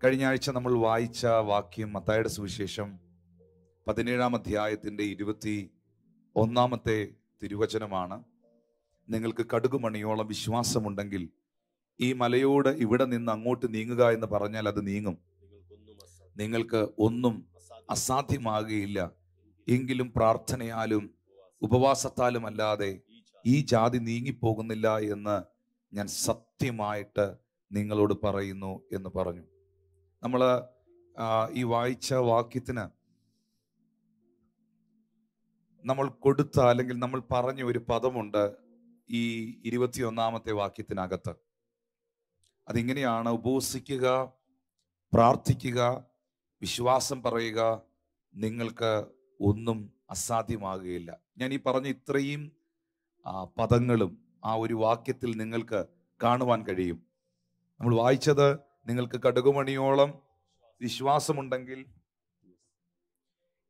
കഴിഞ്ഞ ആഴ്ച നമ്മൾ വായിച്ച വാക്യം മത്തായിയുടെ സുവിശേഷം 17-ാം അധ്യായത്തിന്റെ 21-ാമത്തെ തിരുവചനമാണ്. നിങ്ങൾക്ക് കടുകുമണിയോളം വിശ്വാസമുണ്ടെങ്കിൽ ഈ മലയോട് ഇവിടെ നിന്ന് അങ്ങോട്ട് നീങ്ങുക എന്ന് പറഞ്ഞാൽ അത് നീങ്ങും. നിങ്ങൾക്ക് ഒന്നും അസാധ്യമാകുകയില്ല. എങ്കിലും പ്രാർത്ഥനയാലും ഉപവാസത്താലും അല്ലാതെ ഈ ജാതി നീങ്ങിപ്പോകുന്നില്ല എന്ന് ഞാൻ സത്യമായിട്ട് നിങ്ങളോട് പറയുന്നു എന്ന് പറഞ്ഞു. നമ്മൾ ഈ വായിച്ച വാക്യത്തിന് നമ്മൾ കൊടുത്ത അല്ലെങ്കിൽ നമ്മൾ പറഞ്ഞ ഒരു പദമുണ്ട് ഈ 21-ാമത്തെ വാക്യത്തിനകത്ത്. അതിങ്ങനെയാണ്: ഉപവസിക്കുക, പ്രാർത്ഥിക്കുക, വിശ്വാസം പറയുക, നിങ്ങൾക്ക് ഒന്നും അസാധ്യമാകുകയില്ല. ഞാൻ ഈ പറഞ്ഞ ഇത്രയും പദങ്ങളും ആ ഒരു വാക്യത്തിൽ നിങ്ങൾക്ക് കാണുവാൻ കഴിയും. നമ്മൾ വായിച്ചത് നിങ്ങൾക്ക് കടുകുമണിയോളം വിശ്വാസമുണ്ടെങ്കിൽ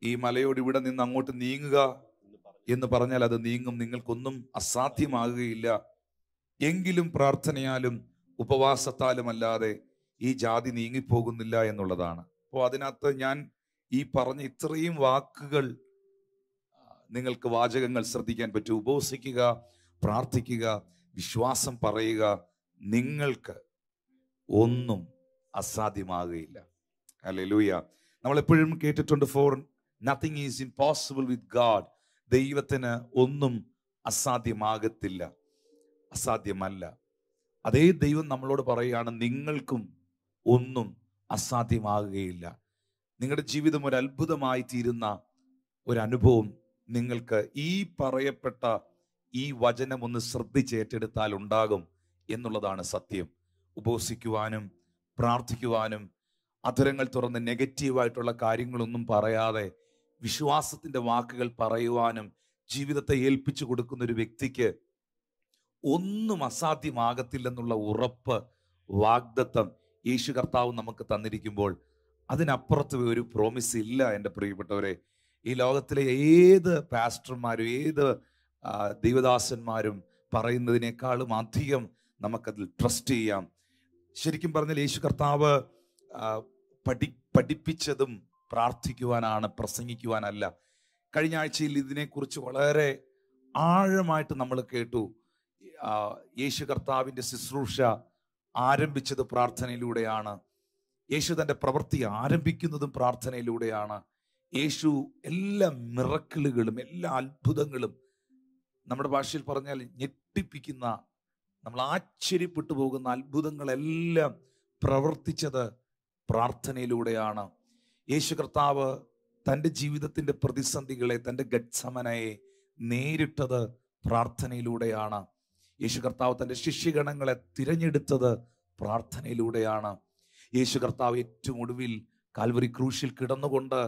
ഈ മലയോട് ഇവിടെ നിന്ന് അങ്ങോട്ട് നീങ്ങുക എന്ന് പറഞ്ഞാൽ അത് നീങ്ങും. നിങ്ങൾക്കൊന്നും അസാധ്യമാകുകയില്ല. എങ്കിലും പ്രാർത്ഥനയാലും ഉപവാസത്താലും അല്ലാതെ ഈ ജാതി നീങ്ങിപ്പോകുന്നില്ല എന്നുള്ളതാണ്. അപ്പോൾ അതിനകത്ത് ഞാൻ ഈ പറഞ്ഞ ഇത്രയും വാക്കുകൾ നിങ്ങൾക്ക് വാചകങ്ങൾ ശ്രദ്ധിക്കാൻ പറ്റും. ഉപവസിക്കുക, പ്രാർത്ഥിക്കുക, വിശ്വാസം പറയുക, നിങ്ങൾക്ക് ഒന്നും അസാധ്യമാകുകയില്ല. ഹല്ലേലൂയ. നമ്മളെപ്പോഴും കേട്ടിട്ടുണ്ട്, for nothing is impossible with God. ദൈവത്തിന് ഒന്നും അസാധ്യമാകത്തില്ല, അസാധ്യമല്ല. അതേ ദൈവം നമ്മളോട് പറയുകയാണ്, നിങ്ങൾക്കും ഒന്നും അസാധ്യമാകുകയില്ല. നിങ്ങളുടെ ജീവിതം ഒരു അത്ഭുതമായി തീരുന്ന ഒരു അനുഭവം നിങ്ങൾക്ക് ഈ പറയപ്പെട്ട ഈ വചനം ഒന്ന് ശ്രദ്ധിച്ചേറ്റെടുത്താൽ ഉണ്ടാകും എന്നുള്ളതാണ് സത്യം. ഉപവസിക്കുവാനും പ്രാർത്ഥിക്കുവാനും അധരങ്ങൾ തുറന്ന് നെഗറ്റീവായിട്ടുള്ള കാര്യങ്ങളൊന്നും പറയാതെ വിശ്വാസത്തിന്റെ വാക്കുകൾ പറയുവാനും ജീവിതത്തെ ഏൽപ്പിച്ചു കൊടുക്കുന്ന ഒരു വ്യക്തിക്ക് ഒന്നും അസാധ്യമാകത്തില്ലെന്നുള്ള ഉറപ്പ്, വാഗ്ദത്തം യേശു കർത്താവ് നമുക്ക് തന്നിരിക്കുമ്പോൾ അതിനപ്പുറത്ത് ഒരു പ്രോമിസ് ഇല്ല. എൻ്റെ പ്രിയപ്പെട്ടവരെ, ഈ ലോകത്തിലെ ഏത് പാസ്റ്റർമാരും ഏത് ദൈവദാസന്മാരും പറയുന്നതിനേക്കാളും അധികം നമുക്കതിൽ ട്രസ്റ്റ് ചെയ്യാം. ശരിക്കും പറഞ്ഞാൽ യേശു കർത്താവ് പഠിപ്പിച്ചതും പ്രാർത്ഥിക്കുവാനാണ്, പ്രസംഗിക്കുവാനല്ല. കഴിഞ്ഞ ആഴ്ചയിൽ ഇതിനെക്കുറിച്ച് വളരെ ആഴമായിട്ട് നമ്മൾ കേട്ടു. യേശു കർത്താവിൻ്റെ ശുശ്രൂഷ ആരംഭിച്ചത് പ്രാർത്ഥനയിലൂടെയാണ്. യേശു തൻ്റെ പ്രവൃത്തി ആരംഭിക്കുന്നതും പ്രാർത്ഥനയിലൂടെയാണ്. യേശു എല്ലാ മിറക്കിളുകളും എല്ലാ അത്ഭുതങ്ങളും, നമ്മുടെ ഭാഷയിൽ പറഞ്ഞാൽ ഞെട്ടിപ്പിക്കുന്ന, നമ്മൾ ആശ്ചര്യപ്പെട്ടു പോകുന്ന അത്ഭുതങ്ങളെല്ലാം പ്രവർത്തിച്ചത് പ്രാർത്ഥനയിലൂടെയാണ്. യേശു കർത്താവ് തൻ്റെ ജീവിതത്തിൻ്റെ പ്രതിസന്ധികളെ, തൻ്റെ ഗത്സമനയെ നേരിട്ടത് പ്രാർത്ഥനയിലൂടെയാണ്. യേശു കർത്താവ് തൻ്റെ ശിഷ്യഗണങ്ങളെ തിരഞ്ഞെടുത്തത് പ്രാർത്ഥനയിലൂടെയാണ്. യേശു കർത്താവ് ഏറ്റവും ഒടുവിൽ കാൽവരി ക്രൂശിൽ കിടന്നുകൊണ്ട്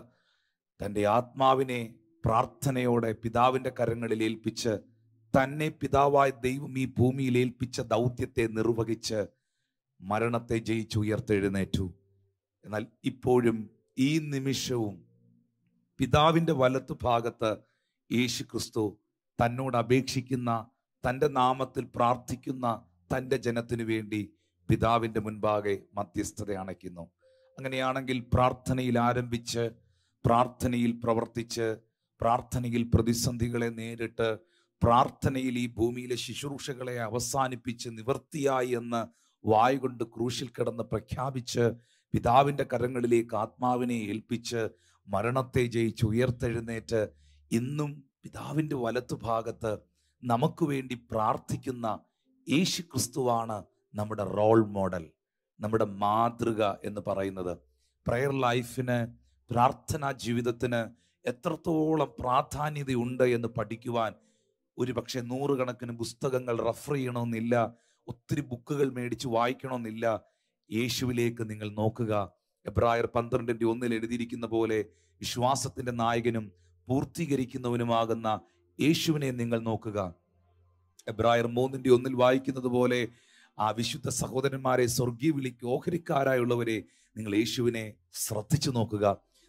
തൻ്റെ ആത്മാവിനെ പ്രാർത്ഥനയോടെ പിതാവിൻ്റെ കരങ്ങളിൽ ഏൽപ്പിച്ച് തന്നെ പിതാവായ ദൈവം ഈ ഭൂമിയിൽ ഏൽപ്പിച്ച ദൗത്യത്തെ നിർവഹിച്ച് മരണത്തെ ജയിച്ച് ഉയർത്തെഴുന്നേറ്റു. എന്നാൽ ഇപ്പോഴും ഈ നിമിഷവും പിതാവിൻ്റെ വലത്തു ഭാഗത്ത് യേശു ക്രിസ്തു തന്നോട് അപേക്ഷിക്കുന്ന, തൻ്റെ നാമത്തിൽ പ്രാർത്ഥിക്കുന്ന തൻ്റെ ജനത്തിനു വേണ്ടി പിതാവിൻ്റെ മുൻപാകെ മധ്യസ്ഥത അണയ്ക്കുന്നു. അങ്ങനെയാണെങ്കിൽ പ്രാർത്ഥനയിൽ ആരംഭിച്ച്, പ്രാർത്ഥനയിൽ പ്രവർത്തിച്ച്, പ്രാർത്ഥനയിൽ പ്രതിസന്ധികളെ നേരിട്ട്, പ്രാർത്ഥനയിൽ ഈ ഭൂമിയിലെ ശുശ്രൂഷകളെ അവസാനിപ്പിച്ച് നിവൃത്തിയായി എന്ന് വായുകൊണ്ട് ക്രൂശിൽ കിടന്ന് പ്രഖ്യാപിച്ച് പിതാവിൻ്റെ കരങ്ങളിലേക്ക് ആത്മാവിനെ ഏൽപ്പിച്ച് മരണത്തെ ജയിച്ച് ഉയർത്തെഴുന്നേറ്റ് ഇന്നും പിതാവിൻ്റെ വലത്തു ഭാഗത്ത് നമുക്ക് വേണ്ടി പ്രാർത്ഥിക്കുന്ന യേശു ക്രിസ്തുവാണ് നമ്മുടെ റോൾ മോഡൽ, നമ്മുടെ മാതൃക എന്ന് പറയുന്നത്. പ്രയർ ലൈഫിന്, പ്രാർത്ഥനാ ജീവിതത്തിന് എത്രത്തോളം പ്രാധാന്യതയുണ്ട് എന്ന് പഠിക്കുവാൻ ഒരു പക്ഷേ 100 കണക്കിന് പുസ്തകങ്ങൾ റെഫർ ചെയ്യണമെന്നില്ല, ഒത്തിരി ബുക്കുകൾ മേടിച്ച് വായിക്കണമെന്നില്ല. യേശുവിലേക്ക് നിങ്ങൾ നോക്കുക. എബ്രായർ 12:1 എഴുതിയിരിക്കുന്ന പോലെ വിശ്വാസത്തിന്റെ നായകനും പൂർത്തീകരിക്കുന്നവനുമാകുന്ന യേശുവിനെ നിങ്ങൾ നോക്കുക. എബ്രായർ 3:1 വായിക്കുന്നത് പോലെ ആ വിശുദ്ധ സഹോദരന്മാരെ, സ്വർഗീയ വിളിക്ക് ഓഹരിക്കാരായുള്ളവരെ, നിങ്ങൾ യേശുവിനെ ശ്രദ്ധിച്ചു നോക്കുക.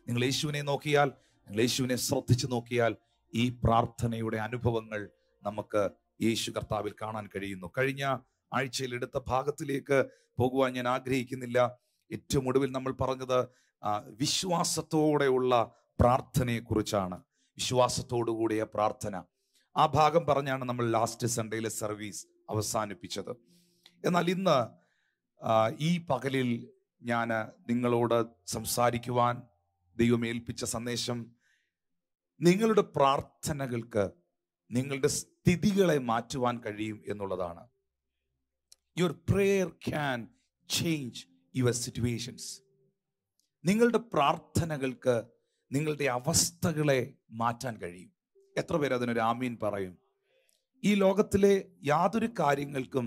നിങ്ങൾ യേശുവിനെ നോക്കിയാൽ, നിങ്ങൾ യേശുവിനെ ശ്രദ്ധിച്ചു നോക്കിയാൽ ഈ പ്രാർത്ഥനയുടെ അനുഭവങ്ങൾ നമുക്ക് യേശു കർത്താവിൽ കാണാൻ കഴിയുന്നു. കഴിഞ്ഞ ആഴ്ചയിൽ എടുത്ത ഭാഗത്തിലേക്ക് പോകുവാൻ ഞാൻ ആഗ്രഹിക്കുന്നില്ല. ഏറ്റവും ഒടുവിൽ നമ്മൾ പറഞ്ഞത് വിശ്വാസത്തോടെയുള്ള പ്രാർത്ഥനയെക്കുറിച്ചാണ്. വിശ്വാസത്തോടു കൂടിയ പ്രാർത്ഥന, ആ ഭാഗം പറഞ്ഞാണ് നമ്മൾ ലാസ്റ്റ് സൺഡേയിലെ സർവീസ് അവസാനിപ്പിച്ചത്. എന്നാൽ ഇന്ന് ഈ പകലിൽ ഞാൻ നിങ്ങളോട് സംസാരിക്കുവാൻ ദൈവം ഏൽപ്പിച്ച സന്ദേശം, നിങ്ങളുടെ പ്രാർത്ഥനകൾക്ക് നിങ്ങളുടെ സ്ഥിതികളെ മാറ്റുവാൻ കഴിയും എന്നുള്ളതാണ്. Your prayer can change your situations. നിങ്ങളുടെ പ്രാർത്ഥനകൾക്ക് നിങ്ങളുടെ അവസ്ഥകളെ മാറ്റാൻ കഴിയും. എത്ര പേര് അതിനൊരു ആമീൻ പറയും? ഈ ലോകത്തിലെ യാതൊരു കാര്യങ്ങൾക്കും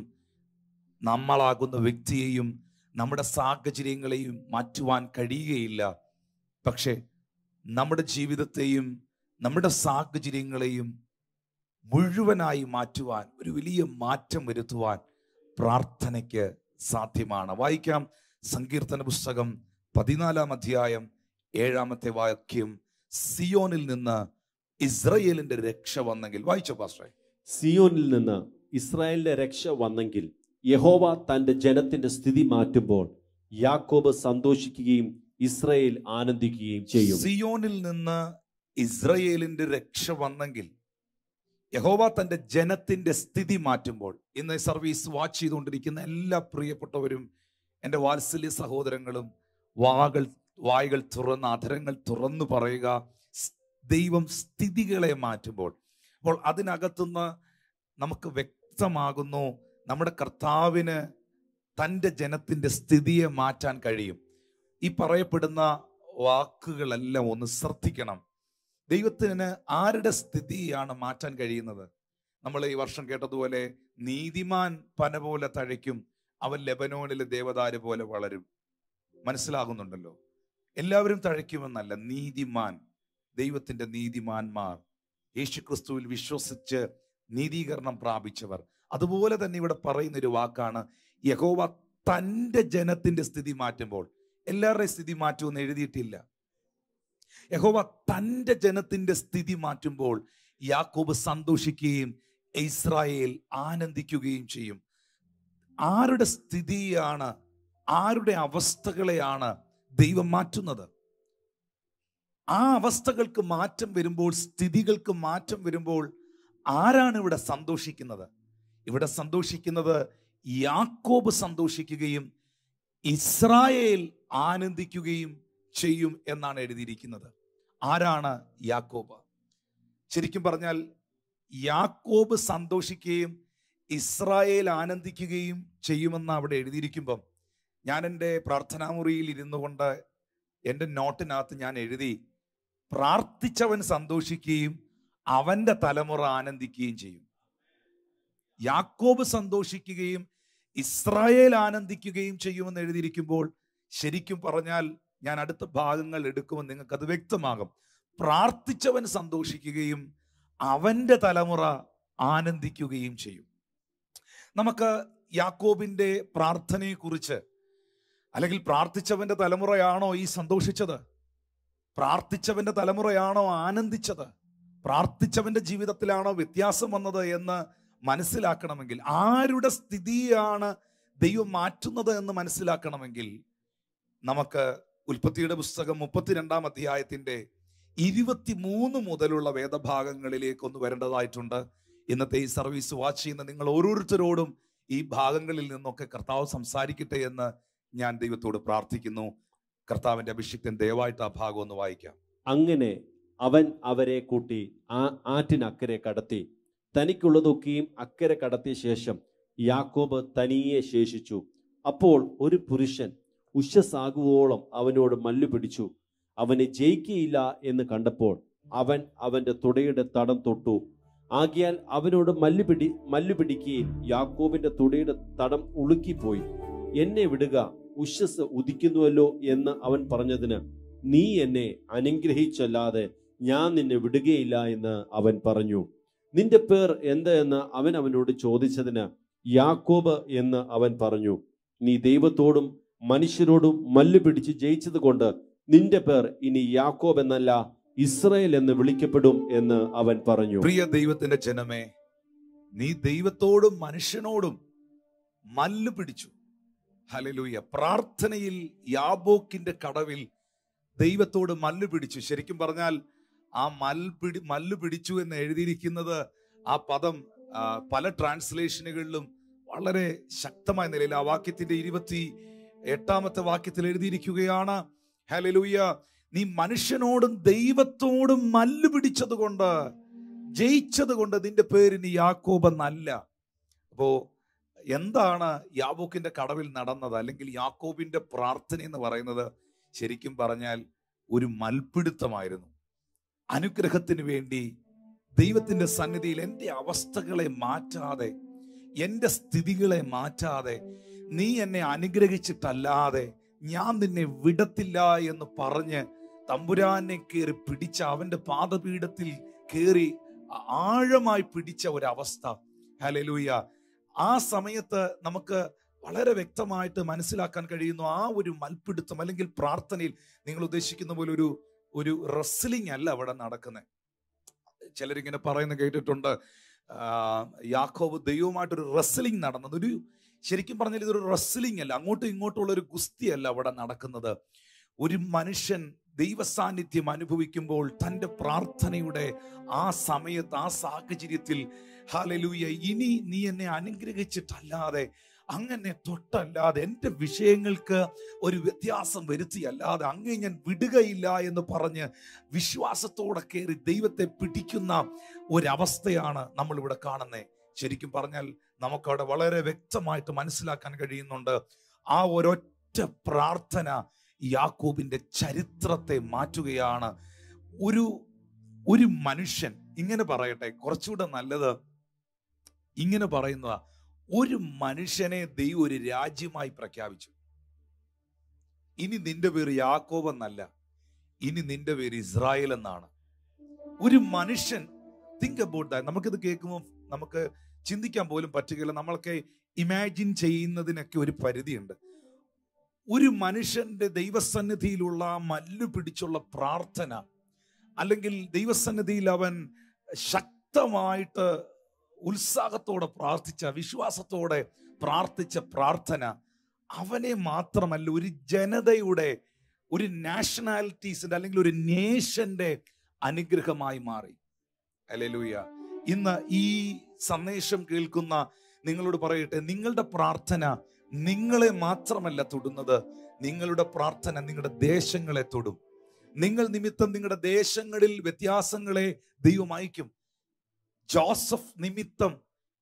നമ്മളാകുന്ന വ്യക്തിയെയും നമ്മുടെ സാഹചര്യങ്ങളെയും മാറ്റുവാൻ കഴിയുകയില്ല. പക്ഷെ നമ്മുടെ ജീവിതത്തെയും നമ്മുടെ സാഹചര്യങ്ങളെയും മുഴുവനായി മാറ്റുവാൻ, ഒരു വലിയ മാറ്റം വരുത്തുവാൻ പ്രാർത്ഥനയ്ക്ക് സാധ്യമാണ്. വായിക്കാം സങ്കീർത്തന പുസ്തകം 14-ാം അധ്യായം 7-ാമത്തെ വാക്യം. സിയോനിൽ നിന്ന് ഇസ്രായേലിന്റെ രക്ഷ വന്നെങ്കിൽ. വായിച്ചോ പാസ്റ്ററെ. സിയോനിൽ നിന്ന് ഇസ്രായേലിന്റെ രക്ഷ വന്നെങ്കിൽ, യഹോവ തന്റെ ജനത്തിന്റെ സ്ഥിതി മാറ്റുമ്പോൾ യാക്കോബ് സന്തോഷിക്കുകയും ഇസ്രായേൽ ആനന്ദിക്കുകയും ചെയ്യും. സിയോനിൽ നിന്ന് ഇസ്രായേലിന്റെ രക്ഷ വന്നെങ്കിൽ, യഹോവ തന്റെ ജനത്തിന്റെ സ്ഥിതി മാറ്റുമ്പോൾ. ഇന്ന് സർവീസ് വാച്ച് ചെയ്തുകൊണ്ടിരിക്കുന്ന എല്ലാ പ്രിയപ്പെട്ടവരും, എൻ്റെ വാത്സല്യ സഹോദരങ്ങളും, വായ്കൾ തുറന്ന് അധരങ്ങൾ തുറന്നു പറയുക, ദൈവം സ്ഥിതികളെ മാറ്റുമ്പോൾ. അപ്പോൾ അതിനകത്തുനിന്ന് നമുക്ക് വ്യക്തമാകുന്നു, നമ്മുടെ കർത്താവിന് തൻ്റെ ജനത്തിൻ്റെ സ്ഥിതിയെ മാറ്റാൻ കഴിയും. ഈ പറയപ്പെടുന്ന വാക്കുകളെല്ലാം ഒന്ന് ശ്രദ്ധിക്കണം. ദൈവത്തിന് ആരുടെ സ്ഥിതിയാണ് മാറ്റാൻ കഴിയുന്നത്? നമ്മൾ ഈ വർഷം കേട്ടതുപോലെ, നീതിമാൻ പന പോലെ തഴയ്ക്കും, അവൻ ലെബനോനിലെ ദേവദാരു പോലെ വളരും. മനസ്സിലാകുന്നുണ്ടല്ലോ? എല്ലാവരും തഴയ്ക്കുമെന്നല്ല, നീതിമാൻ, ദൈവത്തിൻ്റെ നീതിമാന്മാർ, യേശുക്രിസ്തുവിൽ വിശ്വസിച്ച് നീതീകരണം പ്രാപിച്ചവർ. അതുപോലെ തന്നെ ഇവിടെ പറയുന്നൊരു വാക്കാണ്, യഹോവ തൻ്റെ ജനത്തിൻ്റെ സ്ഥിതി മാറ്റുമ്പോൾ. എല്ലാവരുടെയും സ്ഥിതി മാറ്റുമെന്ന് എഴുതിയിട്ടില്ല. യഹോവ തൻ്റെ ജനത്തിൻ്റെ സ്ഥിതി മാറ്റുമ്പോൾ യാക്കോബ് സന്തോഷിക്കുകയും ഇസ്രായേൽ ആനന്ദിക്കുകയും ചെയ്യും. ആരുടെ സ്ഥിതിയാണ്, ആരുടെ അവസ്ഥകളെയാണ് ദൈവം മാറ്റുന്നത്? ആ അവസ്ഥകൾക്ക് മാറ്റം വരുമ്പോൾ, സ്ഥിതികൾക്ക് മാറ്റം വരുമ്പോൾ ആരാണ് ഇവിടെ സന്തോഷിക്കുന്നത്? ഇവിടെ സന്തോഷിക്കുന്നത് യാക്കോബ് സന്തോഷിക്കുകയും ഇസ്രായേൽ ആനന്ദിക്കുകയും ചെയ്യും എന്നാണ് എഴുതിയിരിക്കുന്നത്. ആരാണ് യാക്കോബ്? ശരിക്കും പറഞ്ഞാൽ യാക്കോബ് സന്തോഷിക്കുകയും ഇസ്രായേൽ ആനന്ദിക്കുകയും ചെയ്യുമെന്ന് അവിടെ എഴുതിയിരിക്കുമ്പം, ഞാൻ എൻ്റെ പ്രാർത്ഥനാമുറിയിൽ ഇരുന്നു കൊണ്ട് എൻ്റെ നോട്ടിനകത്ത് ഞാൻ എഴുതി, പ്രാർത്ഥിച്ചവൻ സന്തോഷിക്കുകയും അവൻ്റെ തലമുറ ആനന്ദിക്കുകയും ചെയ്യും. യാക്കോബ് സന്തോഷിക്കുകയും ഇസ്രായേൽ ആനന്ദിക്കുകയും ചെയ്യുമെന്ന് എഴുതിയിരിക്കുമ്പോൾ, ശരിക്കും പറഞ്ഞാൽ ഞാൻ അടുത്ത ഭാഗങ്ങൾ എടുക്കുമെന്ന് നിങ്ങൾക്കത് വ്യക്തമാകും. പ്രാർത്ഥിച്ചവൻ സന്തോഷിക്കുകയും അവൻ്റെ തലമുറ ആനന്ദിക്കുകയും ചെയ്യും. നമുക്ക് യാക്കോബിൻ്റെ പ്രാർത്ഥനയെക്കുറിച്ച്, അല്ലെങ്കിൽ പ്രാർത്ഥിച്ചവൻ്റെ തലമുറയാണോ ഈ സന്തോഷിച്ചത്? പ്രാർത്ഥിച്ചവൻ്റെ തലമുറയാണോ ആനന്ദിച്ചത്? പ്രാർത്ഥിച്ചവൻ്റെ ജീവിതത്തിലാണോ വ്യത്യാസം വന്നത് എന്ന് മനസ്സിലാക്കണമെങ്കിൽ, ആരുടെ സ്ഥിതിയാണ് ദൈവം മാറ്റുന്നത് എന്ന് മനസ്സിലാക്കണമെങ്കിൽ, നമുക്ക് ഉൽപ്പത്തിയുടെ പുസ്തകം 32-ാം അധ്യായത്തിൻ്റെ 23 മുതലുള്ള വേദഭാഗങ്ങളിലേക്ക് ഒന്ന് വരേണ്ടതായിട്ടുണ്ട്. ഇന്നത്തെ ഈ സർവീസ് വാച്ച് ചെയ്യുന്ന നിങ്ങൾ ഓരോരുത്തരോടും ഈ ഭാഗങ്ങളിൽ നിന്നൊക്കെ കർത്താവ് സംസാരിക്കട്ടെ എന്ന് ഞാൻ ദൈവത്തോട് പ്രാർത്ഥിക്കുന്നു. കർത്താവിൻ്റെ അഭിഷിക്തൻ ദയവായിട്ട് ആ ഭാഗം ഒന്ന് വായിക്കാം. അങ്ങനെ അവൻ അവരെ കൂട്ടി ആറ്റിനക്കരെ കടത്തി, തനിക്കുള്ളതൊക്കെയും അക്കരെ കടത്തിയ ശേഷം യാക്കോബ് തനിയെ ശേഷിച്ചു. അപ്പോൾ ഒരു പുരുഷൻ ഉഷസാകുവോളം അവനോട് മല്ലു പിടിച്ചു. അവനെ ജയിക്കുകയില്ല എന്ന് കണ്ടപ്പോൾ അവൻ അവന്റെ തുടയുടെ തടം തൊട്ടു. ആകയാൽ അവനോട് മല്ലു പിടിക്കുകയും യാക്കോബിന്റെ തുടയുടെ തടം ഉളുക്കിപ്പോയി. എന്നെ വിടുക, ഉഷസ് ഉദിക്കുന്നുവല്ലോ എന്ന് അവൻ പറഞ്ഞതിന്, നീ എന്നെ അനുഗ്രഹിച്ചല്ലാതെ ഞാൻ നിന്നെ വിടുകയില്ല എന്ന് അവൻ പറഞ്ഞു. നിന്റെ പേർ എന്ത് എന്ന് അവൻ അവനോട് ചോദിച്ചതിന്, യാക്കോബ് എന്ന് അവൻ പറഞ്ഞു. നീ ദൈവത്തോടും മനുഷ്യരോടും മല്ലു പിടിച്ച് ജയിച്ചത് കൊണ്ട് നിന്റെ പേർ ഇനി യാക്കോബ് എന്നല്ല ഇസ്രായേൽ എന്ന് വിളിക്കപ്പെടും എന്ന് അവൻ പറഞ്ഞു. പ്രിയ ദൈവത്തിന്റെ ജനമേ, നീ ദൈവത്തോടും മനുഷ്യനോടും മല്ലു പിടിച്ചു. ഹല്ലേലൂയ. പ്രാർത്ഥനയിൽ യാബോക്കിന്റെ കടവിൽ ദൈവത്തോട് മല്ലു പിടിച്ചു. ശരിക്കും പറഞ്ഞാൽ ആ മല്ലു പിടിച്ചു എന്ന് എഴുതിയിരിക്കുന്നത്, ആ പദം പല ട്രാൻസ്ലേഷനുകളിലും വളരെ ശക്തമായ നിലയിൽ ആ വാക്യത്തിന്റെ 28-ാമത്തെ വാക്യത്തിൽ എഴുതിയിരിക്കുകയാണ്, ഹല്ലേലൂയ, നീ മനുഷ്യനോടും ദൈവത്തോടും മല്ലു പിടിച്ചത് കൊണ്ട്, ജയിച്ചത് കൊണ്ട് നിന്റെ പേരിന് യാക്കോബ് എന്നല്ല. അപ്പോ എന്താണ് യാബോക്കിന്റെ കടവിൽ നടന്നത്, അല്ലെങ്കിൽ യാക്കോബിന്റെ പ്രാർത്ഥന എന്ന് പറയുന്നത്? ശരിക്കും പറഞ്ഞാൽ ഒരു മൽപിടുത്തമായിരുന്നു. അനുഗ്രഹത്തിന് വേണ്ടി ദൈവത്തിന്റെ സന്നിധിയിൽ എൻ്റെ അവസ്ഥകളെ മാറ്റാതെ, എൻ്റെ സ്ഥിതികളെ മാറ്റാതെ, നീ എന്നെ അനുഗ്രഹിച്ചിട്ടല്ലാതെ ഞാൻ നിന്നെ വിടത്തില്ല എന്ന് പറഞ്ഞ് തമ്പുരാനെ കയറി പിടിച്ച, അവന്റെ പാദപീഠത്തിൽ കയറി ആഴമായി പിടിച്ച ഒരവസ്ഥ. ഹല്ലേലൂയ. ആ സമയത്ത് നമുക്ക് വളരെ വ്യക്തമായിട്ട് മനസ്സിലാക്കാൻ കഴിയുന്നു, ആ ഒരു മൽപിടുത്തം അല്ലെങ്കിൽ പ്രാർത്ഥനയിൽ നിങ്ങൾ ഉദ്ദേശിക്കുന്ന പോലെ ഒരു റെസ്ലിംഗ് അല്ല അവിടെ നടക്കുന്നത്. ചിലരിങ്ങനെ പറയുന്നത് കേട്ടിട്ടുണ്ട്, യാക്കോബ് ദൈവവുമായിട്ടൊരു റെസ്ലിംഗ് നടന്നത്. ശരിക്കും പറഞ്ഞാൽ ഇതൊരു റെസ്ലിംഗ് അല്ല, അങ്ങോട്ടും ഇങ്ങോട്ടുള്ള ഒരു ഗുസ്തിയല്ല അവിടെ നടക്കുന്നത്. ഒരു മനുഷ്യൻ ദൈവസാന്നിധ്യം അനുഭവിക്കുമ്പോൾ തൻ്റെ പ്രാർത്ഥനയുടെ ആ സമയത്ത്, ആ സാഹചര്യത്തിൽ, ഹല്ലേലൂയ, ഇനി നീ എന്നെ അനുഗ്രഹിച്ചിട്ടല്ലാതെ, അങ്ങനെ തൊട്ടല്ലാതെ, എൻ്റെ വിഷയങ്ങൾക്ക് ഒരു വ്യത്യാസം വരുത്തിയല്ലാതെ അങ്ങേ ഞാൻ വിടുകയില്ല എന്ന് പറഞ്ഞ് വിശ്വാസത്തോടെ കയറി ദൈവത്തെ പിടിക്കുന്ന ഒരവസ്ഥയാണ് നമ്മളിവിടെ കാണുന്നത്. ശരിക്കും പറഞ്ഞാൽ നമുക്കവിടെ വളരെ വ്യക്തമായിട്ട് മനസ്സിലാക്കാൻ കഴിയുന്നുണ്ട്, ആ ഒരൊറ്റ പ്രാർത്ഥന യാക്കോബിന്റെ ചരിത്രത്തെ മാറ്റുകയാണ്. ഒരു മനുഷ്യൻ, ഇങ്ങനെ പറയട്ടെ, കുറച്ചുകൂടെ നല്ലത് ഇങ്ങനെ പറയുന്നതാ, ഒരു മനുഷ്യനെ ദൈവം ഒരു രാജ്യമായി പ്രഖ്യാപിച്ചു. ഇനി നിന്റെ പേര് യാക്കോബ് എന്നല്ല, ഇനി നിന്റെ പേര് ഇസ്രായേൽ എന്നാണ്. ഒരു മനുഷ്യൻ, തിങ്ക് അബൌട്ട് ദാറ്റ്. നമുക്കിത് കേൾക്കുമ്പോൾ നമുക്ക് ചിന്തിക്കാൻ പോലും പറ്റുകയില്ല. നമ്മൾക്ക് ഇമാജിൻ ചെയ്യുന്നതിനൊക്കെ ഒരു പരിധിയുണ്ട്. ഒരു മനുഷ്യന്റെ ദൈവസന്നിധിയിലുള്ള മല്ലു പിടിച്ചുള്ള പ്രാർത്ഥന, അല്ലെങ്കിൽ ദൈവസന്നിധിയിൽ അവൻ ശക്തമായിട്ട് ഉത്സാഹത്തോടെ പ്രാർത്ഥിച്ച, വിശ്വാസത്തോടെ പ്രാർത്ഥിച്ച പ്രാർത്ഥന അവനെ മാത്രമല്ല, ഒരു ജനതയുടെ, ഒരു നാഷണാലിറ്റീസിന്റെ അല്ലെങ്കിൽ ഒരു നേഷന്റെ അനുഗ്രഹമായി മാറി. ഹല്ലേലൂയ. ഇന്ന് ഈ സന്ദേശം കേൾക്കുന്ന നിങ്ങളോട് പറയട്ടെ, നിങ്ങളുടെ പ്രാർത്ഥന നിങ്ങളെ മാത്രമല്ല തൊടുന്നത്, നിങ്ങളുടെ പ്രാർത്ഥന നിങ്ങളുടെ ദേശങ്ങളെ തൊടും. നിങ്ങൾ നിമിത്തം നിങ്ങളുടെ ദേശങ്ങളിൽ വ്യത്യാസങ്ങളെ ദൈവം അയക്കും. ജോസഫ് നിമിത്തം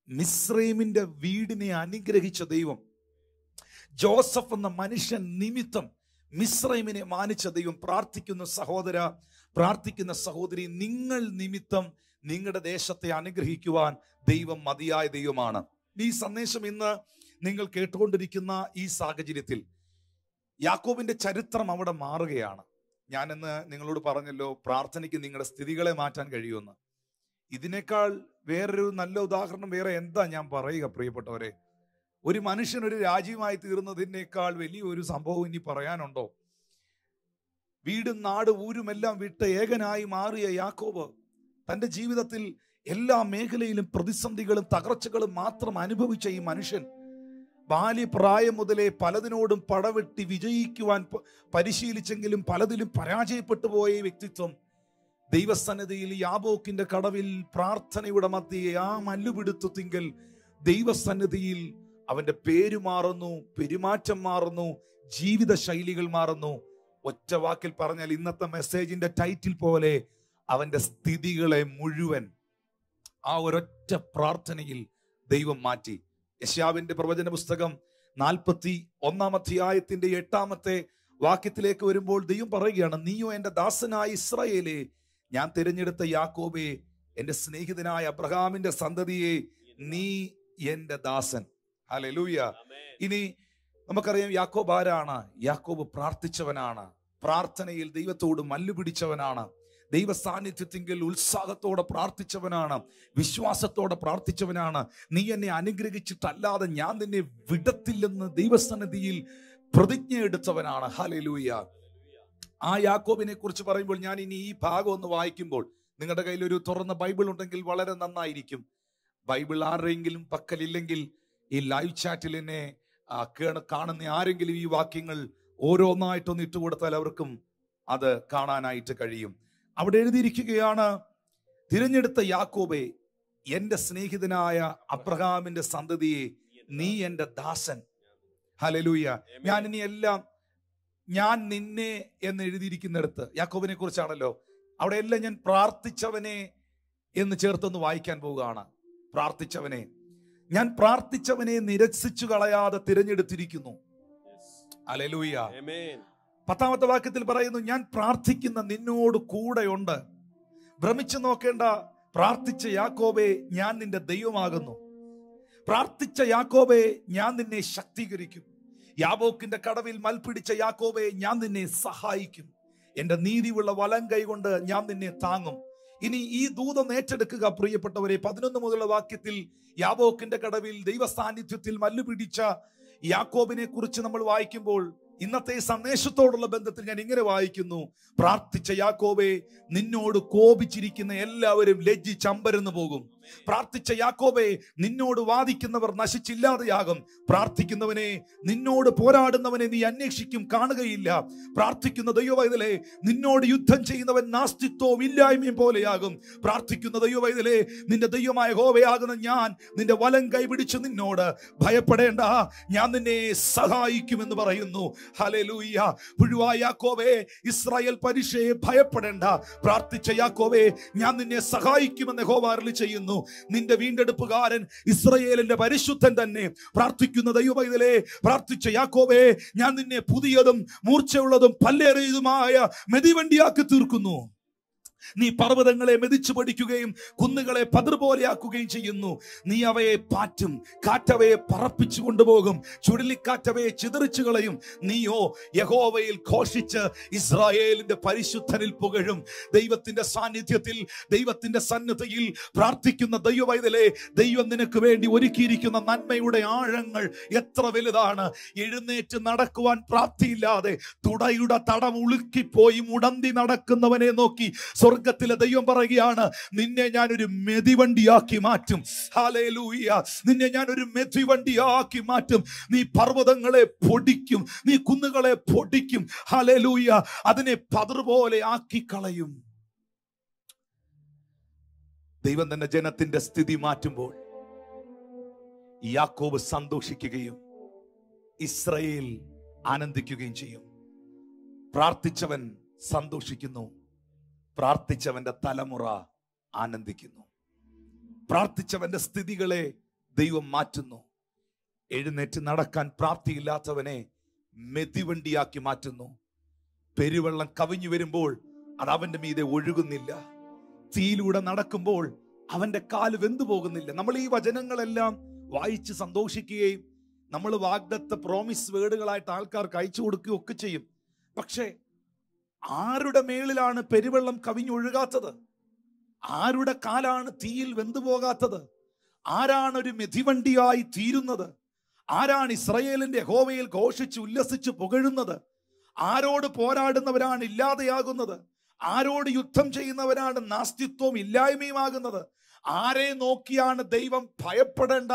മിസ്രൈമിന്റെ വീടിനെ അനുഗ്രഹിച്ച ദൈവം, ജോസഫ് എന്ന മനുഷ്യൻ നിമിത്തം മിസ്രൈമിനെ മാനിച്ച ദൈവം. പ്രാർത്ഥിക്കുന്ന സഹോദര, പ്രാർത്ഥിക്കുന്ന സഹോദരി, നിങ്ങൾ നിമിത്തം നിങ്ങളുടെ ദേശത്തെ അനുഗ്രഹിക്കുവാൻ ദൈവം മതിയായ ദൈവമാണ്. ഈ സന്ദേശം ഇന്ന് നിങ്ങൾ കേട്ടുകൊണ്ടിരിക്കുന്ന ഈ സാഹചര്യത്തിൽ യാക്കോബിന്റെ ചരിത്രം അവിടെ മാറുകയാണ്. ഞാനിന്ന് നിങ്ങളോട് പറഞ്ഞല്ലോ, പ്രാർത്ഥനയ്ക്ക് നിങ്ങളുടെ സ്ഥിതികളെ മാറ്റാൻ കഴിയുമെന്ന്. ഇതിനേക്കാൾ വേറൊരു നല്ല ഉദാഹരണം വേറെ എന്താ ഞാൻ പറയുക പ്രിയപ്പെട്ടവരെ? ഒരു മനുഷ്യൻ ഒരു രാജ്യമായി തീർന്നതിനേക്കാൾ വലിയൊരു സംഭവം ഇനി പറയാനുണ്ടോ? വീടും നാട് ഊരുമെല്ലാം വിട്ട് ഏകനായി മാറിയ യാക്കോബ് തൻ്റെ ജീവിതത്തിൽ എല്ലാ മേഖലയിലും പ്രതിസന്ധികളും തകർച്ചകളും മാത്രം അനുഭവിച്ച ഈ മനുഷ്യൻ ബാല്യപ്രായം മുതലേ പലതിനോടും പടവെട്ടി വിജയിക്കുവാൻ പരിശീലിച്ചെങ്കിലും പലതിലും പരാജയപ്പെട്ടു പോയ ഈ വ്യക്തിത്വം ദൈവസന്നിധിയിൽ യാബോക്കിന്റെ കടവിൽ പ്രാർത്ഥനയുടെ മധ്യേ ആ മല്ലുപിടുത്തത്തിങ്കൽ ദൈവസന്നിധിയിൽ അവന്റെ പേര് മാറുന്നു, പെരുമാറ്റം മാറുന്നു, ജീവിത ശൈലികൾ മാറുന്നു. ഒറ്റ വാക്കിൽ പറഞ്ഞാൽ ഇന്നത്തെ മെസ്സേജിന്റെ ടൈറ്റിൽ പോലെ അവന്റെ സ്ഥിതികളെ മുഴുവൻ ആ ഒരൊറ്റ പ്രാർത്ഥനയിൽ ദൈവം മാറ്റി. യെശയ്യാവിന്റെ പ്രവചന പുസ്തകം 41-ാം അധ്യായത്തിന്റെ 8-ാമത്തെ വാക്യത്തിലേക്ക് വരുമ്പോൾ ദൈവം പറയുകയാണ്, നീയോ എന്റെ ദാസനായ ഇസ്രായേലേ, ഞാൻ തിരഞ്ഞെടുത്ത യാക്കോബേ, എന്റെ സ്നേഹിതനായ അബ്രഹാമിന്റെ സന്തതിയെ, നീ എന്റെ ദാസൻ. ഹല്ലേലൂയ. ഇനി നമുക്കറിയാം യാക്കോബ് ആരാണ്? യാക്കോബ് പ്രാർത്ഥിച്ചവനാണ്, പ്രാർത്ഥനയിൽ ദൈവത്തോട് മല്ലുപിടിച്ചവനാണ്, ദൈവ സാന്നിധ്യത്തിങ്കിൽ ഉത്സാഹത്തോടെ പ്രാർത്ഥിച്ചവനാണ്, വിശ്വാസത്തോടെ പ്രാർത്ഥിച്ചവനാണ്. നീ എന്നെ അനുഗ്രഹിച്ചിട്ടല്ലാതെ ഞാൻ നിന്നെ വിടത്തില്ലെന്ന് ദൈവസന്നിധിയിൽ പ്രതിജ്ഞ എടുത്തവനാണ്. ഹല്ലേലൂയ. ആ യാക്കോബിനെ കുറിച്ച് പറയുമ്പോൾ ഞാൻ ഇനി ഈ ഭാഗം ഒന്ന് വായിക്കുമ്പോൾ, നിങ്ങളുടെ കയ്യിൽ ഒരു തുറന്ന ബൈബിൾ ഉണ്ടെങ്കിൽ വളരെ നന്നായിരിക്കും. ബൈബിൾ ആരുടെയെങ്കിലും പക്കലില്ലെങ്കിൽ ഈ ലൈവ് ചാറ്റിൽ എന്നെ കാണുന്ന ആരെങ്കിലും ഈ വാക്യങ്ങൾ ഓരോന്നായിട്ടൊന്ന് ഇട്ടുകൊടുത്താൽ അവർക്കും അത് കാണാനായിട്ട് കഴിയും. അവിടെ എഴുതിയിരിക്കുകയാണ്, തിരഞ്ഞെടുത്ത യാക്കോബേ, എന്റെ സ്നേഹിതനായ അബ്രഹാമിന്റെ സന്തതിയെ, നീ എന്റെ ദാസൻ. ഹല്ലേലൂയ. ഞാൻ ഇനി എല്ലാം ഞാൻ നിന്നെ എന്ന് എഴുതിയിരിക്കുന്നിടത്ത് യാക്കോബിനെ കുറിച്ചാണല്ലോ. അവിടെ എല്ലാം ഞാൻ പ്രാർത്ഥിച്ചവനെ എന്ന് ചേർത്തൊന്ന് വായിക്കാൻ പോവുകയാണ്. പ്രാർത്ഥിച്ചവനെ, ഞാൻ പ്രാർത്ഥിച്ചവനെ നിരസിച്ചു കളയാതെ തിരഞ്ഞെടുത്തിരിക്കുന്നു. ഹല്ലേലൂയ. 10ാമത്തെ വാക്യത്തിൽ പറയുന്നു, ഞാൻ പ്രാർത്ഥിക്കുന്ന നിന്നോട് കൂടെയുണ്ട്. ഭ്രമിച്ചു നോക്കേണ്ട, പ്രാർത്ഥിച്ച യാക്കോബേ, ഞാൻ നിന്റെ ദൈവമാകുന്നു. പ്രാർത്ഥിച്ച യാക്കോബേ, ഞാൻ നിന്നെ ശക്തീകരിക്കും. യാബോക്കിന്റെ കടവിൽ മൽപിടിച്ച യാക്കോബേ, ഞാൻ നിന്നെ സഹായിക്കും. എന്റെ നീതിയുള്ള വലം കൈകൊണ്ട് ഞാൻ നിന്നെ താങ്ങും. ഇനി ഈ ദൂതം ഏറ്റെടുക്കുക പ്രിയപ്പെട്ടവരെ. 11 മുതലുള്ള വാക്യത്തിൽ യാബോക്കിന്റെ കടവിൽ ദൈവ സാന്നിധ്യത്തിൽ മല്ലുപിടിച്ച യാക്കോബിനെ കുറിച്ച് നമ്മൾ വായിക്കുമ്പോൾ ഇന്നത്തെ സന്ദേശത്തോടുള്ള ബന്ധത്തിൽ ഞാൻ ഇങ്ങനെ വായിക്കുന്നു, പ്രാർത്ഥിച്ച യാക്കോബേ, നിന്നോട് കോപിച്ചിരിക്കുന്ന എല്ലാവരും ലജ്ജിച്ചമ്പരന്ന് പോകും. പ്രാർത്ഥിച്ച യാക്കോബേ, നിന്നോട് വാദിക്കുന്നവർ നശിച്ചില്ലാതെയാകും. പ്രാർത്ഥിക്കുന്നവനെ, നിന്നോട് പോരാടുന്നവനെ നീ അന്വേഷിക്കും, കാണുകയില്ല. പ്രാർത്ഥിക്കുന്ന ദൈവവൈതലേ, നിന്നോട് യുദ്ധം ചെയ്യുന്നവൻ നാസ്തിത്വവും ഇല്ലായ്മയും പോലെയാകും. പ്രാർത്ഥിക്കുന്ന ദൈവവൈതലേ, നിന്റെ ദൈവമായ യഹോവയാകുന്ന ഞാൻ നിന്റെ വലം കൈപിടിച്ച് നിന്നോട് ഭയപ്പെടേണ്ട, ഞാൻ നിന്നെ സഹായിക്കുമെന്ന് പറയുന്നു. ഹല്ലേലൂയ. പുഴുവായ യാക്കോബേ, ഇസ്രായേൽ പരിശയെ ഭയപ്പെടേണ്ട. പ്രാർത്ഥിച്ച യാക്കോബേ, ഞാൻ നിന്നെ സഹായിക്കുമെന്ന് യഹോവ അരുളി ചെയ്യുന്നു. നിന്റെ വീണ്ടെടുപ്പുകാരൻ ഇസ്രായേലിന്റെ പരിശുദ്ധൻ തന്നെ. പ്രാർത്ഥിക്കുന്ന ദൈവമൈതലേ, പ്രാർത്ഥിച്ച യാക്കോബേ, ഞാൻ നിന്നെ പുതിയതും മൂർച്ചയുള്ളതും പല്ലേറിയതുമായ മെതിവണ്ടിയാക്കി തീർക്കുന്നു. നീ പർവ്വതങ്ങളെ മെതിച്ചു പഠിക്കുകയും കുന്നുകളെ പതിർ പോലെയാക്കുകയും ചെയ്യുന്നു. നീ അവയെ പാറ്റും, കാറ്റവയെ പറപ്പിച്ചു കൊണ്ടുപോകും, ചുഴലിക്കാറ്റവയെ ചിതറിച്ചു കളയും. നീയോ യഹോവയിൽ ഘോഷിച്ച് ഇസ്രായേലിന്റെ പരിശുദ്ധനിൽ പുകഴും. ദൈവത്തിന്റെ സാന്നിധ്യത്തിൽ, ദൈവത്തിന്റെ സന്നിധിയിൽ പ്രാർത്ഥിക്കുന്ന ദൈവവൈതലേ, ദൈവം നിനക്ക് വേണ്ടി ഒരുക്കിയിരിക്കുന്ന നന്മയുടെ ആഴങ്ങൾ എത്ര വലുതാണ്. എഴുന്നേറ്റ് നടക്കുവാൻ പ്രാപ്തിയില്ലാതെ തുടയുടെ തടം ഉളുക്കിപ്പോയി മുടന്തി നടക്കുന്നവനെ നോക്കി സ്വർഗത്തിലെ ദൈവം പറയുകയാണ്, നിന്നെ ഞാനൊരു മെതിവണ്ടിയാക്കി മാറ്റും. ഹല്ലേലൂയ. നിന്നെ ഞാനൊരു മെതിവണ്ടിയാക്കി മാറ്റും. നീ പർവ്വതങ്ങളെ പൊടിക്കും, നീ കുന്നുകളെ പൊടിക്കും. ഹല്ലേലൂയ. അതിനെ പതിർപോലെ ആക്കി കളയും. ദൈവം തന്നെ ജനത്തിന്റെ സ്ഥിതി മാറ്റുമ്പോൾ യാക്കോബ് സന്തോഷിക്കുകയും ഇസ്രായേൽ ആനന്ദിക്കുകയും ചെയ്യും. പ്രാർത്ഥിച്ചവൻ സന്തോഷിക്കുന്നു, പ്രാർത്ഥിച്ചവന്റെ തലമുറ ആനന്ദിക്കുന്നു. പ്രാർത്ഥിച്ചവന്റെ സ്ഥിതികളെ ദൈവം മാറ്റുന്നു. എഴുന്നേറ്റ് നടക്കാൻ പ്രാപ്തിയില്ലാത്തവനെ മെതിവണ്ടിയാക്കി മാറ്റുന്നു. പെരുവെള്ളം കവിഞ്ഞു വരുമ്പോൾ അത് അവന്റെ മീതെ ഒഴുകുന്നില്ല. തീയിലൂടെ നടക്കുമ്പോൾ അവന്റെ കാല് വെന്തു പോകുന്നില്ല. നമ്മൾ ഈ വചനങ്ങളെല്ലാം വായിച്ച് സന്തോഷിക്കുകയും നമ്മൾ വാഗ്ദത്ത പ്രോമിസ് വേർഡുകളായിട്ട് ആൾക്കാർക്ക് അയച്ചു കൊടുക്കുകയും ഒക്കെ ചെയ്യും. പക്ഷേ ആരുടെ മേളിലാണ് പെരുവെള്ളം കവിഞ്ഞൊഴുകാത്തത്? ആരുടെ കാലാണ് തീയിൽ വെന്തുപോകാത്തത്? ആരാണ് ഒരു മെതിവണ്ടിയായി തീരുന്നത്? ആരാണ് ഇസ്രായേലിന്റെ യഹോവയിൽ ഘോഷിച്ച് ഉല്ലസിച്ച് പുകഴുന്നത്? ആരോട് പോരാടുന്നവരാണ് ഇല്ലാതെയാകുന്നത്? ആരോട് യുദ്ധം ചെയ്യുന്നവരാണ് നാസ്തിത്വവും ഇല്ലായ്മയുമാകുന്നത്? ആരെ നോക്കിയാണ് ദൈവം ഭയപ്പെടേണ്ട,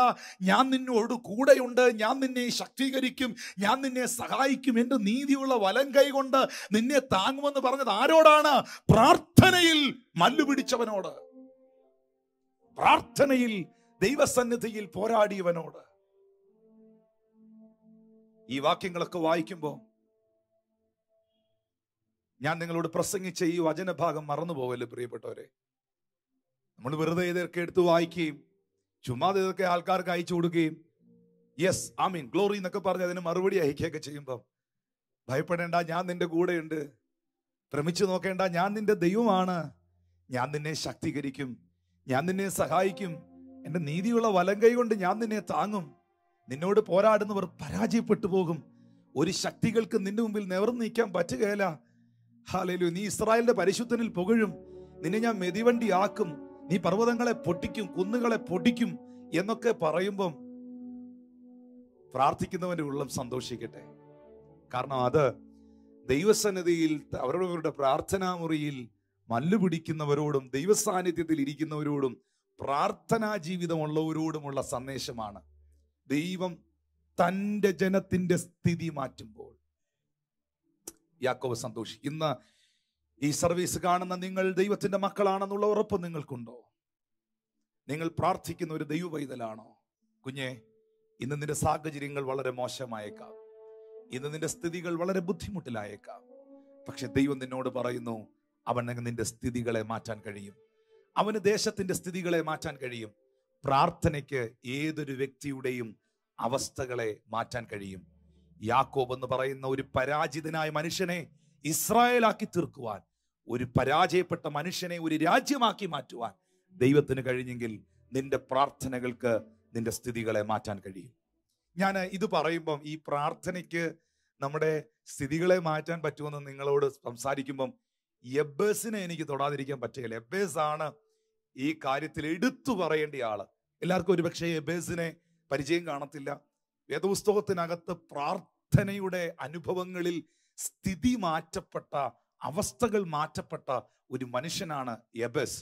ഞാൻ നിന്നോട് കൂടെയുണ്ട്, ഞാൻ നിന്നെ ശക്തീകരിക്കും, ഞാൻ നിന്നെ സഹായിക്കും, എന്റെ നീതിയുള്ള വലം കൈ കൊണ്ട് നിന്നെ താങ്ങുമെന്ന് പറഞ്ഞത് ആരോടാണ്? പ്രാർത്ഥനയിൽ മല്ലുപിടിച്ചവനോട്, പ്രാർത്ഥനയിൽ ദൈവസന്നിധിയിൽ പോരാടിയവനോട്. ഈ വാക്യങ്ങളൊക്കെ വായിക്കുമ്പോൾ ഞാൻ നിങ്ങളോട് പ്രസംഗിച്ച ഈ വചനഭാഗം മറന്നുപോകല്ലേ പ്രിയപ്പെട്ടവരെ. നമ്മൾ വെറുതെ ഇതൊക്കെ എടുത്ത് വായിക്കുകയും ചുമ്മാതെ ഇതൊക്കെ ആൾക്കാർക്ക് അയച്ചു കൊടുക്കുകയും യെസ് ആമീൻ ഗ്ലോറി എന്നൊക്കെ പറഞ്ഞ് അതിന് മറുപടി അയക്കുകയൊക്കെ ചെയ്യുമ്പം ഭയപ്പെടേണ്ട, ഞാൻ നിന്റെ കൂടെയുണ്ട്. ഭ്രമിച്ചു നോക്കേണ്ട, ഞാൻ നിന്റെ ദൈവമാണ്. ഞാൻ നിന്നെ ശക്തീകരിക്കും, ഞാൻ നിന്നെ സഹായിക്കും, എൻ്റെ നീതിയുള്ള വലം കൈ കൊണ്ട് ഞാൻ നിന്നെ താങ്ങും. നിന്നോട് പോരാടുന്നവർ പരാജയപ്പെട്ടു പോകും. ഒരു ശക്തികൾക്ക് നിന്റെ മുമ്പിൽ നിവർന്നു നിൽക്കാൻ പറ്റുകയില്ല. ഹല്ലേലൂയ. നീ ഇസ്രായേലിന്റെ പരിശുദ്ധനിൽ പുകഴും, നിന്നെ ഞാൻ മെതിവണ്ടി ആക്കും, നീ പർവ്വതങ്ങളെ പൊട്ടിക്കും, കുന്നുകളെ പൊടിക്കും എന്നൊക്കെ പറയുമ്പം പ്രാർത്ഥിക്കുന്നവന്റെ ഉള്ളം സന്തോഷിക്കട്ടെ. കാരണം അത് ദൈവസന്നിധിയിൽ അവരവരുടെ പ്രാർത്ഥനാ മുറിയിൽ മല്ലുപിടിക്കുന്നവരോടും ദൈവസാന്നിധ്യത്തിൽ ഇരിക്കുന്നവരോടും പ്രാർത്ഥനാ ജീവിതമുള്ളവരോടുമുള്ള സന്ദേശമാണ്. ദൈവം തൻ്റെ ജനത്തിന്റെ സ്ഥിതി മാറ്റുമ്പോൾ. യാക്കോബ് സന്തോഷിക്കും. ഇന്ന് ഈ സർവീസ് കാണുന്ന നിങ്ങൾ ദൈവത്തിന്റെ മക്കളാണെന്നുള്ള ഉറപ്പ് നിങ്ങൾക്കുണ്ടോ? നിങ്ങൾ പ്രാർത്ഥിക്കുന്ന ഒരു ദൈവ പൈതലാണോ? കുഞ്ഞെ, ഇന്ന് നിന്റെ സാഹചര്യങ്ങൾ വളരെ മോശമായേക്കാം, ഇന്ന് നിന്റെ സ്ഥിതികൾ വളരെ ബുദ്ധിമുട്ടിലായേക്കാം. പക്ഷെ ദൈവം നിന്നോട് പറയുന്നു, അവന് നിന്റെ സ്ഥിതികളെ മാറ്റാൻ കഴിയും. അവന് ദേശത്തിന്റെ സ്ഥിതികളെ മാറ്റാൻ കഴിയും. പ്രാർത്ഥനയ്ക്ക് ഏതൊരു വ്യക്തിയുടെയും അവസ്ഥകളെ മാറ്റാൻ കഴിയും. യാക്കോബ് എന്ന് പറയുന്ന ഒരു പരാജിതനായ മനുഷ്യനെ ഇസ്രായേലാക്കി തീർക്കുവാൻ, ഒരു പരാജയപ്പെട്ട മനുഷ്യനെ ഒരു രാജ്യമാക്കി മാറ്റുവാൻ ദൈവത്തിന് കഴിഞ്ഞെങ്കിൽ നിന്റെ പ്രാർത്ഥനകൾക്ക് നിന്റെ സ്ഥിതികളെ മാറ്റാൻ കഴിയും. ഞാൻ ഇത് പറയുമ്പം, ഈ പ്രാർത്ഥനയ്ക്ക് നമ്മുടെ സ്ഥിതികളെ മാറ്റാൻ പറ്റുമെന്ന് നിങ്ങളോട് സംസാരിക്കുമ്പം യബ്ബേസിനെ എനിക്ക് തൊടാതിരിക്കാൻ പറ്റുകയില്ല. യബ്ബേസ് ആണ് ഈ കാര്യത്തിൽ എടുത്തു പറയേണ്ട ആള്. എല്ലാവർക്കും ഒരുപക്ഷെ യബ്ബേസിനെ പരിചയം കാണത്തില്ല. വേദപുസ്തകത്തിനകത്ത് പ്രാർത്ഥനയുടെ അനുഭവങ്ങളിൽ സ്ഥിതി മാറ്റപ്പെട്ട, അവസ്ഥകൾ മാറ്റപ്പെട്ട ഒരു മനുഷ്യനാണ് യബ്ബേസ്.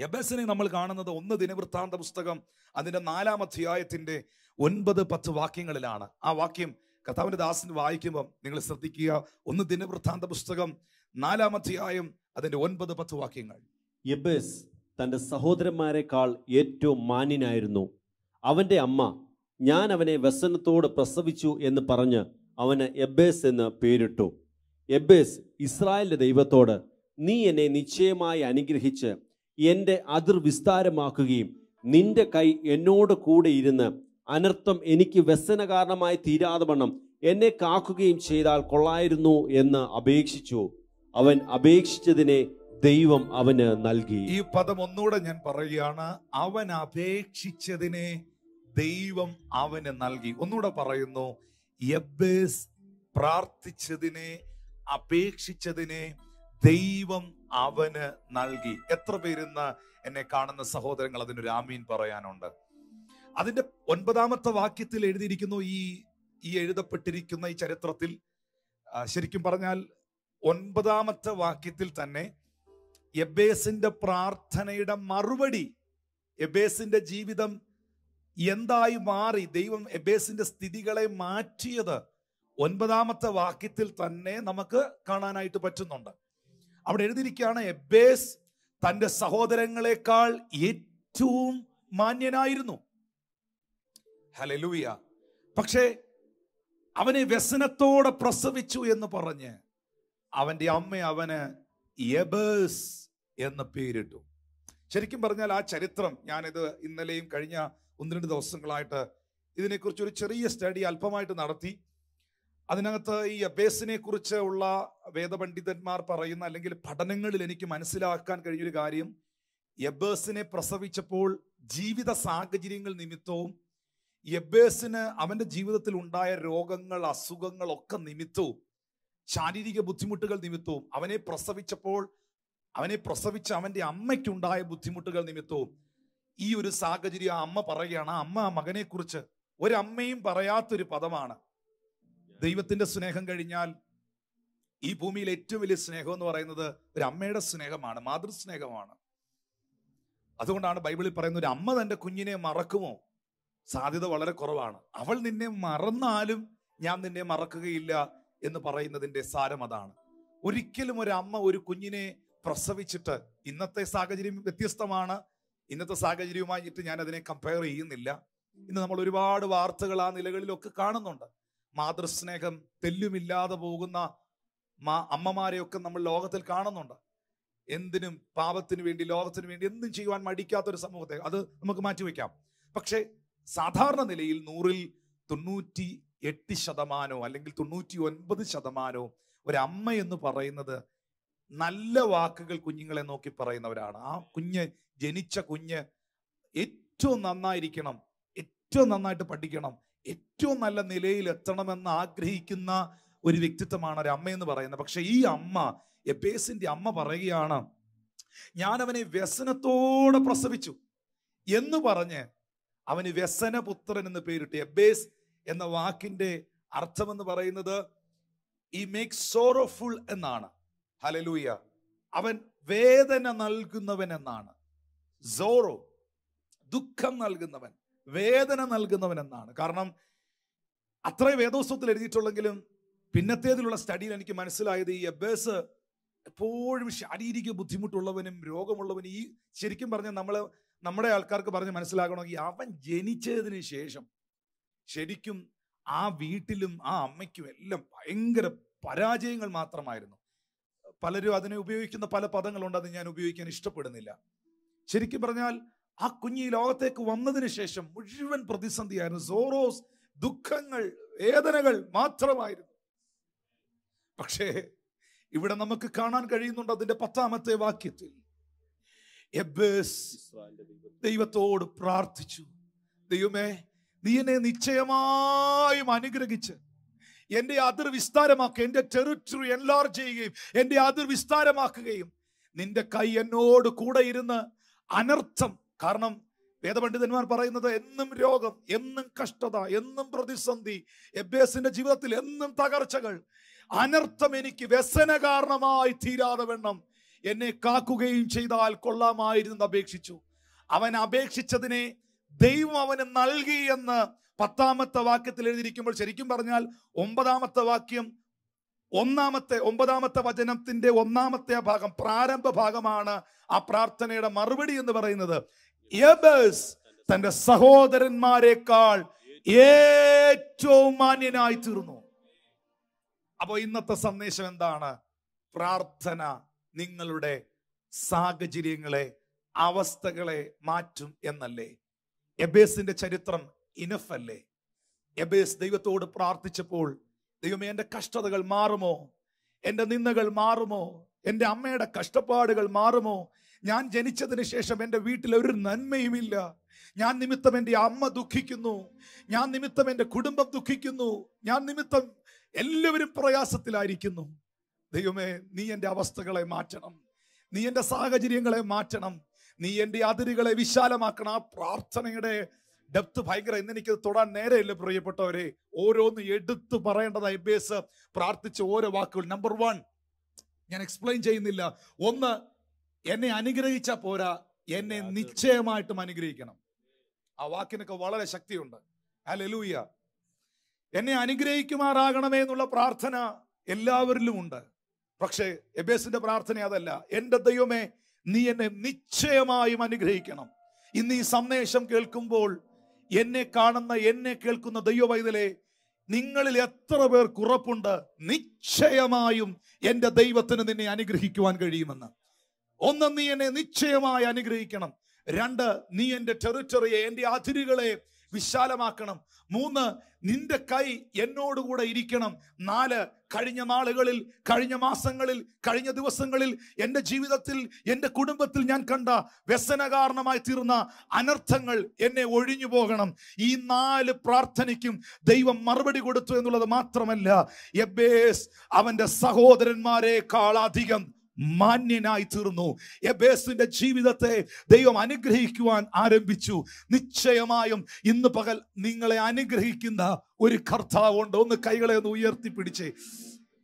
യബ്ബേസിനെ നമ്മൾ കാണുന്നത് 1 ദിനവൃത്താന്ത പുസ്തകം അതിന്റെ 4-ാം അധ്യായത്തിന്റെ 9-10 വാക്യങ്ങളിലാണ്. ആ വാക്യം കർത്താവിന്റെ ദാസൻ വായിക്കുമ്പം നിങ്ങൾ ശ്രദ്ധിക്കുക. 1 ദിനവൃത്താന്ത പുസ്തകം 4-ാം അധ്യായം അതിന്റെ 9-10 വാക്യങ്ങൾ. യബ്ബേസ് തന്റെ സഹോദരന്മാരെക്കാൾ ഏറ്റവും മാന്യനായിരുന്നു. അവന്റെ അമ്മ, ഞാൻ അവനെ വ്യസനത്തോട് പ്രസവിച്ചു എന്ന് പറഞ്ഞ് അവന് യബ്ബേസ് എന്ന് പേരിട്ടു. യബ്ബേസ് ഇസ്രായേലിന്റെ ദൈവത്തോട്, നീ എന്നെ നിശ്ചയമായി അനുഗ്രഹിച്ച് എൻ്റെ അതിർ വിസ്താരമാക്കുകയും നിന്റെ കൈ എന്നോട് കൂടെ ഇരുന്ന് അനർത്ഥം എനിക്ക് വ്യസന കാരണമായി തീരാതെ വണ്ണം എന്നെ കാക്കുകയും ചെയ്താൽ കൊള്ളായിരുന്നു എന്ന് അപേക്ഷിച്ചു. അവൻ അപേക്ഷിച്ചതിനെ ദൈവം അവന് നൽകി. ഈ പദം ഒന്നുകൂടെ ഞാൻ പറയുകയാണ്. അവൻ അപേക്ഷിച്ചതിനെ ദൈവം അവന് നൽകി. ഒന്നുകൂടെ പറയുന്നു, യബ്ബേസ് പ്രാർത്ഥിച്ചതിനെ, അപേക്ഷിച്ചതിനെ ദൈവം അവന് നൽകി. എത്ര പേരുന്ന് എന്നെ കാണുന്ന സഹോദരങ്ങൾ അതിനൊരു ആമീൻ പറയാനുണ്ട്? അതിന്റെ 9-ാമത്തെ വാക്യത്തിൽ എഴുതിയിരിക്കുന്നു, ഈ എഴുതപ്പെട്ടിരിക്കുന്ന ഈ ചരിത്രത്തിൽ ശരിക്കും പറഞ്ഞാൽ 9-ാമത്തെ വാക്യത്തിൽ തന്നെ യബ്ബേസിന്റെ പ്രാർത്ഥനയുടെ മറുപടി, യബ്ബേസിന്റെ ജീവിതം എന്തായി മാറി, ദൈവം യബ്ബേസിന്റെ സ്ഥിതികളെ മാറ്റിയത് 9-ാമത്തെ വാക്യത്തിൽ തന്നെ നമുക്ക് കാണാനായിട്ട് പറ്റുന്നുണ്ട്. അവിടെ എഴുതിയിരിക്കുകയാണ്, യബ്ബേസ് തന്റെ സഹോദരങ്ങളെക്കാൾ ഏറ്റവും മാന്യനായിരുന്നു. ഹല്ലേലൂയ. പക്ഷേ അവനെ വ്യസനത്തോടെ പ്രസവിച്ചു എന്ന് പറഞ്ഞ് അവന്റെ അമ്മ അവന് യബ്ബേസ് എന്ന് പേരിട്ടു. ശരിക്കും പറഞ്ഞാൽ ആ ചരിത്രം, ഞാനിത് ഇന്നലെയും കഴിഞ്ഞ 1-2 ദിവസങ്ങളായിട്ട് ഇതിനെക്കുറിച്ച് ഒരു ചെറിയ സ്റ്റഡി അല്പമായിട്ട് നടത്തി. അതിനകത്ത് ഈ യബ്ബേസിനെ കുറിച്ച് ഉള്ള വേദപണ്ഡിതന്മാർ പറയുന്ന അല്ലെങ്കിൽ പഠനങ്ങളിൽ എനിക്ക് മനസ്സിലാക്കാൻ കഴിഞ്ഞൊരു കാര്യം, യബ്ബേസിനെ പ്രസവിച്ചപ്പോൾ ജീവിത സാഹചര്യങ്ങൾ നിമിത്തവും യബ്ബേസിന് അവന്റെ ജീവിതത്തിൽ ഉണ്ടായ രോഗങ്ങൾ, അസുഖങ്ങൾ ഒക്കെ നിമിത്തവും, ശാരീരിക ബുദ്ധിമുട്ടുകൾ നിമിത്തവും, അവനെ പ്രസവിച്ച അവന്റെ അമ്മയ്ക്കുണ്ടായ ബുദ്ധിമുട്ടുകൾ നിമിത്തവും ഈ ഒരു സാഹചര്യം അമ്മ പറയുകയാണ്. ആ അമ്മ മകനെ കുറിച്ച് ഒരമ്മയും പറയാത്തൊരു പദമാണ്. ദൈവത്തിന്റെ സ്നേഹം കഴിഞ്ഞാൽ ഈ ഭൂമിയിൽ ഏറ്റവും വലിയ സ്നേഹം എന്ന് പറയുന്നത് ഒരു അമ്മയുടെ സ്നേഹമാണ്, മാതൃസ്നേഹമാണ്. അതുകൊണ്ടാണ് ബൈബിളിൽ പറയുന്നത്, ഒരു അമ്മ തന്റെ കുഞ്ഞിനെ മറക്കുമോ? സാധ്യത വളരെ കുറവാണ്. അവൾ നിന്നെ മറന്നാലും ഞാൻ നിന്നെ മറക്കുകയില്ല എന്ന് പറയുന്നതിന്റെ സാരം അതാണ്. ഒരിക്കലും ഒരു അമ്മ ഒരു കുഞ്ഞിനെ പ്രസവിച്ചിട്ട്, ഇന്നത്തെ സാഹചര്യം വ്യത്യസ്തമാണ്, ഇന്നത്തെ സാഹചര്യവുമായിട്ട് ഞാൻ അതിനെ കമ്പയർ ചെയ്യുന്നില്ല. ഇന്ന് നമ്മൾ ഒരുപാട് വാർത്തകൾ ആ നിലകളിലൊക്കെ കാണുന്നുണ്ട്. മാതൃസ്നേഹം തെല്ലുമില്ലാതെ പോകുന്ന അമ്മമാരെയൊക്കെ നമ്മൾ ലോകത്തിൽ കാണുന്നുണ്ട്. എന്തിനും പാപത്തിന് വേണ്ടി, ലോകത്തിന് വേണ്ടി എന്തും ചെയ്യുവാൻ മടിക്കാത്തൊരു സമൂഹത്തെ, അത് നമുക്ക് മാറ്റിവെക്കാം. പക്ഷെ സാധാരണ നിലയിൽ 100-ൽ 98% അല്ലെങ്കിൽ 99% ഒരമ്മ എന്ന് പറയുന്നത് നല്ല വാക്കുകൾ കുഞ്ഞുങ്ങളെ നോക്കി പറയുന്നവരാണ്. ആ ജനിച്ച കുഞ്ഞ് ഏറ്റവും നന്നായിരിക്കണം, ഏറ്റവും നന്നായിട്ട് പഠിക്കണം, ഏറ്റവും നല്ല നിലയിൽ എത്തണമെന്ന് ആഗ്രഹിക്കുന്ന ഒരു വ്യക്തിത്വമാണ് ഒരു അമ്മ എന്ന് പറയുന്നത്. പക്ഷെ ഈ അമ്മ, യബ്ബേസിന്റെ അമ്മ പറയുകയാണ്, ഞാൻ അവനെ വ്യസനത്തോടെ പ്രസവിച്ചു എന്ന് പറഞ്ഞ് അവന് വ്യസനപുത്രൻ എന്ന് പേരിട്ടു. യബ്ബേസ് എന്ന വാക്കിന്റെ അർത്ഥം എന്ന് പറയുന്നത് ഈ മേക്ക് സോറോഫുൾ എന്നാണ്. ഹല്ലേലൂയ. അവൻ വേദന നൽകുന്നവൻ എന്നാണ്. സോറോ, ദുഃഖം നൽകുന്നവൻ, വേദന നൽകുന്നവൻ എന്നാണ്. കാരണം അത്രയും വേദോസ്തവത്തിൽ എഴുതിയിട്ടുള്ളെങ്കിലും പിന്നത്തേതിലുള്ള സ്റ്റഡിയിൽ എനിക്ക് മനസ്സിലായത് ഈ യബ്ബേസ് എപ്പോഴും ശാരീരിക ബുദ്ധിമുട്ടുള്ളവനും രോഗമുള്ളവനും, ഈ ശരിക്കും പറഞ്ഞാൽ നമ്മുടെ ആൾക്കാർക്ക് പറഞ്ഞ് മനസ്സിലാക്കണമെങ്കിൽ അവൻ ജനിച്ചതിന് ശേഷം ശരിക്കും ആ വീട്ടിലും ആ അമ്മയ്ക്കും എല്ലാം ഭയങ്കര പരാജയങ്ങൾ മാത്രമായിരുന്നു. പലരും അതിനെ ഉപയോഗിക്കുന്ന പല പദങ്ങളുണ്ട്, അത് ഞാൻ ഉപയോഗിക്കാൻ ഇഷ്ടപ്പെടുന്നില്ല. ശരിക്കും പറഞ്ഞാൽ ആ കുഞ്ഞ് ഈ ലോകത്തേക്ക് വന്നതിന് ശേഷം മുഴുവൻ പ്രതിസന്ധിയായിരുന്നു. സോറോസ്, ദുഃഖങ്ങൾ, വേദനകൾ മാത്രമായിരുന്നു. പക്ഷേ ഇവിടെ നമുക്ക് കാണാൻ കഴിയുന്നുണ്ട് അതിന്റെ 10ാമത്തെ വാക്യത്തിൽ യബ്ബേസ് ദൈവത്തോട് പ്രാർത്ഥിച്ചു, ദൈവമേ നീ എന്നെ നിശ്ചയമായും അനുഗ്രഹിച്ച് എന്റെ അതിർ വിസ്താരമാക്കുക, എന്റെ ടെറിട്ടറി എൻലാർജ് ചെയ്യുകയും എന്റെ അതിർ വിസ്താരമാക്കുകയും നിന്റെ കൈ എന്നോട് കൂടെ ഇരുന്ന് അനർത്ഥം, കാരണം വേദപണ്ഡിതന്മാർ പറയുന്നത് എന്നും രോഗം, എന്നും കഷ്ടത, എന്നും പ്രതിസന്ധി, യബ്ബേസിന്റെ ജീവിതത്തിൽ എന്നും തകർച്ചകൾ, അനർത്ഥം എനിക്ക് വ്യസന കാരണമായി തീരാതെ വണ്ണം എന്നെ കാക്കുകയും ചെയ്താൽ കൊള്ളാമായിരുന്നു അപേക്ഷിച്ചു. അവൻ അപേക്ഷിച്ചതിനെ ദൈവം അവന് നൽകി എന്ന് 10ാമത്തെ വാക്യത്തിൽ എഴുതിയിരിക്കുമ്പോൾ ശരിക്കും പറഞ്ഞാൽ 9ാമത്തെ വാക്യം 9ാമത്തെ വചനത്തിന്റെ 1ാമത്തെ ഭാഗം, പ്രാരംഭ ഭാഗമാണ് ആ പ്രാർത്ഥനയുടെ മറുപടി എന്ന് പറയുന്നത്. യബ്ബേസ് തന്റെ സഹോദരന്മാരെക്കാൾ ഏറ്റവും മാന്യനായി തീർന്നു. അപ്പോ ഇന്നത്തെ സന്ദേശം എന്താണ്? പ്രാർത്ഥന നിങ്ങളുടെ സാഹചര്യങ്ങളെ, അവസ്ഥകളെ മാറ്റും എന്നല്ലേ? യബ്ബേസിന്റെ ചരിത്രം ഇനഫ് അല്ലേ? യബ്ബേസ് ദൈവത്തോട് പ്രാർത്ഥിച്ചപ്പോൾ, ദൈവമേ എന്റെ കഷ്ടതകൾ മാറുമോ, എന്റെ നിന്ദകൾ മാറുമോ, എന്റെ അമ്മയുടെ കഷ്ടപ്പാടുകൾ മാറുമോ, ഞാൻ ജനിച്ചതിന് ശേഷം എൻ്റെ വീട്ടിൽ ഒരു നന്മയുമില്ല, ഞാൻ നിമിത്തം എൻ്റെ അമ്മ ദുഃഖിക്കുന്നു, ഞാൻ നിമിത്തം എൻ്റെ കുടുംബം ദുഃഖിക്കുന്നു, ഞാൻ നിമിത്തം എല്ലാവരും പ്രയാസത്തിലായിരിക്കുന്നു. ദൈവമേ നീ എൻ്റെ അവസ്ഥകളെ മാറ്റണം, നീ എൻ്റെ സാഹചര്യങ്ങളെ മാറ്റണം, നീ എൻ്റെ അതിരുകളെ വിശാലമാക്കണം. ആ പ്രാർത്ഥനയുടെ ഡെപ്ത് ഭയങ്കര. ഇന്ന് എനിക്ക് തൊടാൻ നേരെയില്ല പ്രിയപ്പെട്ടവരെ, ഓരോന്ന് എടുത്തു പറയേണ്ടതായി യബ്ബേസ് പ്രാർത്ഥിച്ച ഓരോ വാക്കുകൾ. നമ്പർ 1 ഞാൻ എക്സ്പ്ലെയിൻ ചെയ്യുന്നില്ല. 1, എന്നെ അനുഗ്രഹിച്ചാൽ പോരാ, എന്നെ നിശ്ചയമായിട്ടും അനുഗ്രഹിക്കണം. ആ വാക്കിനൊക്കെ വളരെ ശക്തിയുണ്ട്. ഹല്ലേലൂയ. എന്നെ അനുഗ്രഹിക്കുമാറാകണമേ എന്നുള്ള പ്രാർത്ഥന എല്ലാവരിലും ഉണ്ട്. പക്ഷേ യബ്ബേസിന്റെ പ്രാർത്ഥന അതല്ല. എൻ്റെ ദൈവമേ നീ എന്നെ നിശ്ചയമായും അനുഗ്രഹിക്കണം. ഇന്ന് ഈ സന്ദേശം കേൾക്കുമ്പോൾ എന്നെ കാണുന്ന, എന്നെ കേൾക്കുന്ന ദൈവവൈതലേ, നിങ്ങളിൽ എത്ര പേർക്ക് ഉറപ്പുണ്ട് നിശ്ചയമായും എൻ്റെ ദൈവത്തിന് നിന്നെ അനുഗ്രഹിക്കുവാൻ കഴിയുമെന്ന്? 1, നീ എന്നെ നിശ്ചയമായി അനുഗ്രഹിക്കണം. 2, നീ എൻ്റെ ടെറിട്ടറിയെ, എൻ്റെ അതിരുകളെ വിശാലമാക്കണം. 3, നിന്റെ കൈ എന്നോടുകൂടെ ഇരിക്കണം. 4, കഴിഞ്ഞ നാളുകളിൽ, കഴിഞ്ഞ മാസങ്ങളിൽ, കഴിഞ്ഞ ദിവസങ്ങളിൽ എൻ്റെ ജീവിതത്തിൽ, എൻ്റെ കുടുംബത്തിൽ ഞാൻ കണ്ട വ്യസന കാരണമായി തീർന്ന അനർത്ഥങ്ങൾ എന്നെ ഒഴിഞ്ഞു പോകണം. ഈ 4 പ്രാർത്ഥനയ്ക്കും ദൈവം മറുപടി കൊടുത്തു എന്നുള്ളത് മാത്രമല്ല, യബ്ബേസ് അവന്റെ സഹോദരന്മാരെക്കാൾ അധികം മാന്യനായി തീർന്നു. യബ്ബേസിന്റെ ജീവിതത്തെ ദൈവം അനുഗ്രഹിക്കുവാൻ ആരംഭിച്ചു. നിശ്ചയമായും ഇന്ന് പകൽ നിങ്ങളെ അനുഗ്രഹിക്കുന്ന ഒരു കർത്താവുണ്ട്. ഒന്ന് കൈകളെ ഒന്ന് ഉയർത്തിപ്പിടിച്ചേ.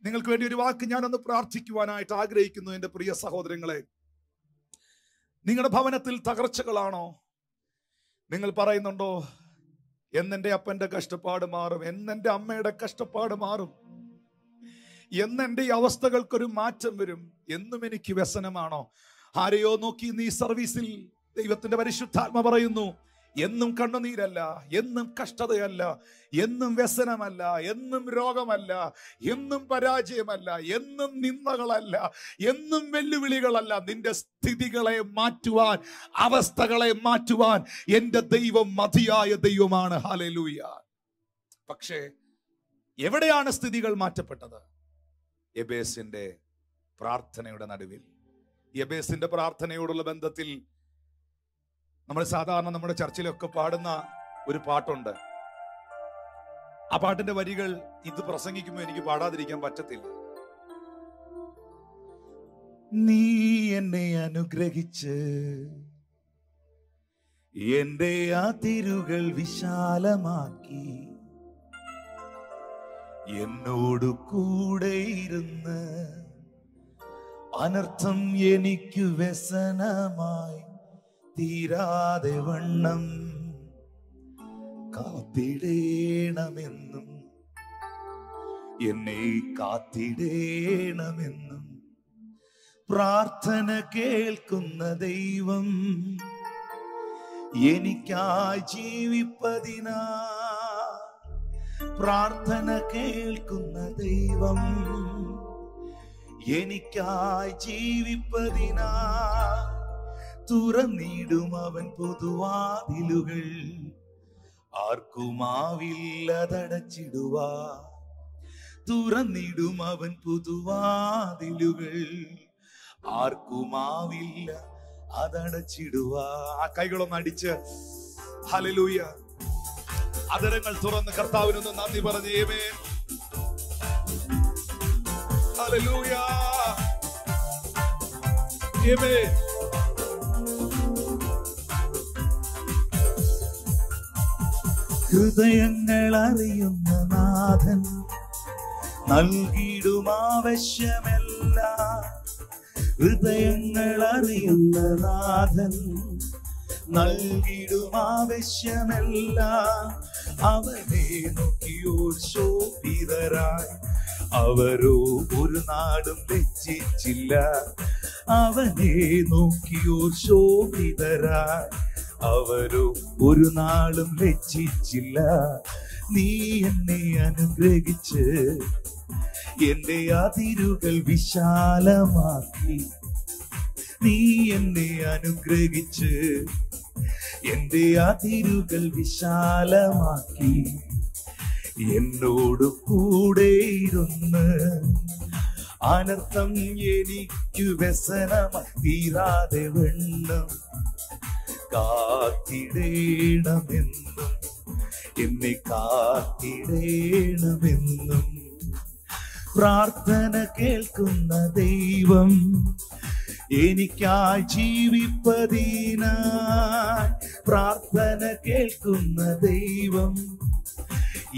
നിങ്ങൾക്ക് വേണ്ടി ഒരു വാക്ക് ഞാനൊന്ന് പ്രാർത്ഥിക്കുവാനായിട്ട് ആഗ്രഹിക്കുന്നു. എൻ്റെ പ്രിയ സഹോദരങ്ങളെ, നിങ്ങളുടെ ഭവനത്തിൽ തകർച്ചകളാണോ? നിങ്ങൾ പറയുന്നുണ്ടോ, എന്നെൻ്റെ അപ്പൻ്റെ കഷ്ടപ്പാട് മാറും, എന്നെൻ്റെ അമ്മയുടെ കഷ്ടപ്പാട് മാറും, എന്നെൻ്റെ ഈ അവസ്ഥകൾക്കൊരു മാറ്റം വരും, എന്നും എനിക്ക് വ്യസനമാണോ? ആരെയോ നോക്കി നീ സർവീസിൽ ദൈവത്തിന്റെ പരിശുദ്ധാത്മ പറയുന്നു, എന്നും കണ്ണുനീരല്ല, എന്നും കഷ്ടതയല്ല, എന്നും വ്യസനമല്ല, എന്നും രോഗമല്ല, എന്നും പരാജയമല്ല, എന്നും നിന്ദകളല്ല, എന്നും വെല്ലുവിളികളല്ല. നിന്റെ സ്ഥിതികളെ മാറ്റുവാൻ, അവസ്ഥകളെ മാറ്റുവാൻ എൻ്റെ ദൈവം മതിയായ ദൈവമാണ്. ഹല്ലേലൂയ. പക്ഷേ എവിടെയാണ് സ്ഥിതികൾ മാറ്റപ്പെട്ടത്? യബ്ബേസിന്റെ പ്രാർത്ഥനയുടെ നടുവിൽ. യബ്ബേസിന്റെ പ്രാർത്ഥനയോടുള്ള ബന്ധത്തിൽ നമ്മൾ സാധാരണ നമ്മുടെ ചർച്ചിലൊക്കെ പാടുന്ന ഒരു പാട്ടുണ്ട്. ആ പാട്ടിന്റെ വരികൾ ഇത് പ്രസംഗിക്കുമ്പോൾ എനിക്ക് പാടാതിരിക്കാൻ പറ്റത്തില്ല. നീ എന്നെ അനുഗ്രഹിച്ച് എന്റെ അതിരുകൾ വിശാലമാക്കി എന്നോടു കൂടെ ഇരുന്ന് അനർത്ഥം എനിക്കു വ്യസനമായി തീരാതെ വണ്ണം കാത്തിടേണമെന്നും എന്നെ കാത്തിടേണമെന്നും പ്രാർത്ഥന കേൾക്കുന്ന ദൈവം എനിക്കായി ജീവിപ്പതിനാ. പ്രാർത്ഥന കേൾക്കുന്ന ദൈവം എനിക്കായി ജീവിപ്പതിനാ. തുറന്നിടും അവൻ പൊതുവാതിലുകൾ, ആർക്കുമാവില്ലതടച്ചിടുവാ. തുറന്നിടും അവൻ പുതുവാതിലുകൾ, ആർക്കുമാവില്ല അതടച്ചിടുവാ. ആ കൈകളൊന്ന് അടിച്ച് ഹല്ലേലൂയ, അതരങ്ങൾ തുറന്ന് കർത്താവിനൊന്ന് നന്ദി പറഞ്ഞ് ആമേൻ. ഹല്ലേലൂയ, ആമേൻ. ഹൃദയങ്ങൾ അറിയുന്ന നാഥൻ നൽകിയിടും ആവശ്യമെല്ലാം. ഹൃദയങ്ങൾ അറിയുന്ന നാഥൻ നൽകിയിടും ആവശ്യമെല്ലാം. അവനെ നോക്കിയോർ ശോഭിതരായി അവരോ ഒരു നാടും ലജ്ജിച്ചില്ല. അവനെ നോക്കിയോർ ശോഭിതരായി അവരോ ഒരു നാളും ലജ്ജിച്ചില്ല. നീ എന്നെ അനുഗ്രഹിച്ച് എന്റെ അതിരുകൾ വിശാലമാക്കി. നീ എന്നെ അനുഗ്രഹിച്ച് എന്റെ അതിരുകൾ വിശാലമാക്കി. എന്നോട് കൂടെ ഇരുന്ന് അനർത്ഥം എനിക്കു വ്യസനമായി തീരാതെ വണ്ണം കാത്തിടേണമെന്നും എന്നെ കാത്തിടേണമെന്നും. പ്രാർത്ഥന കേൾക്കുന്ന ദൈവം എനിക്കായി ജീവിപ്പതിനായി. പ്രാർത്ഥന കേൾക്കുന്ന ദൈവം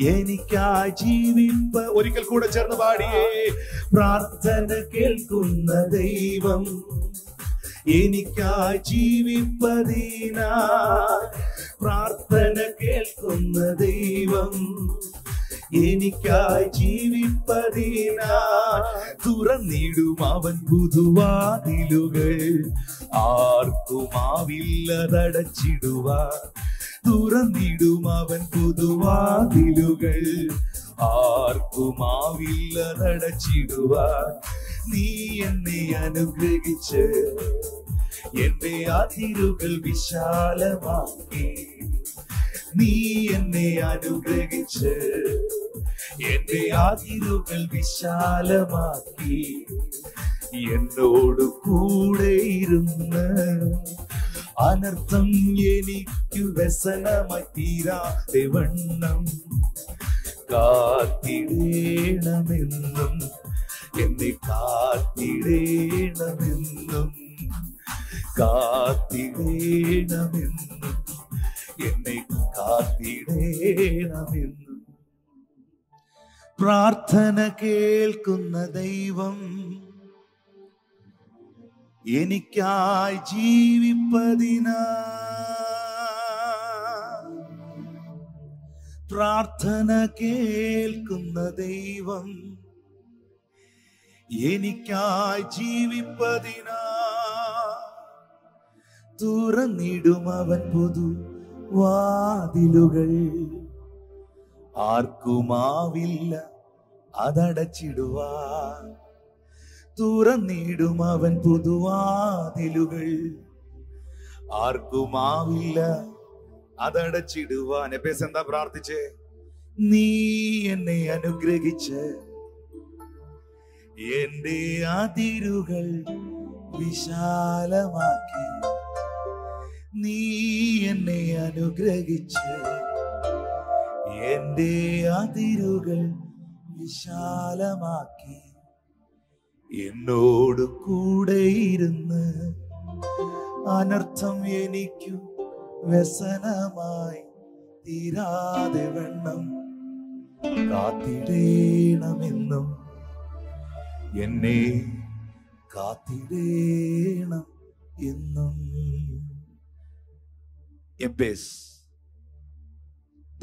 എനിക്കായി ജീവിപ്പ. ഒരിക്കൽ കൂടെ ചേർന്ന് പാടിയേ. പ്രാർത്ഥന കേൾക്കുന്ന ദൈവം എനിക്കായി ജീവിപ്പതിനായി. പ്രാർത്ഥന കേൾക്കുന്ന ദൈവം എനിക്കായി ജീവിപ്പതിനായി. തുറന്നിടും അവൻ പുതുവാതിലുകൾ, ആർക്കുമാവില്ലതടച്ചിടുവാൻ. തുറന്നിടും അവൻ പുതുവാതിലുകൾ, ആർക്കുമാവില്ലതടച്ചിടുവാൻ. നീ എന്നെ അനുഗ്രഹിച്ച് എന്റെ അതിരുകൾ വിശാലമാക്കി. നീ എന്നെ അനുഗ്രഹിച്ച് എന്റെ അതിരുകൾ വിശാലമാക്കി. എന്നോട് കൂടെ ഇരുന്ന് അനർത്ഥം എനിക്കു വ്യസനമായി തീരാതെ വണ്ണം കാത്തിടേണമെന്നും എന്നെ കാത്തിടേണമെന്നും കാത്തിടേണമെന്നും എന്നെ കാത്തിടേണമെന്നും. പ്രാർത്ഥന കേൾക്കുന്ന ദൈവം എനിക്കായി ജീവിപ്പതിനാ. പ്രാർത്ഥന കേൾക്കുന്ന ദൈവം എനിക്കായി ജീവിപ്പതിനാ. തുറന്നിടും അവൻ പുതുവാതിലുകൾ, ആർക്കുമാവില്ല അതടച്ചിടുവാൻ. തുറന്നിടും അവൻ പുതുവാതിലുകൾ, ആർക്കുമാവില്ല അതടച്ചിടുവാൻ. എപ്പേസ് എന്താ പ്രാർത്ഥിച്ചേ? നീ എന്നെ അനുഗ്രഹിച്ച് എന്റെ അതിരുകൾ വിശാലമാക്കി. നീ എന്നെ അനുഗ്രഹിച്ച് എന്റെ അതിരുകൾ വിശാലമാക്കി. എന്നോട് കൂടെ ഇരുന്ന് അനർത്ഥം എനിക്കു വ്യസനമായി തീരാതെ വണ്ണം കാത്തിടേണമെന്നും എന്നെ കാത്തിടേണം എന്നും. എബേസ്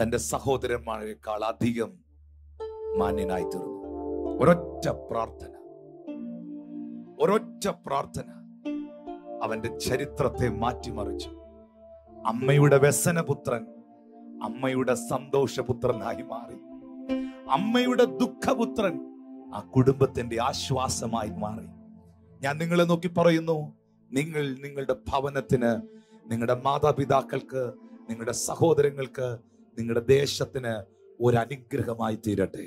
തന്റെ സഹോദരന്മാരെക്കാൾ അധികം മാന്യനായി തീർന്നു. ഒരൊറ്റ പ്രാർത്ഥന, ഒരൊറ്റ പ്രാർത്ഥന അവന്റെ ചരിത്രത്തെ മാറ്റിമറിച്ചു. അമ്മയുടെ വ്യസനപുത്രൻ അമ്മയുടെ സന്തോഷപുത്രനായി മാറി. അമ്മയുടെ ദുഃഖപുത്രൻ ആ കുടുംബത്തിന്റെ ആശ്വാസമായി മാറി. ഞാൻ നിങ്ങളെ നോക്കി പറയുന്നു, നിങ്ങൾ നിങ്ങളുടെ ഭവനത്തിന്, നിങ്ങളുടെ മാതാപിതാക്കൾക്ക്, നിങ്ങളുടെ സഹോദരങ്ങൾക്ക്, നിങ്ങളുടെ ദേശത്തിന് ഒരു അനുഗ്രഹമായി തീരട്ടെ.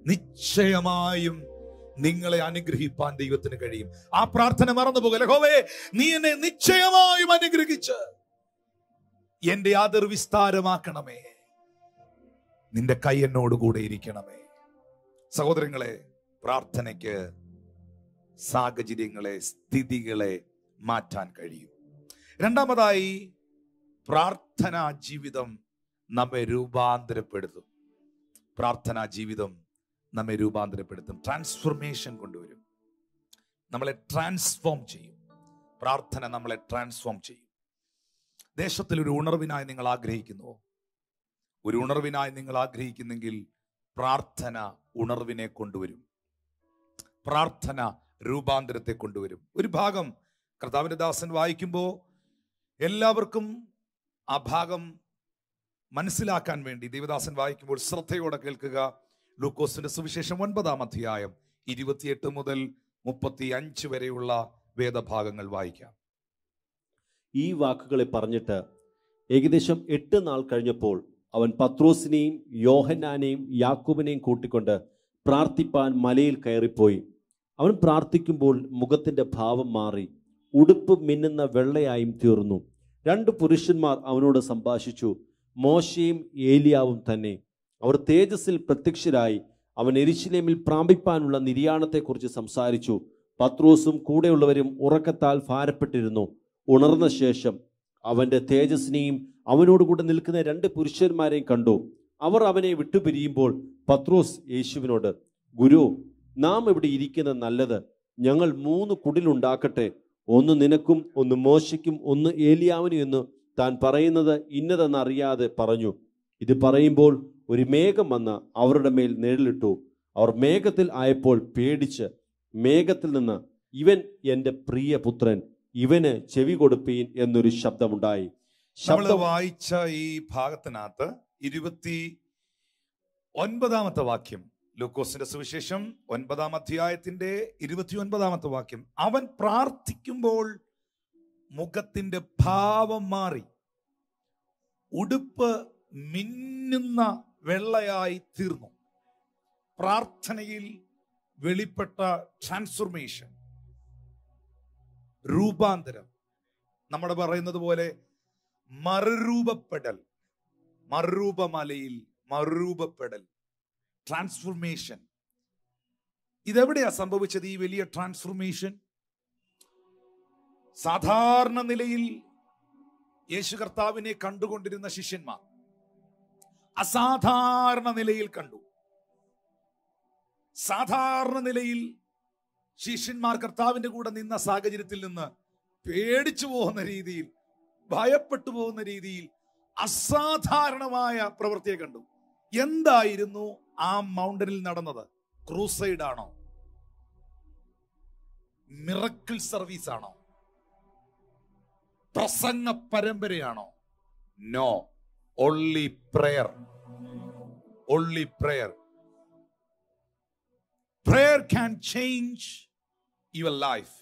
നിശ്ചയമായും നിങ്ങളെ അനുഗ്രഹിപ്പാൻ ദൈവത്തിന് കഴിയും. ആ പ്രാർത്ഥന മറന്നു പോകല്ലേ. യഹോവേ, നീ എന്നെ നിശ്ചയമായും അനുഗ്രഹിച്ച് എന്റെ അതിർ വിസ്താരമാക്കണമേ. നിന്റെ കൈ എന്നോട് കൂടെ ഇരിക്കണമേ. സഹോദരങ്ങളെ, പ്രാർത്ഥനയ്ക്ക് സാഹചര്യങ്ങളെ, സ്ഥിതികളെ മാറ്റാൻ കഴിയും. രണ്ടാമതായി, പ്രാർത്ഥനാ ജീവിതം നമ്മെ രൂപാന്തരപ്പെടുത്തും. പ്രാർത്ഥനാ ജീവിതം നമ്മെ രൂപാന്തരപ്പെടുത്തും, ട്രാൻസ്ഫോർമേഷൻ കൊണ്ടുവരും, നമ്മളെ ട്രാൻസ്ഫോം ചെയ്യും. പ്രാർത്ഥന നമ്മളെ ട്രാൻസ്ഫോം ചെയ്യും. ദേശത്തിൽ ഒരു ഉണർവിനായി നിങ്ങൾ ആഗ്രഹിക്കുന്നു, ഒരു ഉണർവിനായി നിങ്ങൾ ആഗ്രഹിക്കുന്നെങ്കിൽ പ്രാർത്ഥന ഉണർവിനെ കൊണ്ടുവരും. പ്രാർത്ഥന രൂപാന്തരത്തെ കൊണ്ടുവരും. ഒരു ഭാഗം കർത്താവിന്റെ ദാസൻ വായിക്കുമ്പോൾ എല്ലാവർക്കും ആ ഭാഗം മനസ്സിലാക്കാൻ വേണ്ടി ദൈവദാസൻ വായിക്കുമ്പോൾ ശ്രദ്ധയോടെ കേൾക്കുക. ലൂക്കോസിന്റെ സുവിശേഷം 9-ാം അധ്യായം 28 മുതൽ 35 വരെയുള്ള വേദഭാഗങ്ങൾ വായിക്കാം. ഈ വാക്കുകളെ പറഞ്ഞിട്ട് ഏകദേശം 8 നാൾ കഴിഞ്ഞപ്പോൾ അവൻ പത്രോസിനെയും യോഹന്നാനെയും യാക്കോബിനെയും കൂട്ടിക്കൊണ്ട് പ്രാർത്ഥിപ്പാൻ മലയിൽ കയറിപ്പോയി. അവൻ പ്രാർത്ഥിക്കുമ്പോൾ മുഖത്തിന്റെ ഭാവം മാറി, ഉടുപ്പ് മിന്നുന്ന വെള്ളയായും തീർന്നു. 2 പുരുഷന്മാർ അവനോട് സംഭാഷിച്ചു, മോശയും ഏലിയാവും തന്നെ. അവർ തേജസ്സിൽ പ്രത്യക്ഷരായി അവൻ യെരൂശലേമിൽ പ്രാപിപ്പാനുള്ള നിര്യാണത്തെക്കുറിച്ച് സംസാരിച്ചു. പത്രോസും കൂടെയുള്ളവരും ഉറക്കത്താൽ ഭാരപ്പെട്ടിരുന്നു. ഉണർന്ന ശേഷം അവന്റെ തേജസ്സിനെയും അവനോടുകൂടെ നിൽക്കുന്ന 2 പുരുഷന്മാരെയും കണ്ടു. അവർ അവനെ വിട്ടുപിരിയുമ്പോൾ പത്രോസ് യേശുവിനോട്, ഗുരു, നാം ഇവിടെ ഇരിക്കുന്നത് നല്ലത്. ഞങ്ങൾ 3 കുടിലുണ്ടാക്കട്ടെ, ഒന്ന് നിനക്കും ഒന്ന് മോശയ്ക്കും ഒന്ന് ഏലിയാവിനും എന്ന് താൻ പറയുന്നത് ഇന്നതെന്നറിയാതെ പറഞ്ഞു. ഇത് പറയുമ്പോൾ ഒരു മേഘം വന്ന് അവരുടെ മേൽ നിഴലിട്ടു. അവർ മേഘത്തിൽ ആയപ്പോൾ പേടിച്ച് മേഘത്തിൽ നിന്ന്, ഇവൻ എൻ്റെ പ്രിയ പുത്രൻ, ഇവന് ചെവി കൊടുപ്പീൻ എന്നൊരു ശബ്ദമുണ്ടായി. നമ്മൾ വായിച്ച ഈ ഭാഗത്തിനകത്ത് 29-ാമത്തെ വാക്യം, ലൂക്കോസിന്റെ സുവിശേഷം 9-ാം അധ്യായത്തിന്റെ 29-ാമത്തെ വാക്യം, അവൻ പ്രാർത്ഥിക്കുമ്പോൾ മുഖത്തിന്റെ ഭാവം മാറി, ഉടുപ്പ് മിന്നുന്ന വെള്ളയായി തീർന്നു. പ്രാർത്ഥനയിൽ വെളിപ്പെട്ട ട്രാൻസ്ഫോർമേഷൻ, രൂപാന്തരം, നമ്മുടെ പറയുന്നത് പോലെ മറുരൂപപ്പെടൽ, മറുരൂപമലയിൽ മറുരൂപപ്പെടൽ, ട്രാൻസ്ഫോർമേഷൻ. ഇതെവിടെയാ സംഭവിച്ചത്? ഈ വലിയ ട്രാൻസ്ഫോർമേഷൻ സാധാരണ നിലയിൽ യേശു കർത്താവിനെ കണ്ടുകൊണ്ടിരുന്ന ശിഷ്യന്മാർ അസാധാരണ നിലയിൽ കണ്ടു. സാധാരണ നിലയിൽ ശിഷ്യന്മാർ കർത്താവിന്റെ കൂടെ നിന്ന സാഹചര്യത്തിൽ നിന്ന് പേടിച്ചു പോകുന്ന രീതിയിൽ, ഭയപ്പെട്ടു പോകുന്ന രീതിയിൽ അസാധാരണമായ പ്രവൃത്തിയെ കണ്ടു. എന്തായിരുന്നു ആ മൗണ്ടനിൽ നടന്നത്? ക്രൂസൈഡ് ആണോ? മിറക്കിൾ സർവീസ് ആണോ? പ്രസംഗ പരമ്പരയാണോ? No, only prayer. Only prayer. Prayer can change your life.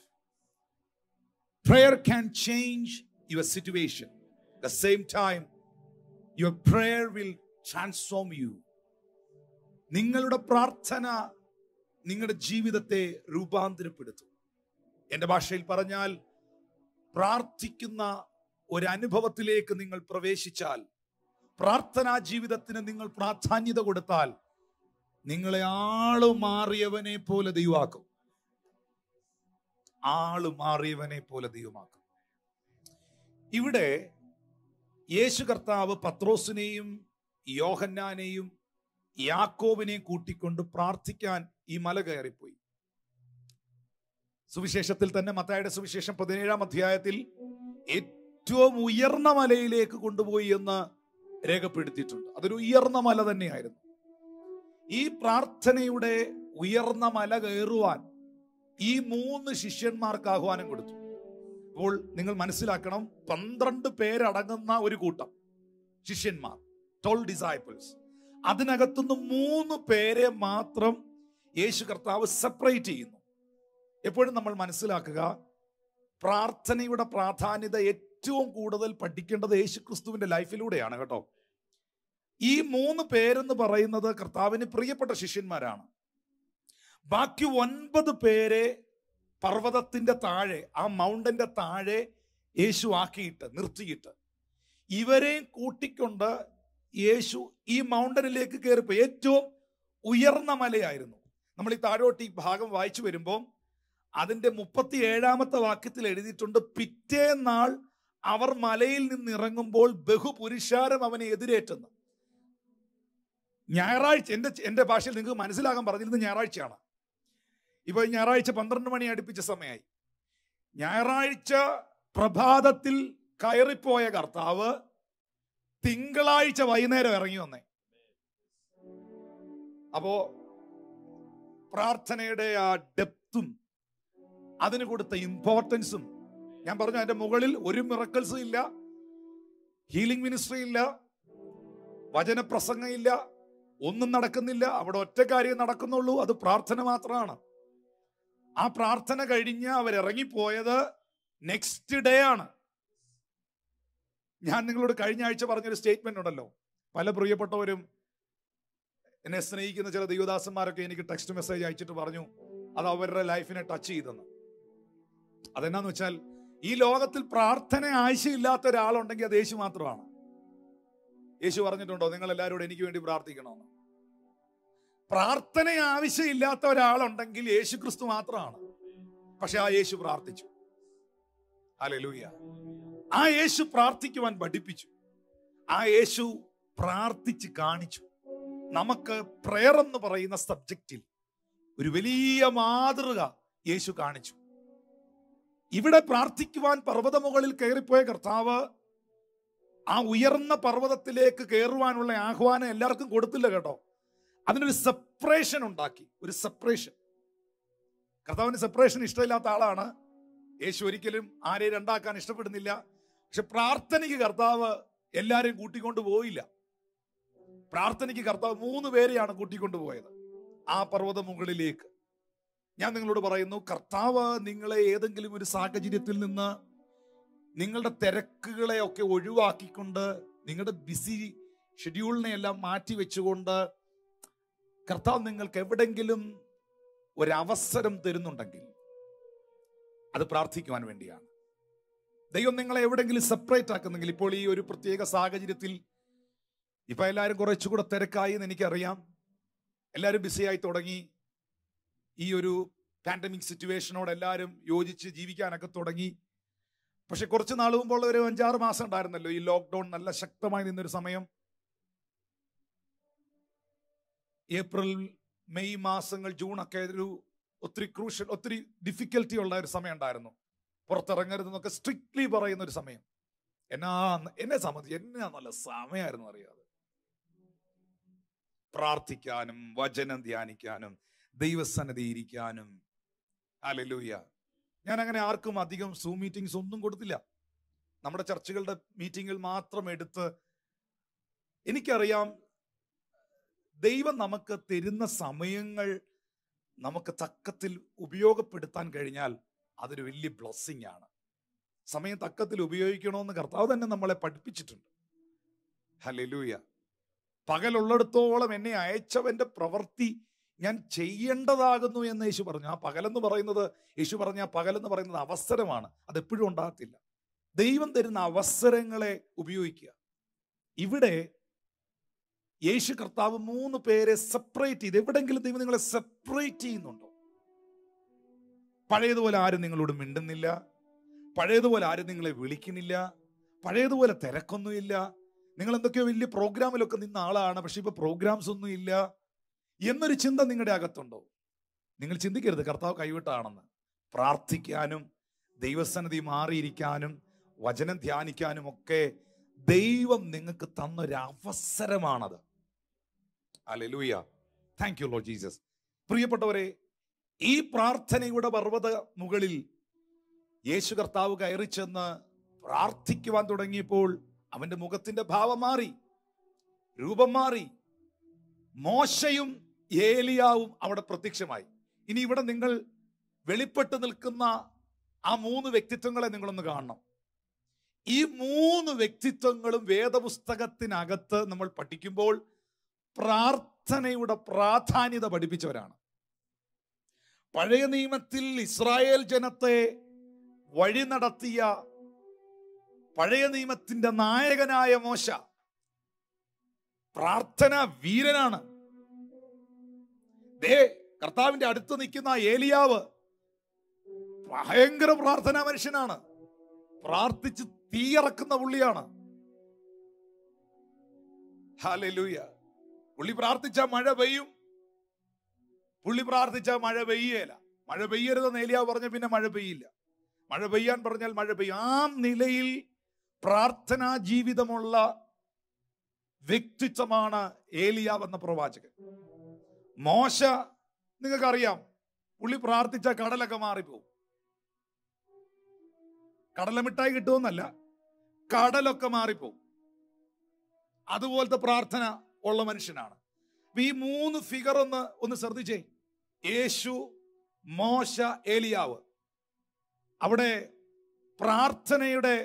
Prayer can change your situation. At the same time, your prayer will transform you. നിങ്ങളുടെ പ്രാർത്ഥന നിങ്ങളുടെ ജീവിതത്തെ രൂപാന്തരപ്പെടുത്തും. എൻ്റെ ഭാഷയിൽ പറഞ്ഞാൽ, പ്രാർത്ഥിക്കുന്ന ഒരു അനുഭവത്തിലേക്ക് നിങ്ങൾ പ്രവേശിച്ചാൽ, പ്രാർത്ഥനാ ജീവിതത്തിന് നിങ്ങൾ പ്രാധാന്യത കൊടുത്താൽ, നിങ്ങളെ ആള് മാറിയവനെ പോലെ ദൈവമാക്കും. ആള് മാറിയവനെ പോലെ ദൈവമാക്കും. ഇവിടെ യേശു കർത്താവ് പത്രോസിനെയും യോഹന്നാനെയും യാക്കോബിനെയും കൂട്ടിക്കൊണ്ട് പ്രാർത്ഥിക്കാൻ ഈ മല കയറിപ്പോയി. സുവിശേഷത്തിൽ തന്നെ മത്തായിയുടെ സുവിശേഷം 17-ാം അധ്യായത്തിൽ ഏറ്റവും ഉയർന്ന മലയിലേക്ക് കൊണ്ടുപോയി എന്ന് രേഖപ്പെടുത്തിയിട്ടുണ്ട്. അതൊരു ഉയർന്ന മല തന്നെയായിരുന്നു. ഈ പ്രാർത്ഥനയുടെ ഉയർന്ന മല കയറുവാൻ ഈ 3 ശിഷ്യന്മാർക്ക് ആഹ്വാനം കൊടുത്തു. അപ്പോൾ നിങ്ങൾ മനസ്സിലാക്കണം, 12 പേരടങ്ങുന്ന ഒരു കൂട്ടം ശിഷ്യന്മാർ, 12 ഡിസൈപ്പിൾസ്. അതിനകത്തുനിന്ന് 3 പേരെ മാത്രം യേശു കർത്താവ് സെപ്പറേറ്റ് ചെയ്യുന്നു. എപ്പോഴും നമ്മൾ മനസ്സിലാക്കുക, പ്രാർത്ഥനയുടെ പ്രാധാന്യത ഏറ്റവും കൂടുതൽ പഠിക്കേണ്ടത് യേശു ക്രിസ്തുവിന്റെ ലൈഫിലൂടെയാണ് കേട്ടോ. ഈ 3 പേരെന്ന് പറയുന്നത് കർത്താവിന് പ്രിയപ്പെട്ട ശിഷ്യന്മാരാണ്. ബാക്കി 9 പേരെ പർവ്വതത്തിന്റെ താഴെ, ആ മൗണ്ടന്റെ താഴെ യേശു ആക്കിയിട്ട് നിർത്തിയിട്ട് ഇവരെയും കൂട്ടിക്കൊണ്ട് യേശു ഈ മൗണ്ടനിലേക്ക് കയറിപ്പോ. ഏറ്റവും ഉയർന്ന മലയായിരുന്നു. നമ്മൾ ഈ താഴോട്ട് ഈ ഭാഗം വായിച്ചു വരുമ്പോൾ അതിന്റെ 37ാമത്തെ വാക്യത്തിൽ എഴുതിയിട്ടുണ്ട്, പിറ്റേന്നാൾ അവർ മലയിൽ നിന്നിറങ്ങുമ്പോൾ ബഹുപുരുഷാരം അവനെ എതിരേറ്റെന്ന്. ഞായറാഴ്ച, എന്റെ ഭാഷയിൽ നിങ്ങൾക്ക് മനസ്സിലാകാൻ പറഞ്ഞിരുന്നത് ഞായറാഴ്ചയാണ്. ഇപ്പൊ ഞായറാഴ്ച 12 മണി അടുപ്പിച്ച സമയമായി. ഞായറാഴ്ച പ്രഭാതത്തിൽ കയറിപ്പോയ കർത്താവ് തിങ്കളാഴ്ച വൈകുന്നേരം ഇറങ്ങി വന്നേ. അപ്പോ പ്രാർത്ഥനയുടെ ആ ഡെപ്തും അതിന് കൊടുത്ത ഇമ്പോർട്ടൻസും ഞാൻ പറഞ്ഞു. അതിന്റെ മുകളിൽ ഒരു മിറക്കിൾസും ഇല്ല, ഹീലിംഗ് മിനിസ്ട്രി ഇല്ല, വചനപ്രസംഗം ഇല്ല, ഒന്നും നടക്കുന്നില്ല. അവിടെ ഒറ്റ കാര്യം നടക്കുന്നുള്ളൂ, അത് പ്രാർത്ഥന മാത്രമാണ്. ആ പ്രാർത്ഥന കഴിഞ്ഞ് അവരിറങ്ങിപ്പോയത് നെക്സ്റ്റ് ഡേ ആണ്. ഞാൻ നിങ്ങളോട് കഴിഞ്ഞ ആഴ്ച പറഞ്ഞൊരു സ്റ്റേറ്റ്മെന്റ് ഉണ്ടല്ലോ, പല പ്രിയപ്പെട്ടവരും എന്നെ സ്നേഹിക്കുന്ന ചില ദൈവദാസന്മാരൊക്കെ എനിക്ക് ടെക്സ്റ്റ് മെസ്സേജ് അയച്ചിട്ട് പറഞ്ഞു അത് അവരുടെ ലൈഫിനെ ടച്ച് ചെയ്തെന്ന്. അതെന്നാന്ന് വെച്ചാൽ, ഈ ലോകത്തിൽ പ്രാർത്ഥന ആവശ്യമില്ലാത്ത ഒരാളുണ്ടെങ്കിൽ അത് യേശു മാത്രമാണ്. യേശു പറഞ്ഞിട്ടുണ്ടോ നിങ്ങൾ എല്ലാവരോടും എനിക്ക് വേണ്ടി പ്രാർത്ഥിക്കണമെന്ന്? പ്രാർത്ഥന ആവശ്യമില്ലാത്ത ഒരാളുണ്ടെങ്കിൽ യേശു ക്രിസ്തു മാത്രമാണ്. പക്ഷെ ആ യേശു പ്രാർത്ഥിച്ചു. ഹല്ലേലൂയ. ആ യേശു പ്രാർത്ഥിക്കുവാൻ പഠിപ്പിച്ചു. ആ യേശു പ്രാർത്ഥിച്ച് കാണിച്ചു. നമുക്ക് പ്രയർ എന്ന് പറയുന്ന സബ്ജക്റ്റിൽ ഒരു വലിയ മാതൃക യേശു കാണിച്ചു. ഇവിടെ പ്രാർത്ഥിക്കുവാൻ പർവ്വതമുകളിൽ കയറിപ്പോയ കർത്താവ് ആ ഉയർന്ന പർവ്വതത്തിലേക്ക് കയറുവാനുള്ള ആഹ്വാനം എല്ലാവർക്കും കൊടുത്തില്ല കേട്ടോ. അതിനൊരു സെപ്പറേഷൻ ഉണ്ടാക്കി. ഒരു സെപ്പറേഷൻ. കർത്താവിന് സെപ്പറേഷൻ ഇഷ്ടമില്ലാത്ത ആളാണ്. യേശു ഒരിക്കലും ആരെയും രണ്ടാക്കാൻ ഇഷ്ടപ്പെടുന്നില്ല. പക്ഷെ പ്രാർത്ഥനയ്ക്ക് കർത്താവ് എല്ലാരെയും കൂട്ടിക്കൊണ്ടു പോയില്ല. പ്രാർത്ഥനയ്ക്ക് കർത്താവ് 3 പേരെയാണ് കൂട്ടിക്കൊണ്ടുപോയത് ആ പർവ്വത മുകളിലേക്ക്. ഞാൻ നിങ്ങളോട് പറയുന്നു, കർത്താവ് നിങ്ങളെ ഏതെങ്കിലും ഒരു സാഹചര്യത്തിൽ നിന്ന് നിങ്ങളുടെ തിരക്കുകളെ ഒക്കെ ഒഴിവാക്കിക്കൊണ്ട്, നിങ്ങളുടെ ബിസി ഷെഡ്യൂളിനെ എല്ലാം മാറ്റി വെച്ചുകൊണ്ട് കർത്താവ് നിങ്ങൾക്ക് എവിടെങ്കിലും ഒരവസരം തരുന്നുണ്ടെങ്കിൽ അത് പ്രാർത്ഥിക്കുവാൻ വേണ്ടിയാണ്. ദൈവം നിങ്ങളെ എവിടെങ്കിലും സെപ്പറേറ്റ് ആക്കുന്നെങ്കിൽ, ഇപ്പോൾ ഈ ഒരു പ്രത്യേക സാഹചര്യത്തിൽ ഇപ്പൊ എല്ലാവരും കുറച്ചുകൂടെ തിരക്കായി എന്ന് എനിക്കറിയാം. എല്ലാവരും ബിസിയായി തുടങ്ങി. ഈ ഒരു പാൻഡമിക് സിറ്റുവേഷനോട് എല്ലാവരും യോജിച്ച് ജീവിക്കാനൊക്കെ തുടങ്ങി. പക്ഷെ കുറച്ച് നാൾ മുമ്പുള്ള ഒരു 5-6 മാസം ഉണ്ടായിരുന്നല്ലോ ഈ ലോക്ക്ഡൌൺ നല്ല ശക്തമായി നിന്നൊരു സമയം. ഏപ്രിൽ, മെയ് മാസങ്ങൾ, ജൂണൊക്കെ ഒരു ഒത്തിരി ക്രൂഷ്യൽ, ഒത്തിരി ഡിഫിക്കൽറ്റി ഉള്ള ഒരു സമയം ഉണ്ടായിരുന്നു. പുറത്തിറങ്ങരുതെന്നൊക്കെ സ്ട്രിക്ട്ലി പറയുന്ന ഒരു സമയം. എന്നെ സംബന്ധിച്ച് എന്നാ നല്ല സമയമായിരുന്നു അറിയാതെ. പ്രാർത്ഥിക്കാനും വചനം ധ്യാനിക്കാനും ദൈവസന്നിധി ഇരിക്കാനും. ഹല്ലേലൂയ. ഞാൻ അങ്ങനെ ആർക്കും അധികം സൂം മീറ്റിംഗ്സ് ഒന്നും കൊടുത്തില്ല. നമ്മുടെ ചർച്ചുകളുടെ മീറ്റിങ്ങുകൾ മാത്രം എടുത്ത്, എനിക്കറിയാം ദൈവം നമുക്ക് തരുന്ന സമയങ്ങൾ നമുക്ക് തക്കത്തിൽ ഉപയോഗപ്പെടുത്താൻ കഴിഞ്ഞാൽ അതൊരു വലിയ ബ്ലെസ്സിങ് ആണ്. സമയം തക്കത്തിൽ ഉപയോഗിക്കണമെന്ന് കർത്താവ് തന്നെ നമ്മളെ പഠിപ്പിച്ചിട്ടുണ്ട്. ഹല്ലേലൂയ. പകലുള്ളിടത്തോളം എന്നെ അയച്ചവന്റെ പ്രവൃത്തി ഞാൻ ചെയ്യേണ്ടതാകുന്നു എന്ന് യേശു പറഞ്ഞു. ആ പകലെന്ന് പറയുന്നത്, യേശു പറഞ്ഞ ആ പകലെന്ന് പറയുന്നത് അവസരമാണ്. അതെപ്പോഴും ഉണ്ടാകത്തില്ല. ദൈവം തരുന്ന അവസരങ്ങളെ ഉപയോഗിക്കുക. ഇവിടെ യേശു കർത്താവ് 3 പേരെ സെപ്പറേറ്റ് ചെയ്ത്, എവിടെങ്കിലും ദൈവം നിങ്ങളെ സെപ്പറേറ്റ് ചെയ്യുന്നുണ്ടോ? പഴയതുപോലെ ആരും നിങ്ങളോട് മിണ്ടുന്നില്ല, പഴയതുപോലെ ആരും നിങ്ങളെ വിളിക്കുന്നില്ല, പഴയതുപോലെ തിരക്കൊന്നുമില്ല. നിങ്ങൾ എന്തൊക്കെയോ വലിയ പ്രോഗ്രാമിലൊക്കെ നിന്ന ആളാണ്, പക്ഷെ ഇപ്പൊ പ്രോഗ്രാംസ് ഒന്നും ഇല്ല എന്നൊരു ചിന്ത നിങ്ങളുടെ അകത്തുണ്ടോ? നിങ്ങൾ ചിന്തിക്കരുത് കർത്താവ് കൈവിട്ടാണെന്ന്. പ്രാർത്ഥിക്കാനും ദൈവസന്നിധി മാറിയിരിക്കാനും വചനം ധ്യാനിക്കാനും ഒക്കെ ദൈവം നിങ്ങൾക്ക് തന്നൊരു അവസരമാണത്. Hallelujah. Thank you Lord Jesus. പ്രിയപ്പെട്ടവരെ, ഈ പ്രാർത്ഥനയുടെ പർവ്വത മുകളിൽ യേശു കർത്താവ് കയറി ചെന്ന് പ്രാർത്ഥിക്കുവാൻ തുടങ്ങിയപ്പോൾ അവന്റെ മുഖത്തിന്റെ ഭാവം മാറി, രൂപം മാറി. മോശയും ഏലിയാവും അവിടെ പ്രത്യക്ഷമായി. ഇനി ഇവിടെ നിങ്ങൾ വെളിപ്പെട്ട് നിൽക്കുന്ന ആ 3 വ്യക്തിത്വങ്ങളെ നിങ്ങളൊന്ന് കാണണം. ഈ 3 വ്യക്തിത്വങ്ങളും വേദപുസ്തകത്തിനകത്ത് നമ്മൾ പഠിക്കുമ്പോൾ പ്രാർത്ഥനയുടെ പ്രാധാന്യത പഠിപ്പിച്ചവരാണ്. പഴയ നിയമത്തിൽ ഇസ്രായേൽ ജനത്തെ വഴി നടത്തിയ പഴയ നിയമത്തിന്റെ നായകനായ മോശ പ്രാർത്ഥന വീരനാണ്. കർത്താവിന്റെ അടുത്ത് നിൽക്കുന്ന ഏലിയാവ് ഭയങ്കര പ്രാർത്ഥനാ മനുഷ്യനാണ്. പ്രാർത്ഥിച്ച് തീയിറക്കുന്ന പുള്ളിയാണ്. ഹല്ലേലൂയ. പുള്ളി പ്രാർത്ഥിച്ച മഴ പെയ്യും, പുള്ളി പ്രാർത്ഥിച്ച മഴ പെയ്യേല. മഴ പെയ്യരുതെന്ന് ഏലിയാവ് പറഞ്ഞ പിന്നെ മഴ പെയ്യില്ല. മഴ പെയ്യാൻ പറഞ്ഞാൽ മഴ പെയ്യും. ആ നിലയിൽ പ്രാർത്ഥനാ ജീവിതമുള്ള വ്യക്തിത്വമാണ് ഏലിയാവ് എന്ന പ്രവാചകൻ. മോശ നിങ്ങൾക്കറിയാം, പുള്ളി പ്രാർത്ഥിച്ച കടലൊക്കെ മാറിപ്പോവും. കടലമിഠായി കിട്ടുമെന്നല്ല, കടലൊക്കെ മാറിപ്പോവും. അതുപോലത്തെ പ്രാർത്ഥന ഉള്ള മനുഷ്യനാണ്. ഈ 3 ഫിഗർ ഒന്ന് ശ്രദ്ധിച്ചേ. യേശു, മോശ, ഏലിയാവ്. അവിടെ പ്രാർത്ഥനയുടെ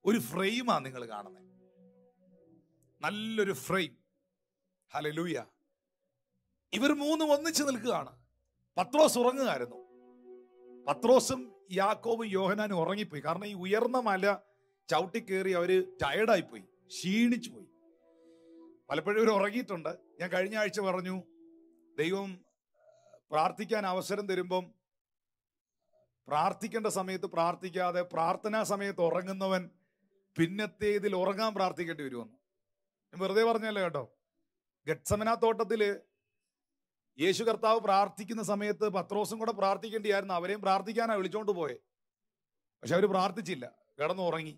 ഒരു ഫ്രെയിമാണ് നിങ്ങൾ കാണുന്നത്. നല്ലൊരു ഫ്രെയിം. ഹല്ലേലൂയ. ഇവർ 3 ഒന്നിച്ച് നിൽക്കുകയാണ്. പത്രോസ് ഉറങ്ങുകയായിരുന്നു. പത്രോസും യാക്കോബും യോഹന്നാനും ഉറങ്ങിപ്പോയി. കാരണം ഈ ഉയർന്ന മല ചവിട്ടിക്കേറി അവര് ടയർഡായിപ്പോയി, ക്ഷീണിച്ചു പോയി. പലപ്പോഴും ഇവർ ഉറങ്ങിയിട്ടുണ്ട്. ഞാൻ കഴിഞ്ഞ ആഴ്ച പറഞ്ഞു, ദൈവം പ്രാർത്ഥിക്കാൻ അവസരം തരുമ്പം പ്രാർത്ഥിക്കേണ്ട സമയത്ത് പ്രാർത്ഥിക്കാതെ പ്രാർത്ഥനാ സമയത്ത് ഉറങ്ങുന്നവൻ പിന്നത്തെ ഇതിൽ ഉറങ്ങാൻ പ്രാർത്ഥിക്കേണ്ടി വരുമെന്ന്. ഞാൻ വെറുതെ പറഞ്ഞല്ലോ കേട്ടോ. ഗെത്സമന തോട്ടത്തില് യേശു കർത്താവ് പ്രാർത്ഥിക്കുന്ന സമയത്ത് പത്രോസും കൂടെ പ്രാർത്ഥിക്കേണ്ടിയായിരുന്നു. അവരെയും പ്രാർത്ഥിക്കാനാ വിളിച്ചോണ്ട് പോയെ. പക്ഷെ അവര് പ്രാർത്ഥിച്ചില്ല, കിടന്നുറങ്ങി.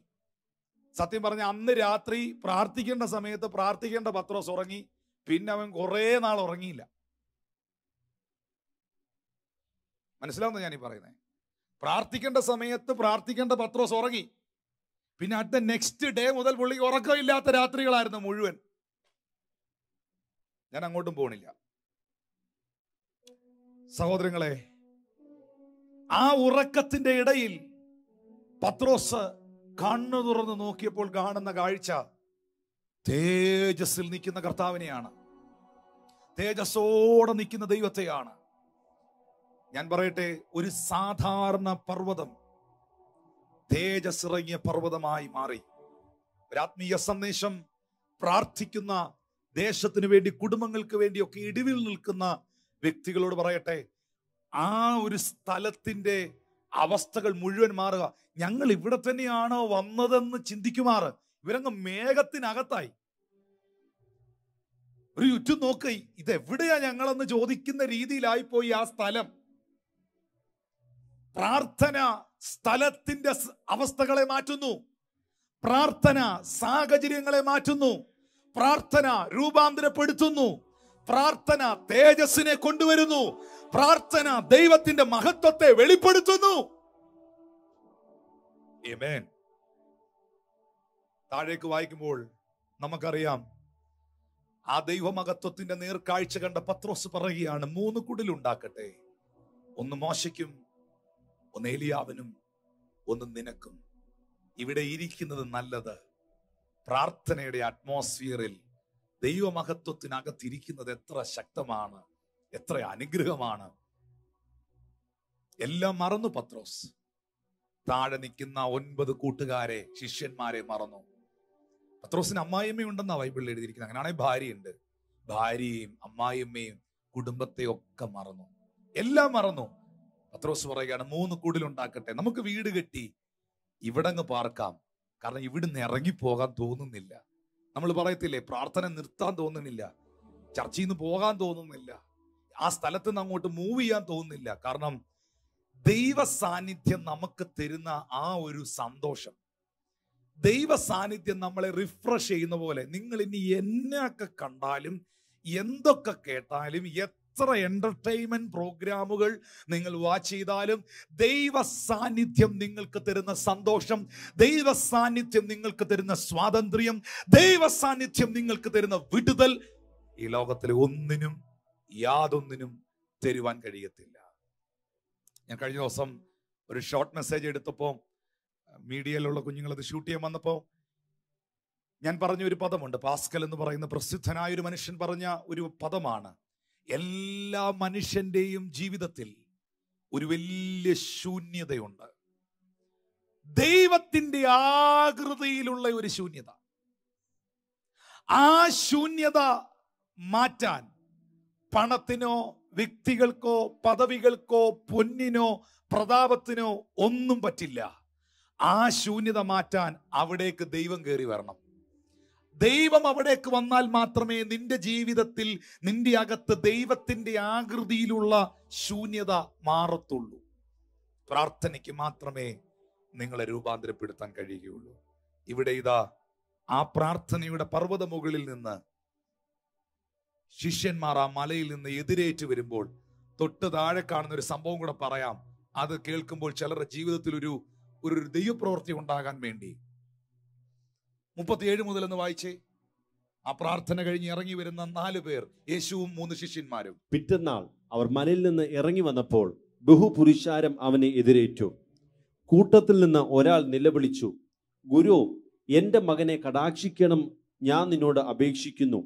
സത്യം പറഞ്ഞ അന്ന് രാത്രി പ്രാർത്ഥിക്കേണ്ട സമയത്ത് പ്രാർത്ഥിക്കേണ്ട പത്രോസ് ഉറങ്ങി. പിന്നെ അവൻ കുറേ നാൾ ഉറങ്ങിയില്ല. മനസ്സിലാവുന്ന ഞാനീ പറയുന്നത്? പ്രാർത്ഥിക്കേണ്ട സമയത്ത് പ്രാർത്ഥിക്കേണ്ട പത്രോസ് ഉറങ്ങി. പിന്നെ അടുത്ത നെക്സ്റ്റ് ഡേ മുതൽ പുള്ളി ഉറക്കമില്ലാത്ത രാത്രികളായിരുന്നു മുഴുവൻ. ഞാൻ അങ്ങോട്ടും പോണില്ല. സഹോദരങ്ങളെ, ആ ഉറക്കത്തിന്റെ ഇടയിൽ പത്രോസ് കണ്ണു തുറന്ന് നോക്കിയപ്പോൾ കാണുന്ന കാഴ്ച തേജസ്സിൽ നിൽക്കുന്ന കർത്താവിനെയാണ്. തേജസ്സോടെ നിൽക്കുന്ന ദൈവത്തെയാണ്. ഞാൻ പറയട്ടെ, ഒരു സാധാരണ പർവ്വതം തേജസ് ഇറങ്ങിയ പർവ്വതമായി മാറി. ഒരു ആത്മീയ സന്ദേശം പ്രാർത്ഥിക്കുന്ന, ദേശത്തിന് വേണ്ടി, കുടുംബങ്ങൾക്ക് വേണ്ടിയൊക്കെ ഇടിവിൽ നിൽക്കുന്ന വ്യക്തികളോട് പറയട്ടെ, ആ ഒരു സ്ഥലത്തിന്റെ അവസ്ഥകൾ മുഴുവൻ മാറുക. ഞങ്ങൾ ഇവിടെ തന്നെയാണോ വന്നതെന്ന് ചിന്തിക്കുമാറ് ഇവരങ്ങ് മേഘത്തിനകത്തായി. ഒരു ചുറ്റും നോക്കി, ഇതെവിടെയാ ഞങ്ങളെന്ന് ചോദിക്കുന്ന രീതിയിലായിപ്പോയി ആ സ്ഥലം. പ്രാർത്ഥന സ്ഥലത്തിന്റെ അവസ്ഥകളെ മാറ്റുന്നു. പ്രാർത്ഥന സാഹചര്യങ്ങളെ മാറ്റുന്നു. പ്രാർത്ഥന രൂപാന്തരപ്പെടുത്തുന്നു. പ്രാർത്ഥന തേജസ്സിനെ കൊണ്ടുവരുന്നു. പ്രാർത്ഥന ദൈവത്തിന്റെ മഹത്വത്തെ വെളിപ്പെടുത്തുന്നു. ആമേൻ. താഴേക്ക് വായിക്കുമ്പോൾ നമുക്കറിയാം, ആ ദൈവമഹത്വത്തിന്റെ നേർക്കാഴ്ച കണ്ട പത്രോസ് പറയുകയാണ്, 3 കുടിലുണ്ടാക്കട്ടെ. ഒന്ന് മോശയ്ക്കും, ഒന്ന് ഏലിയാവിനും, ഒന്ന് നിനക്കും. ഇവിടെ ഇരിക്കുന്നത് നല്ലത്. പ്രാർത്ഥനയുടെ അറ്റ്മോസ്ഫിയറിൽ ദൈവമഹത്വത്തിനകത്തിരിക്കുന്നത് എത്ര ശക്തമാണ്, എത്ര അനുഗ്രഹമാണ്. എല്ലാം മറന്നു പത്രോസ്. താഴെ നിൽക്കുന്ന 9 കൂട്ടുകാരെ, ശിഷ്യന്മാരെ മറന്നു. പത്രോസിന് അമ്മായിയമ്മയുണ്ടെന്നാ ബൈബിളിൽ എഴുതിയിരിക്കുന്നത്. അങ്ങനെയാണെങ്കിൽ ഭാര്യയുണ്ട്. ഭാര്യയും അമ്മായിയമ്മയും കുടുംബത്തെയും ഒക്കെ മറന്നു, എല്ലാം മറന്നു. പത്രോസ് പറയുകയാണ്, 3 കുടിലുണ്ടാക്കട്ടെ. നമുക്ക് വീട് കെട്ടി ഇവിടെ അങ്ങ് പാർക്കാം. കാരണം ഇവിടുന്ന് ഇറങ്ങിപ്പോകാൻ തോന്നുന്നില്ല. നമ്മൾ പറയത്തില്ലേ, പ്രാർത്ഥന നിർത്താൻ തോന്നുന്നില്ല, ചർച്ചയിൽ നിന്ന് പോകാൻ തോന്നുന്നില്ല, ആ സ്ഥലത്ത് നിന്ന് അങ്ങോട്ട് മൂവ് ചെയ്യാൻ തോന്നുന്നില്ല. കാരണം ദൈവ സാന്നിധ്യം നമുക്ക് തരുന്ന ആ ഒരു സന്തോഷം, ദൈവ സാന്നിധ്യം നമ്മളെ റിഫ്രഷ് ചെയ്യുന്ന പോലെ. നിങ്ങൾ ഇനി എന്നൊക്കെ കണ്ടാലും എന്തൊക്കെ കേട്ടാലും, എത്ര എന്റർടൈൻമെന്റ് പ്രോഗ്രാമുകൾ നിങ്ങൾ വാച്ച് ചെയ്താലും, ദൈവ സാന്നിധ്യം നിങ്ങൾക്ക് തരുന്ന സന്തോഷം, ദൈവ സാന്നിധ്യം നിങ്ങൾക്ക് തരുന്ന സ്വാതന്ത്ര്യം, ദൈവ സാന്നിധ്യം നിങ്ങൾക്ക് തരുന്ന വിടുതൽ ഈ ലോകത്തിലെ ഒന്നിനും യാതൊന്നിനും തരുവാൻ കഴിയത്തില്ല. ഞാൻ കഴിഞ്ഞ ദിവസം ഒരു ഷോർട്ട് മെസ്സേജ് എടുത്തപ്പോൾ മീഡിയയിലുള്ള കുഞ്ഞുങ്ങൾ അത് ഷൂട്ട് ചെയ്യാൻ വന്നപ്പോൾ ഞാൻ പറഞ്ഞ ഒരു പദമുണ്ട്. പാസ്കൽ എന്ന് പറയുന്ന പ്രസിദ്ധനായ ഒരു മനുഷ്യൻ പറഞ്ഞ ഒരു പദമാണ്: എല്ലാ മനുഷ്യന്റെയും ജീവിതത്തിൽ ഒരു വലിയ ശൂന്യതയുണ്ട്. ദൈവത്തിന്റെ ആകൃതിയിലുള്ള ഒരു ശൂന്യത. ആ ശൂന്യത മാറ്റാൻ പണത്തിനോ വ്യക്തികൾക്കോ പദവികൾക്കോ പൊന്നിനോ പ്രതാപത്തിനോ ഒന്നും പറ്റില്ല. ആ ശൂന്യത മാറ്റാൻ അവിടേക്ക് ദൈവം കയറി വരണം. ദൈവം അവിടേക്ക് വന്നാൽ മാത്രമേ നിന്റെ ജീവിതത്തിൽ, നിന്റെ അകത്ത് ദൈവത്തിന്റെ ആകൃതിയിലുള്ള ശൂന്യത മാറത്തുള്ളൂ. പ്രാർത്ഥനയ്ക്ക് മാത്രമേ നിങ്ങളെ രൂപാന്തരപ്പെടുത്താൻ കഴിയുകയുള്ളൂ. ഇവിടെ ഇതാ ആ പ്രാർത്ഥനയുടെ പർവ്വത മുകളിൽ നിന്ന് ശിഷ്യന്മാർ ആ മലയിൽ നിന്ന് എതിരേറ്റ് വരുമ്പോൾ തൊട്ട് താഴെ കാണുന്ന ഒരു സംഭവം കൂടെ പറയാം. അത് കേൾക്കുമ്പോൾ ചിലരുടെ ജീവിതത്തിൽ ഒരു ദൈവപ്രവൃത്തി ഉണ്ടാകാൻ വേണ്ടി 37 മുതൽ എന്ന് വായിച്ചേ. ആ പ്രാർത്ഥന കഴിഞ്ഞ് ഇറങ്ങി വരുന്ന 4 പേർ, യേശുവും 3 ശിഷ്യന്മാരും. പിറ്റന്നാൾ അവർ മലയിൽ നിന്ന് ഇറങ്ങി വന്നപ്പോൾ ബഹുപുരുഷാരം അവനെ എതിരേറ്റു. കൂട്ടത്തിൽ നിന്ന് ഒരാൾ നിലവിളിച്ചു, ഗുരു, എന്റെ മകനെ കടാക്ഷിക്കണം, ഞാൻ നിന്നോട് അപേക്ഷിക്കുന്നു.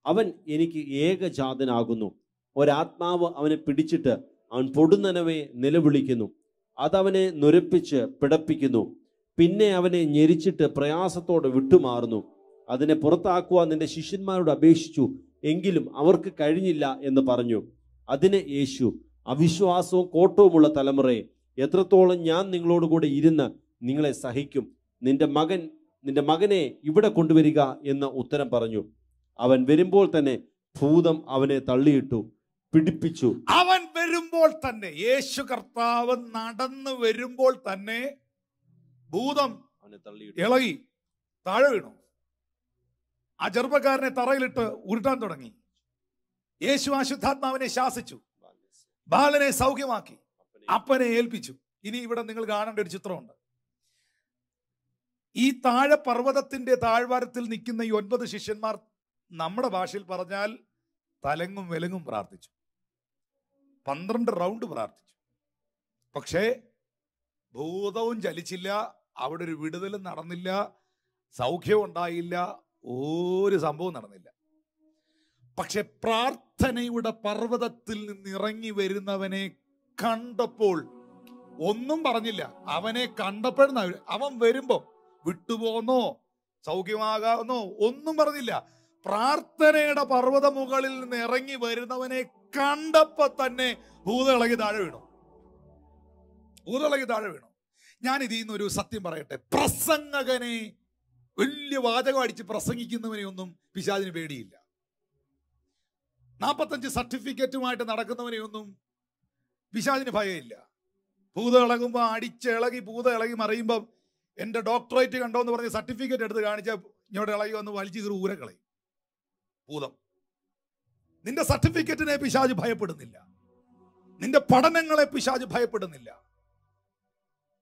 അവൻ എനിക്ക് ഏകജാതനാകുന്നു. ഒരാത്മാവ് അവനെ പിടിച്ചിട്ട് അവൻ പൊടുന്നനവെ നിലവിളിക്കുന്നു. അതവനെ നുരപ്പിച്ച് പിടപ്പിക്കുന്നു. പിന്നെ അവനെ ഞെരിച്ചിട്ട് പ്രയാസത്തോടെ വിട്ടുമാറുന്നു. അതിനെ പുറത്താക്കുവാൻ നിന്റെ ശിഷ്യന്മാരോട് അപേക്ഷിച്ചു, എങ്കിലും അവർക്ക് കഴിഞ്ഞില്ല എന്ന് പറഞ്ഞു. അതിന് യേശു, അവിശ്വാസവും കോട്ടവുമുള്ള തലമുറയെ, എത്രത്തോളം ഞാൻ നിങ്ങളോടുകൂടെ ഇരുന്ന് നിങ്ങളെ സഹിക്കും? നിന്റെ മകനെ ഇവിടെ കൊണ്ടുവരിക എന്ന് ഉത്തരം പറഞ്ഞു. അവൻ വരുമ്പോൾ തന്നെ ഭൂതം അവനെ തള്ളിയിട്ടു, പിടിപ്പിച്ചു. അവൻ വരുമ്പോൾ തന്നെ, യേശു കർത്താവ് നടന്നു വരുമ്പോൾ തന്നെ ഭൂതം അവനെ തള്ളിയിട്ടു, ഇളകി താഴെ വീണു. ആ ചെറുപ്പക്കാരനെ തറയിലിട്ട് ഉരുട്ടാൻ തുടങ്ങി. യേശു അശുദ്ധാത്മാവിനെ ശാസിച്ചു, ബാലനെ സൗഖ്യമാക്കി, അപ്പനെ ഏൽപ്പിച്ചു. ഇനി ഇവിടെ നിങ്ങൾ കാണേണ്ട ഒരു ചിത്രമുണ്ട്. ഈ താഴെ പർവ്വതത്തിന്റെ താഴ്വാരത്തിൽ നിൽക്കുന്ന ഈ 9 ശിഷ്യന്മാർ നമ്മുടെ ഭാഷയിൽ പറഞ്ഞാൽ തലങ്ങും വിലങ്ങും പ്രാർത്ഥിച്ചു. 12 റൗണ്ട് പ്രാർത്ഥിച്ചു. പക്ഷേ ഭൂതവും ചലിച്ചില്ല, അവിടെ ഒരു വിടുതലും നടന്നില്ല, സൗഖ്യവും ഉണ്ടായില്ല, ഒരു സംഭവം നടന്നില്ല. പക്ഷെ പ്രാർത്ഥനയുടെ പർവ്വതത്തിൽ നിന്ന് ഇറങ്ങി വരുന്നവനെ കണ്ടപ്പോൾ ഒന്നും പറഞ്ഞില്ല. അവനെ കണ്ടപ്പോഴെന്ന, അവൻ വരുമ്പോ വിട്ടുപോന്നോ സൗഖ്യമാകാന്നോ ഒന്നും പറഞ്ഞില്ല. പ്രാർത്ഥനയുടെ പർവ്വത മുകളിൽ നിന്ന് ഇറങ്ങി വരുന്നവനെ കണ്ടപ്പോ തന്നെ ഭൂതം ഇളകി താഴെ വീണു. ഞാൻ ഇതിൽ നിന്നൊരു സത്യം പറയട്ടെ. പ്രസംഗകനെ, വലിയ വാചകം അടിച്ച് പ്രസംഗിക്കുന്നവനെ ഒന്നും പിശാചിന് പേടിയില്ല. 45 സർട്ടിഫിക്കറ്റുമായിട്ട് നടക്കുന്നവനെയൊന്നും പിശാചിന് ഭയമില്ല. ഭൂതം ഇളകുമ്പോൾ അടിച്ചിളകി ഭൂതം ഇളകി മറിയുമ്പം എൻ്റെ ഡോക്ടറേറ്റ് കണ്ടോ എന്ന് പറഞ്ഞ് സർട്ടിഫിക്കറ്റ് എടുത്ത് കാണിച്ചാൽ ഇങ്ങോട്ട് ഇളകി വന്ന് വലിച്ചു കീറി ഊരക്കളയും ഭൂതം. നിന്റെ സർട്ടിഫിക്കറ്റിനെ പിശാച് ഭയപ്പെടുന്നില്ല, നിന്റെ പഠനങ്ങളെ പിശാച് ഭയപ്പെടുന്നില്ല.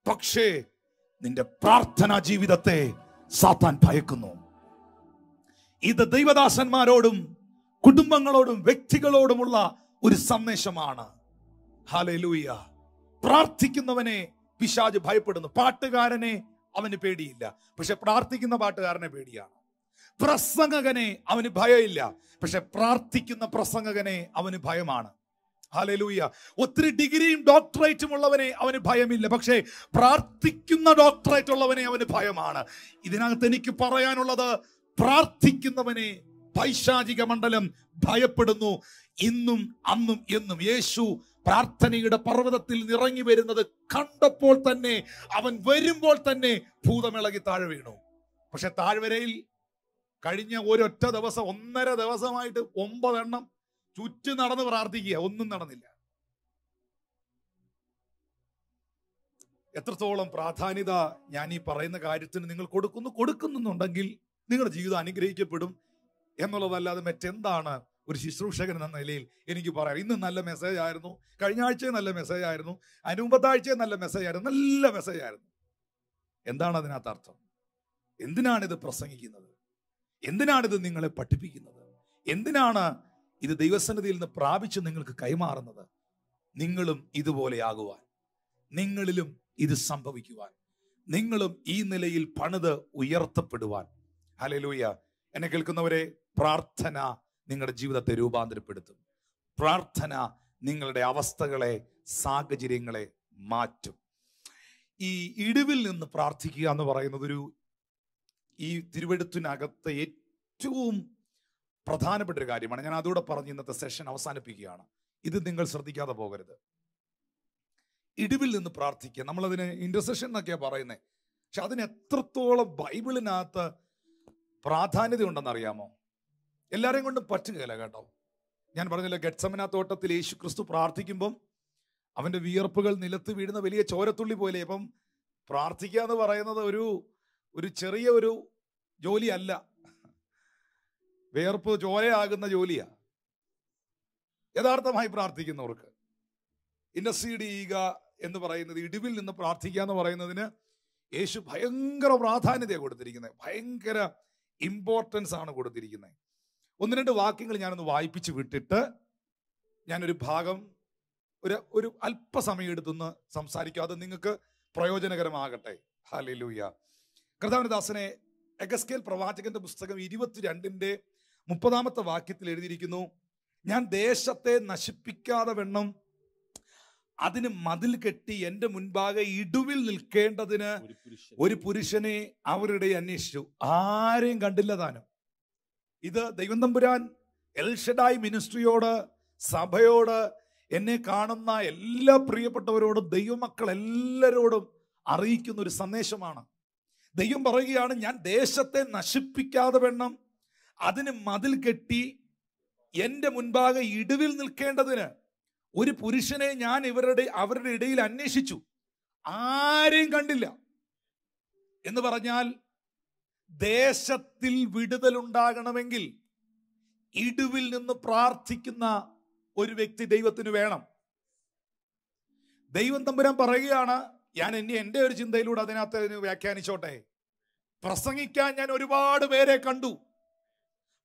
പക്ഷേ നിന്റെ പ്രാർത്ഥനാ ജീവിതത്തെ സാത്താൻ ഭയക്കുന്നു. ഇത് ദൈവദാസന്മാരോടും കുടുംബങ്ങളോടും വ്യക്തികളോടുമുള്ള ഒരു സന്ദേശമാണ്. ഹല്ലേലൂയ. പ്രാർത്ഥിക്കുന്നവനെ പിശാച് ഭയപ്പെടുന്നു. പാട്ടുകാരനെ അവന് പേടിയില്ല, പക്ഷെ പ്രാർത്ഥിക്കുന്ന പാട്ടുകാരനെ പേടിയാണ്. പ്രസംഗകനെ അവന് ഭയമില്ല, പക്ഷെ പ്രാർത്ഥിക്കുന്ന പ്രസംഗകനെ അവന് ഭയമാണ്. ഹല്ലേലൂയ. ഒത്തിരി ഡിഗ്രിയും ഡോക്ടറേറ്റും ഉള്ളവനെ അവന് ഭയമില്ല, പക്ഷേ പ്രാർത്ഥിക്കുന്ന ഡോക്ടറേറ്റ് ഉള്ളവനെ അവന് ഭയമാണ്. ഇതിനകത്ത് എനിക്ക് പറയാനുള്ളത്, പ്രാർത്ഥിക്കുന്നവനെ പൈശാചിക മണ്ഡലം ഭയപ്പെടുന്നു. ഇന്നും അന്നും എന്നും. യേശു പ്രാർത്ഥനയുടെ പർവ്വതത്തിൽ ഇറങ്ങി വരുന്നത് കണ്ടപ്പോൾ തന്നെ, അവൻ വരുമ്പോൾ തന്നെ ഭൂതമിളകി താഴെ വീണു. പക്ഷെ താഴ്വരയിൽ കഴിഞ്ഞ ഒരൊറ്റ ദിവസം, 1.5 ദിവസമായിട്ട് 9 എണ്ണം ചുറ്റി നടന്ന് പ്രാർത്ഥിക്കുക, ഒന്നും നടന്നില്ല. എത്രത്തോളം പ്രാധാന്യത ഞാൻ ഈ പറയുന്ന കാര്യത്തിന് നിങ്ങൾ കൊടുക്കുന്നുണ്ടെങ്കിൽ നിങ്ങളുടെ ജീവിതം അനുഗ്രഹിക്കപ്പെടും എന്നുള്ളതല്ലാതെ മറ്റെന്താണ് ഒരു ശുശ്രൂഷകൻ എന്ന നിലയിൽ എനിക്ക് പറയാം, ഇന്ന് നല്ല മെസ്സേജ് ആയിരുന്നു, കഴിഞ്ഞ ആഴ്ചയും നല്ല മെസ്സേജ് ആയിരുന്നു, അതിന് മുമ്പത്തെ ആഴ്ചയും നല്ല മെസ്സേജ് ആയിരുന്നു, നല്ല മെസ്സേജ് ആയിരുന്നു. എന്താണ് അതിനകത്ത് അർത്ഥം? എന്തിനാണിത് പ്രസംഗിക്കുന്നത്? എന്തിനാണിത് നിങ്ങളെ പഠിപ്പിക്കുന്നത്? എന്തിനാണ് ഇത് ദൈവസന്നിധിയിൽ നിന്ന് പ്രാപിച്ച് നിങ്ങൾക്ക് കൈമാറുന്നത്? നിങ്ങളും ഇതുപോലെ ആകുവാൻ, നിങ്ങളിലും ഇത് സംഭവിക്കുവാൻ, നിങ്ങളും ഈ നിലയിൽ പണിത് ഉയർത്തപ്പെടുവാൻ. ഹല്ലേലൂയ. എന്നെ കേൾക്കുന്നവരെ, പ്രാർത്ഥന നിങ്ങളുടെ ജീവിതത്തെ രൂപാന്തരപ്പെടുത്തും. പ്രാർത്ഥന നിങ്ങളുടെ അവസ്ഥകളെ, സാഹചര്യങ്ങളെ മാറ്റും. ഈ ഇടിവിൽ നിന്ന് പ്രാർത്ഥിക്കുക എന്ന് പറയുന്നത് ഈ തിരുവെഴുത്തിനകത്ത് ഏറ്റവും പ്രധാനപ്പെട്ട ഒരു കാര്യമാണ്. ഞാൻ അതോടെ പറഞ്ഞ് ഇന്നത്തെ സെഷൻ അവസാനിപ്പിക്കുകയാണ്. ഇത് നിങ്ങൾ ശ്രദ്ധിക്കാതെ പോകരുത്. ഇടിവിൽ നിന്ന് പ്രാർത്ഥിക്കുക, നമ്മളതിന് ഇന്റർസെഷൻ എന്നൊക്കെയാണ് പറയുന്നത്. പക്ഷെ അതിന് എത്രത്തോളം ബൈബിളിനകത്ത് പ്രാധാന്യത ഉണ്ടെന്ന് അറിയാമോ? എല്ലാവരെയും കൊണ്ടും പറ്റുകയില്ല കേട്ടോ. ഞാൻ പറഞ്ഞില്ല, ഗെത്സമന തോട്ടത്തിൽ യേശു ക്രിസ്തു പ്രാർത്ഥിക്കുമ്പം അവന്റെ വിയർപ്പുകൾ നിലത്ത് വീഴുന്ന വലിയ ചോരത്തുള്ളി പോലെ. അപ്പം പ്രാർത്ഥിക്കുക എന്ന് പറയുന്നത് ഒരു ചെറിയ ഒരു ജോലിയല്ല. വിയർപ്പ് ചോരയാകുന്ന ജോലിയാ യഥാർത്ഥമായി പ്രാർത്ഥിക്കുന്നവർക്ക്. ഇന്റർസീഡ് ചെയ്യുക എന്ന് പറയുന്നത്, ഇടിവിൽ നിന്ന് പ്രാർത്ഥിക്കുക എന്ന് പറയുന്നതിന് യേശു ഭയങ്കര പ്രാധാന്യതയാണ് കൊടുത്തിരിക്കുന്നത്, ഭയങ്കര ഇമ്പോർട്ടൻസ് ആണ് കൊടുത്തിരിക്കുന്നത്. 1-2 വാക്യങ്ങൾ ഞാനൊന്ന് വായിപ്പിച്ച് വിട്ടിട്ട് ഞാനൊരു ഭാഗം ഒരു അല്പസമയം എടുത്തൊന്ന് സംസാരിക്കുക. അത് നിങ്ങൾക്ക് പ്രയോജനകരമാകട്ടെ. ഹല്ലേലൂയ. കർത്താവിന്റെ ദാസനെ, എഗസ്കേൽ പ്രവാചകന്റെ പുസ്തകം 22-30 വാക്യത്തിൽ എഴുതിയിരിക്കുന്നു, ഞാൻ ദേശത്തെ നശിപ്പിക്കാതെ വണ്ണം അതിന് മതിൽ കെട്ടി എൻ്റെ മുൻപാകെ ഇടുവിൽ നിൽക്കേണ്ടതിന് ഒരു പുരുഷനെ അവരുടെ അന്വേഷിച്ചു, ആരെയും കണ്ടില്ല താനും. ഇത് ദൈവം തമ്പുരാൻ എൽ ഷഡായ് മിനിസ്ട്രിയോട്, സഭയോട്, എന്നെ കാണുന്ന എല്ലാ പ്രിയപ്പെട്ടവരോടും, ദൈവമക്കൾ എല്ലാവരോടും അറിയിക്കുന്ന ഒരു സന്ദേശമാണ്. ദൈവം പറയുകയാണ്, ഞാൻ ദേശത്തെ നശിപ്പിക്കാതെ വണ്ണം അതിന് മതിൽ കെട്ടി എൻ്റെ മുൻപാകെ ഇടുവിൽ നിൽക്കേണ്ടതിന് ഒരു പുരുഷനെ ഞാൻ അവരുടെ ഇടയിൽ അന്വേഷിച്ചു, ആരെയും കണ്ടില്ല. എന്ന് പറഞ്ഞാൽ ദേശത്തിൽ വിടുതലുണ്ടാകണമെങ്കിൽ ഇടുവിൽ നിന്ന് പ്രാർത്ഥിക്കുന്ന ഒരു വ്യക്തി ദൈവത്തിന് വേണം. ദൈവം തമ്പുരാൻ പറയുകയാണ്, ഞാൻ എൻ്റെ ഒരു ചിന്തയിലൂടെ അതിനകത്ത് വ്യാഖ്യാനിച്ചോട്ടെ. പ്രസംഗിക്കാൻ ഞാൻ ഒരുപാട് പേരെ കണ്ടു,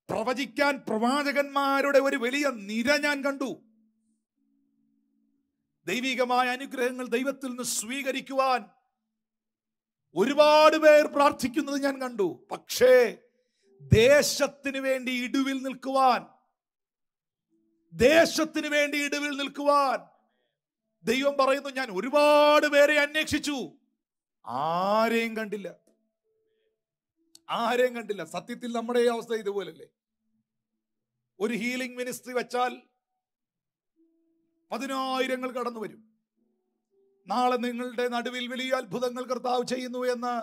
പ്രവചിക്കാൻ പ്രവാചകന്മാരുടെ ഒരു വലിയ നിര ഞാൻ കണ്ടു, ദൈവികമായ അനുഗ്രഹങ്ങൾ ദൈവത്തിൽ നിന്ന് സ്വീകരിക്കുവാൻ ഒരുപാട് പേർ പ്രാർത്ഥിക്കുന്നത് ഞാൻ കണ്ടു. പക്ഷേ ദേശത്തിന് വേണ്ടി ഇടുവിൽ നിൽക്കുവാൻ, ദേശത്തിന് വേണ്ടി ഇടുവിൽ നിൽക്കുവാൻ ദൈവം പറയുന്നു, ഞാൻ ഒരുപാട് പേരെ അന്വേഷിച്ചു, ആരെയും കണ്ടില്ല, ആരെയും കണ്ടില്ല. സത്യത്തിൽ നമ്മുടെ ഈ അവസ്ഥ ഇതുപോലല്ലേ? ഒരു ഹീലിംഗ് മിനിസ്ട്രി വെച്ചാൽ 10,000 കടന്നു വരും. നാളെ നിങ്ങളുടെ നടുവിൽ വലിയ അത്ഭുതങ്ങൾ കർത്താവ് ചെയ്യുന്നു എന്ന്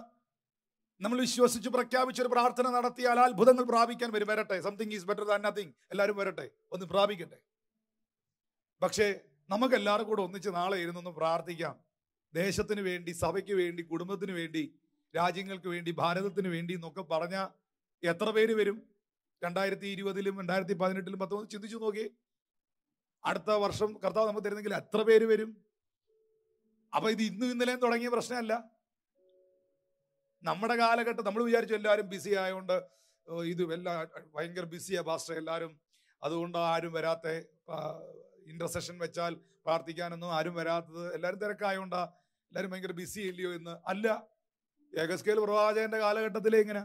നമ്മൾ വിശ്വസിച്ച് പ്രഖ്യാപിച്ചൊരു പ്രാർത്ഥന നടത്തിയാൽ അത്ഭുതങ്ങൾ പ്രാപിക്കാൻ വരട്ടെ. Something is better than nothing. എല്ലാവരും വരട്ടെ, ഒന്ന് പ്രാപിക്കട്ടെ. പക്ഷേ നമുക്ക് എല്ലാവരും കൂടെ ഒന്നിച്ച് നാളെ ഇരുന്നൊന്ന് പ്രാർത്ഥിക്കാം. ദേശത്തിന് വേണ്ടി, സഭയ്ക്ക് വേണ്ടി, കുടുംബത്തിന് വേണ്ടി, രാജ്യങ്ങൾക്ക് വേണ്ടി, ഭാരതത്തിന് വേണ്ടി എന്നൊക്കെ പറഞ്ഞ എത്ര പേര് വരും? 2020-ലും 2018-ലും 19 ചിന്തിച്ചു നോക്കി. അടുത്ത വർഷം കർത്താവ് നമുക്ക് തരുന്നെങ്കിൽ എത്ര പേര് വരും? അപ്പൊ ഇത് ഇന്നും ഇന്നലെയും തുടങ്ങിയ പ്രശ്നമല്ല. നമ്മുടെ കാലഘട്ടം നമ്മൾ വിചാരിച്ചു എല്ലാവരും ബിസി ആയതുകൊണ്ട് ഇത് ഭയങ്കര ബിസിയാ പാസ്റ്റർ എല്ലാവരും, അതുകൊണ്ട് ആരും വരാത്ത, ഇന്റർസെഷൻ വെച്ചാൽ പ്രാർത്ഥിക്കാനൊന്നും ആരും വരാത്തത്, എല്ലാവരും തിരക്കായോണ്ടാ, എല്ലാവരും ഭയങ്കര ബിസി ഇല്ലയോ എന്ന് അല്ല. എഗസ്കേൽ പ്രവാചകന്റെ കാലഘട്ടത്തിലെ ഇങ്ങനെ,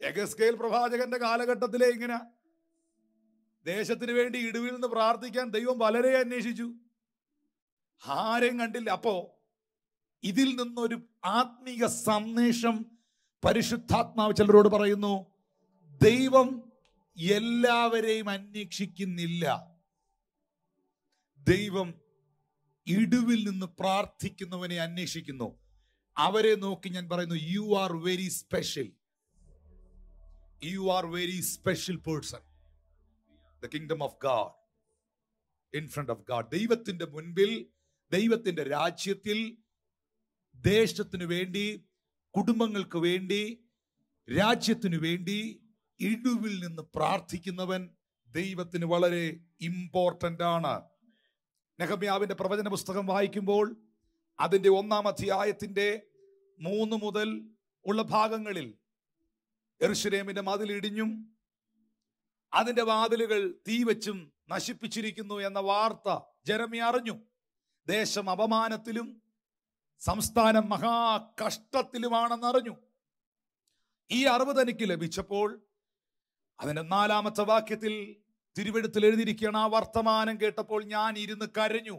എഗസ്കേൽ പ്രവാചകന്റെ കാലഘട്ടത്തിലെ ഇങ്ങനെ ദേശത്തിന് വേണ്ടി ഇടുവിൽ നിന്ന് പ്രാർത്ഥിക്കാൻ ദൈവം പലരെ അന്വേഷിച്ചു, ആരെയും കണ്ടില്ല. അപ്പോ ഇതിൽ നിന്നൊരു ആത്മീക സന്ദേശം പരിശുദ്ധാത്മാവ് ചിലരോട് പറയുന്നു, ദൈവം എല്ലാവരെയും അന്വേഷിക്കുന്നില്ല. ദൈവം ഇടുവിൽ നിന്ന് പ്രാർത്ഥിക്കുന്നവനെ അന്വേഷിക്കുന്നു. അവരെ നോക്കി ഞാൻ പറയുന്നു, you are very special, you are very special person. The kingdom of God, in front of God. ദൈവത്തിന്റെ മുൻപിൽ, ദൈവത്തിന്റെ രാജ്യത്തിൽ, ദേശത്തിനു വേണ്ടി, കുടുംബങ്ങൾക്ക് വേണ്ടി, രാജ്യത്തിനു വേണ്ടി, ഇടിവിൽ നിന്ന് പ്രാർത്ഥിക്കുന്നവൻ ദൈവത്തിന് വളരെ ഇമ്പോർട്ടന്റ് ആണ്. നെഹമ്യാവിന്റെ പ്രവചന പുസ്തകം വായിക്കുമ്പോൾ അതിന്റെ 1-ാം അധ്യായത്തിന്റെ 3 മുതൽ ഉള്ള ഭാഗങ്ങളിൽ യെരൂശലേമിന്റെ മതിൽ ഇടിഞ്ഞും അതിന്റെ വാതിലുകൾ തീ വെച്ചും നശിപ്പിച്ചിരിക്കുന്നു എന്ന വാർത്ത ജെരമ്യ അറിഞ്ഞു. ദേശം അപമാനത്തിലും സംസ്ഥാനം മഹാകഷ്ടത്തിലുമാണെന്നറിഞ്ഞു. ഈ അറിവ് തനിക്ക് ലഭിച്ചപ്പോൾ അതിന്റെ 4-ാമത്തെ വാക്യത്തിൽ തിരുവെഴുത്തിൽ എഴുതിയിരിക്കുകയാണ്, ആ വർത്തമാനം കേട്ടപ്പോൾ ഞാൻ ഇരുന്ന് കരഞ്ഞു,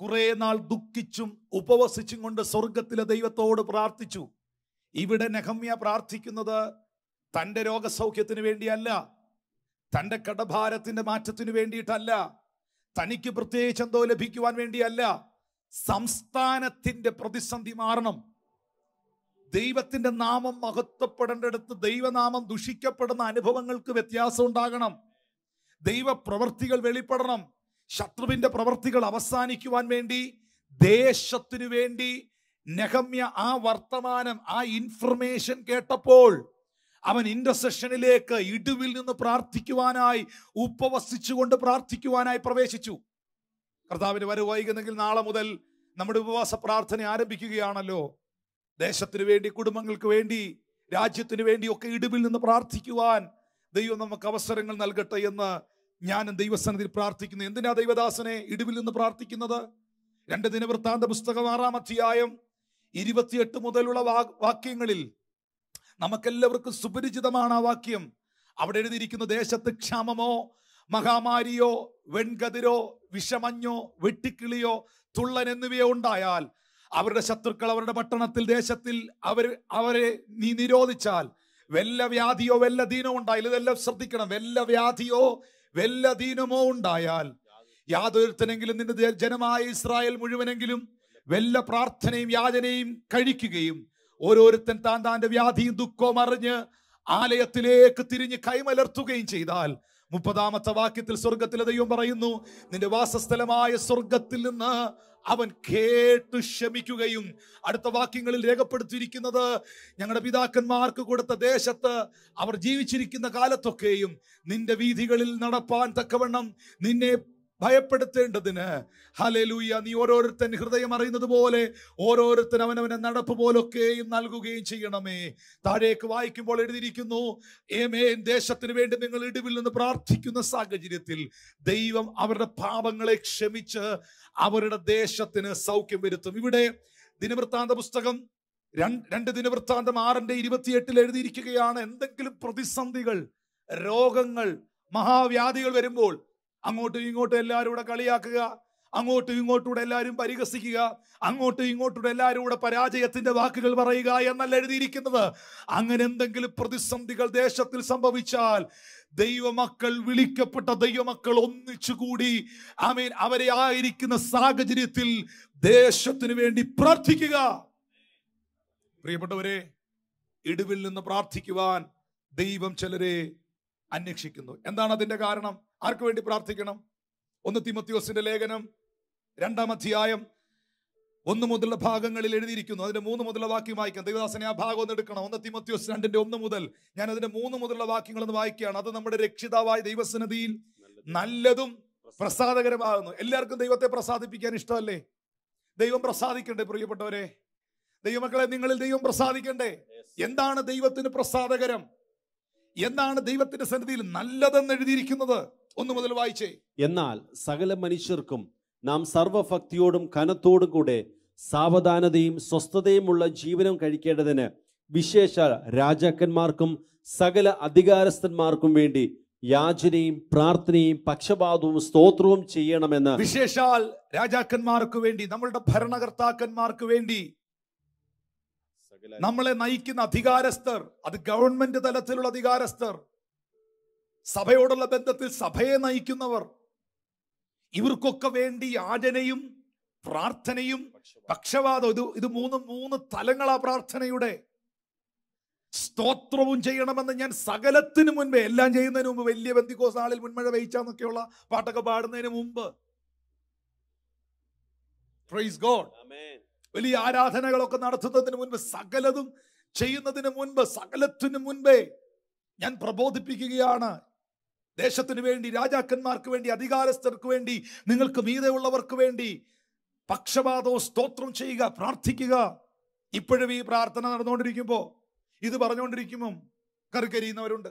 കുറെ നാൾ ദുഃഖിച്ചും ഉപവസിച്ചും കൊണ്ട് സ്വർഗത്തിലെ ദൈവത്തോട് പ്രാർത്ഥിച്ചു. ഇവിടെ നെഹമ്യ പ്രാർത്ഥിക്കുന്നത് തന്റെ രോഗസൗഖ്യത്തിന് വേണ്ടിയല്ല, തന്റെ കടഭാരത്തിന്റെ മാറ്റത്തിന് വേണ്ടിയിട്ടല്ല, തനിക്ക് പ്രത്യേകിച്ച് എന്തോ ലഭിക്കുവാൻ വേണ്ടിയല്ല. സംസ്ഥാനത്തിന്റെ പ്രതിസന്ധി മാറണം. ദൈവത്തിന്റെ നാമം മഹത്വപ്പെടേണ്ടടുത്ത് ദൈവനാമം ദുഷിക്കപ്പെടുന്ന അനുഭവങ്ങൾക്ക് വ്യത്യാസം ഉണ്ടാകണം. ദൈവ പ്രവർത്തികൾ വെളിപ്പെടണം. ശത്രുവിന്റെ പ്രവർത്തികൾ അവസാനിക്കുവാൻ വേണ്ടി, ദേശത്തിനു വേണ്ടി നെഹമ്യ ആ വർത്തമാനം, ആ ഇൻഫർമേഷൻ കേട്ടപ്പോൾ അവൻ ഇന്റർസെഷനിലേക്ക് ഇടിവിൽ നിന്ന് പ്രാർത്ഥിക്കുവാനായി, ഉപവസിച്ചുകൊണ്ട് പ്രാർത്ഥിക്കുവാനായി പ്രവേശിച്ചു. കർത്താവിന് വരവ് വൈകുന്നെങ്കിൽ നാളെ മുതൽ നമ്മുടെ ഉപവാസ പ്രാർത്ഥന ആരംഭിക്കുകയാണല്ലോ. ദേശത്തിന് വേണ്ടി, കുടുംബങ്ങൾക്ക് വേണ്ടി, രാജ്യത്തിന് വേണ്ടി ഒക്കെ ഇടിവിൽ നിന്ന് പ്രാർത്ഥിക്കുവാൻ ദൈവം നമുക്ക് അവസരങ്ങൾ നൽകട്ടെ എന്ന് ഞാനും ദൈവസന്നിധിയിൽ പ്രാർത്ഥിക്കുന്നു. എന്തിനാ ദൈവദാസനെ ഇടിവിൽ നിന്ന് പ്രാർത്ഥിക്കുന്നത്? 2 ദിനവൃത്താന്ത പുസ്തകം 6-ാം അധ്യായം 28 മുതലുള്ള വാക്യങ്ങളിൽ നമുക്കെല്ലാവർക്കും സുപരിചിതമാണ് ആ വാക്യം. അവിടെ എഴുതിയിരിക്കുന്ന, ദേശത്ത് ക്ഷാമമോ മഹാമാരിയോ വെൺകതിരോ വിഷമഞ്ഞോ വെട്ടിക്കിളിയോ തുള്ളൻ എന്നിവയോ ഉണ്ടായാൽ, അവരുടെ ശത്രുക്കൾ അവരുടെ പട്ടണത്തിൽ ദേശത്തിൽ അവരെ നീ നിരോധിച്ചാൽ, വല്ല വ്യാധിയോ വല്ല ദീനമോ ഉണ്ടായാൽ, ഇതെല്ലാം ശ്രദ്ധിക്കണം, വല്ല വ്യാധിയോ വല്ല ദീനമോ ഉണ്ടായാൽ, യാതൊരുത്തനെങ്കിലും നിന്റെ ജനമായ ഇസ്രായേൽ മുഴുവനെങ്കിലും വല്ല പ്രാർത്ഥനയും യാചനയും കഴിക്കുകയും ഓരോരുത്തൻ താന്റെ വ്യാധിയും ദുഃഖവും അറിഞ്ഞ് ആലയത്തിലേക്ക് തിരിഞ്ഞ് കൈമലർത്തുകയും ചെയ്താൽ, 30-ാമത്തെ വാക്യത്തിൽ സ്വർഗത്തിലെ ദൈവം പറയുന്നു, നിന്റെ വാസസ്ഥലമായ സ്വർഗത്തിൽ നിന്ന് അവൻ കേട്ടു ക്ഷമിക്കുകയും. അടുത്ത വാക്യങ്ങളിൽ രേഖപ്പെടുത്തിയിരിക്കുന്നത്, ഞങ്ങളുടെ പിതാക്കന്മാർക്ക് കൊടുത്ത ദേശത്ത് അവർ ജീവിച്ചിരിക്കുന്ന കാലത്തൊക്കെയും നിന്റെ വീഥികളിൽ നടപ്പാൻ തക്കവണ്ണം നിന്നെ ഭയപ്പെടുത്തേണ്ടതിന്, ഹല്ലേലൂയ, നീ ഓരോരുത്തൻ ഹൃദയം അറിയുന്നത് പോലെ ഓരോരുത്തൻ അവനവനെ നടപ്പ് പോലൊക്കെയും നൽകുകയും ചെയ്യണമേ. താഴേക്ക് വായിക്കുമ്പോൾ എഴുതിയിരിക്കുന്നു, ഏമേൻ, ദേശത്തിന് വേണ്ടി നിങ്ങൾ ഇടിവിൽ നിന്ന് പ്രാർത്ഥിക്കുന്ന സാഹചര്യത്തിൽ ദൈവം അവരുടെ പാപങ്ങളെ ക്ഷമിച്ച് അവരുടെ ദേശത്തിന് സൗഖ്യം വരുത്തും. ഇവിടെ ദിനവൃത്താന്ത പുസ്തകം 2 ദിനവൃത്താന്തം 6:28 എഴുതിയിരിക്കുകയാണ്, എന്തെങ്കിലും പ്രതിസന്ധികൾ, രോഗങ്ങൾ, മഹാവ്യാധികൾ വരുമ്പോൾ അങ്ങോട്ടും ഇങ്ങോട്ടും എല്ലാവരും കൂടെ കളിയാക്കുക, അങ്ങോട്ടും ഇങ്ങോട്ടും എല്ലാവരും പരിഹസിക്കുക, അങ്ങോട്ടും ഇങ്ങോട്ടും എല്ലാവരും കൂടെ പരാജയത്തിന്റെ വാക്കുകൾ പറയുക എന്നല്ല എഴുതിയിരിക്കുന്നത്. അങ്ങനെ എന്തെങ്കിലും പ്രതിസന്ധികൾ ദേശത്തിൽ സംഭവിച്ചാൽ ദൈവമക്കൾ, വിളിക്കപ്പെട്ട ദൈവമക്കൾ ഒന്നിച്ചുകൂടി ആമേൻ അവരെ ആയിരിക്കുന്ന സാഹചര്യത്തിൽ ദേശത്തിന് വേണ്ടി പ്രാർത്ഥിക്കുക. പ്രിയപ്പെട്ടവരെ, ഇടിവിൽ നിന്ന് പ്രാർത്ഥിക്കുവാൻ ദൈവം ചിലരെ അന്വേഷിക്കുന്നു. എന്താണ് അതിന്റെ കാരണം? ആർക്ക് വേണ്ടി പ്രാർത്ഥിക്കണം? 1 തീമോഥെയോസിന്റെ ലേഖനം 2-ാം അധ്യായം 1 മുതലുള്ള ഭാഗങ്ങളിൽ എഴുതിയിരിക്കുന്നു. അതിന്റെ 3 മുതലുള്ള വാക്യം വായിക്കാം. ദൈവദാസനെ ആ ഭാഗം ഒന്ന് എടുക്കണം. 1 തീമോഥെയോസ് 2:1 മുതൽ ഞാൻ അതിന്റെ 3 മുതലുള്ള വാക്യങ്ങൾ ഒന്ന് വായിക്കുകയാണ്. അത് നമ്മുടെ രക്ഷിതാവായ ദൈവസന്നിധിയിൽ നല്ലതും പ്രസാദകരമാകുന്നു. എല്ലാവർക്കും ദൈവത്തെ പ്രസാദിപ്പിക്കാൻ ഇഷ്ടമല്ലേ? ദൈവം പ്രസാദിക്കണ്ടേ? പ്രിയപ്പെട്ടവരെ, ദൈവമക്കളെ, നിങ്ങളിൽ ദൈവം പ്രസാദിക്കണ്ടേ? എന്താണ് ദൈവത്തിന് പ്രസാദകരം? എന്താണ് ദൈവത്തിന്റെ സന്നിധിയിൽ നല്ലതെന്ന് എഴുതിയിരിക്കുന്നത്? 1 മുതൽ വായിച്ചേ. എന്നാൽ സകല മനുഷ്യർക്കും നാം സർവഭക്തിയോടും കനത്തോടും കൂടെ സാവധാനതയും സ്വസ്ഥതയുമുള്ള ജീവനം കഴിക്കേണ്ടതിന്, വിശേഷ രാജാക്കന്മാർക്കും സകല അധികാരസ്ഥന്മാർക്കും വേണ്ടി യാചനയും പ്രാർത്ഥനയും പക്ഷപാതവും സ്തോത്രവും ചെയ്യണമെന്ന്. വിശേഷാൽ രാജാക്കന്മാർക്ക് വേണ്ടി, നമ്മളുടെ ഭരണകർത്താക്കന്മാർക്ക് വേണ്ടി, നമ്മളെ നയിക്കുന്ന അധികാരസ്ഥർ, അത് ഗവൺമെന്റ് തലത്തിലുള്ള അധികാരസ്ഥർ, സഭയോടുള്ള ബന്ധത്തിൽ സഭയെ നയിക്കുന്നവർ, ഇവർക്കൊക്കെ വേണ്ടി യാചനയും പ്രാർത്ഥനയും പക്ഷപാതവും, ഇത് മൂന്ന് തലങ്ങളാ പ്രാർത്ഥനയുടെ. സ്തോത്രവും ചെയ്യണമെന്ന് ഞാൻ സകലത്തിനു മുൻപേ, എല്ലാം ചെയ്യുന്നതിന് മുമ്പ്, വലിയ പെന്തിക്കോസ് നാളിൽ മുൻമഴ പെയ്ച്ചാന്നൊക്കെയുള്ള പാട്ടൊക്കെ പാടുന്നതിന് മുമ്പ്, പ്രൈസ് ഗോഡ്, വലിയ ആരാധനകളൊക്കെ നടത്തുന്നതിന് മുൻപ്, സകലതും ചെയ്യുന്നതിന് മുൻപ്, സകലത്തിനു മുൻപേ ഞാൻ പ്രബോധിപ്പിക്കുകയാണ്. ദേശത്തിന് വേണ്ടി, രാജാക്കന്മാർക്ക് വേണ്ടി, അധികാരസ്ഥർക്ക് വേണ്ടി, നിങ്ങൾക്ക് മീതെയുള്ളവർക്ക് വേണ്ടി പക്ഷപാതവും സ്തോത്രം ചെയ്യുക, പ്രാർത്ഥിക്കുക. ഇപ്പോഴും ഈ പ്രാർത്ഥന നടന്നുകൊണ്ടിരിക്കുമ്പോൾ, ഇത് പറഞ്ഞുകൊണ്ടിരിക്കുമ്പം കറിക്കരിയുന്നവരുണ്ട്.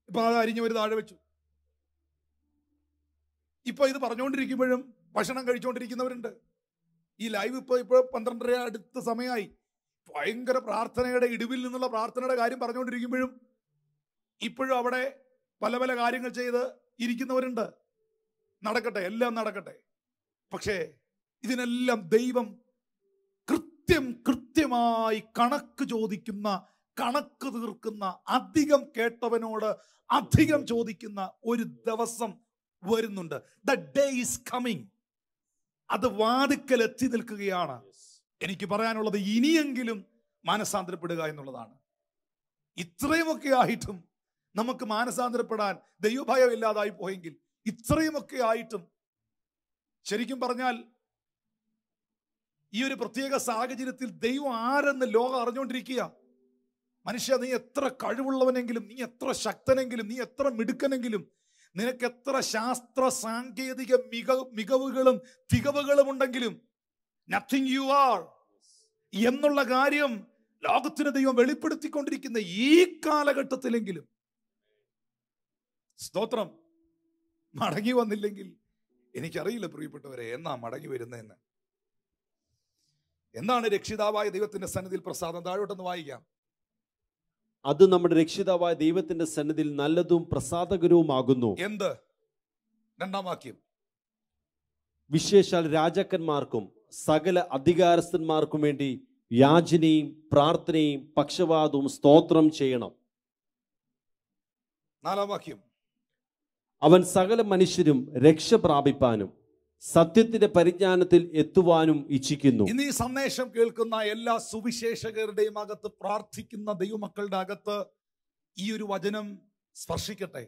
ഇപ്പൊ അത് അരിഞ്ഞവർ താഴെ വെച്ചു. ഇപ്പൊ ഇത് പറഞ്ഞുകൊണ്ടിരിക്കുമ്പോഴും ഭക്ഷണം കഴിച്ചുകൊണ്ടിരിക്കുന്നവരുണ്ട്. ഈ ലൈവ് ഇപ്പോൾ 12:30 അടുത്ത സമയമായി. ഭയങ്കര പ്രാർത്ഥനയുടെ ഇടിവിൽ നിന്നുള്ള പ്രാർത്ഥനയുടെ കാര്യം പറഞ്ഞുകൊണ്ടിരിക്കുമ്പോഴും ഇപ്പോഴും അവിടെ പല പല കാര്യങ്ങൾ ചെയ്ത് ഇരിക്കുന്നവരുണ്ട്. നടക്കട്ടെ, എല്ലാം നടക്കട്ടെ. പക്ഷേ ഇതിനെല്ലാം ദൈവം കൃത്യമായി കണക്ക് ചോദിക്കുന്ന, കണക്ക് തീർക്കുന്ന, അധികം കേട്ടവനോട് അധികം ചോദിക്കുന്ന ഒരു ദിവസം വരുന്നുണ്ട്. The day is coming. അത് വാതിക്കൽ എത്തി നിൽക്കുകയാണ്. എനിക്ക് പറയാനുള്ളത് ഇനിയെങ്കിലും മാനസാന്തരപ്പെടുക എന്നുള്ളതാണ്. ഇത്രയുമൊക്കെ ആയിട്ടും നമുക്ക് മാനസാന്തരപ്പെടാൻ ദൈവഭയം ഇല്ലാതായി പോയെങ്കിൽ, ഇത്രയുമൊക്കെ ആയിട്ടും ശരിക്കും പറഞ്ഞാൽ ഈ ഒരു പ്രത്യേക സാഹചര്യത്തിൽ ദൈവം ആരെന്ന് ലോകം അറിഞ്ഞുകൊണ്ടിരിക്കുക. മനുഷ്യ, നീ എത്ര കഴിവുള്ളവനെങ്കിലും, നീ എത്ര ശക്തനെങ്കിലും, നീ എത്ര മിടുക്കനെങ്കിലും, നിനക്ക് എത്ര ശാസ്ത്ര സാങ്കേതിക മികവുകളും തികവുകളും ഉണ്ടെങ്കിലും, നത്തിങ് യു ആർ എന്നുള്ള കാര്യം ലോകത്തിന് ദൈവം വെളിപ്പെടുത്തിക്കൊണ്ടിരിക്കുന്ന ഈ കാലഘട്ടത്തിലെങ്കിലും സ്തോത്രം, മടങ്ങി വന്നില്ലെങ്കിൽ എനിക്കറിയില്ല പ്രിയപ്പെട്ടവരെ എന്നാ മടങ്ങി വരുന്നതെന്ന്. എന്താണ് രക്ഷിതാവായ ദൈവത്തിന്റെ സന്നിധിയിൽ പ്രസാദം? താഴോട്ടൊന്ന് വായിക്കാം. അത് നമ്മുടെ രക്ഷിതാവായ ദൈവത്തിന്റെ സന്നിധിയിൽ നല്ലതും പ്രസാദകരവുമാകുന്നു. എന്ത്? രണ്ടാം വാക്യം. വിശേഷാൽ രാജാക്കന്മാർക്കും സകല അധികാരസ്ഥന്മാർക്കും വേണ്ടി യാചനയും പ്രാർത്ഥനയും പക്ഷപാതവും സ്തോത്രം ചെയ്യണം. നാലാം വാക്യം. അവൻ സകല മനുഷ്യരും രക്ഷ പ്രാപിപ്പാനും സത്യത്തിന്റെ പരിജ്ഞാനത്തിൽ എത്തുവാനും ഇച്ഛിക്കുന്നു. ഇന്ന് ഈ സന്ദേശം കേൾക്കുന്ന എല്ലാ സുവിശേഷകരുടെയും അകത്ത്, പ്രാർത്ഥിക്കുന്ന ദൈവമക്കളുടെ അകത്ത് ഈ ഒരു വചനം സ്പർശിക്കട്ടെ.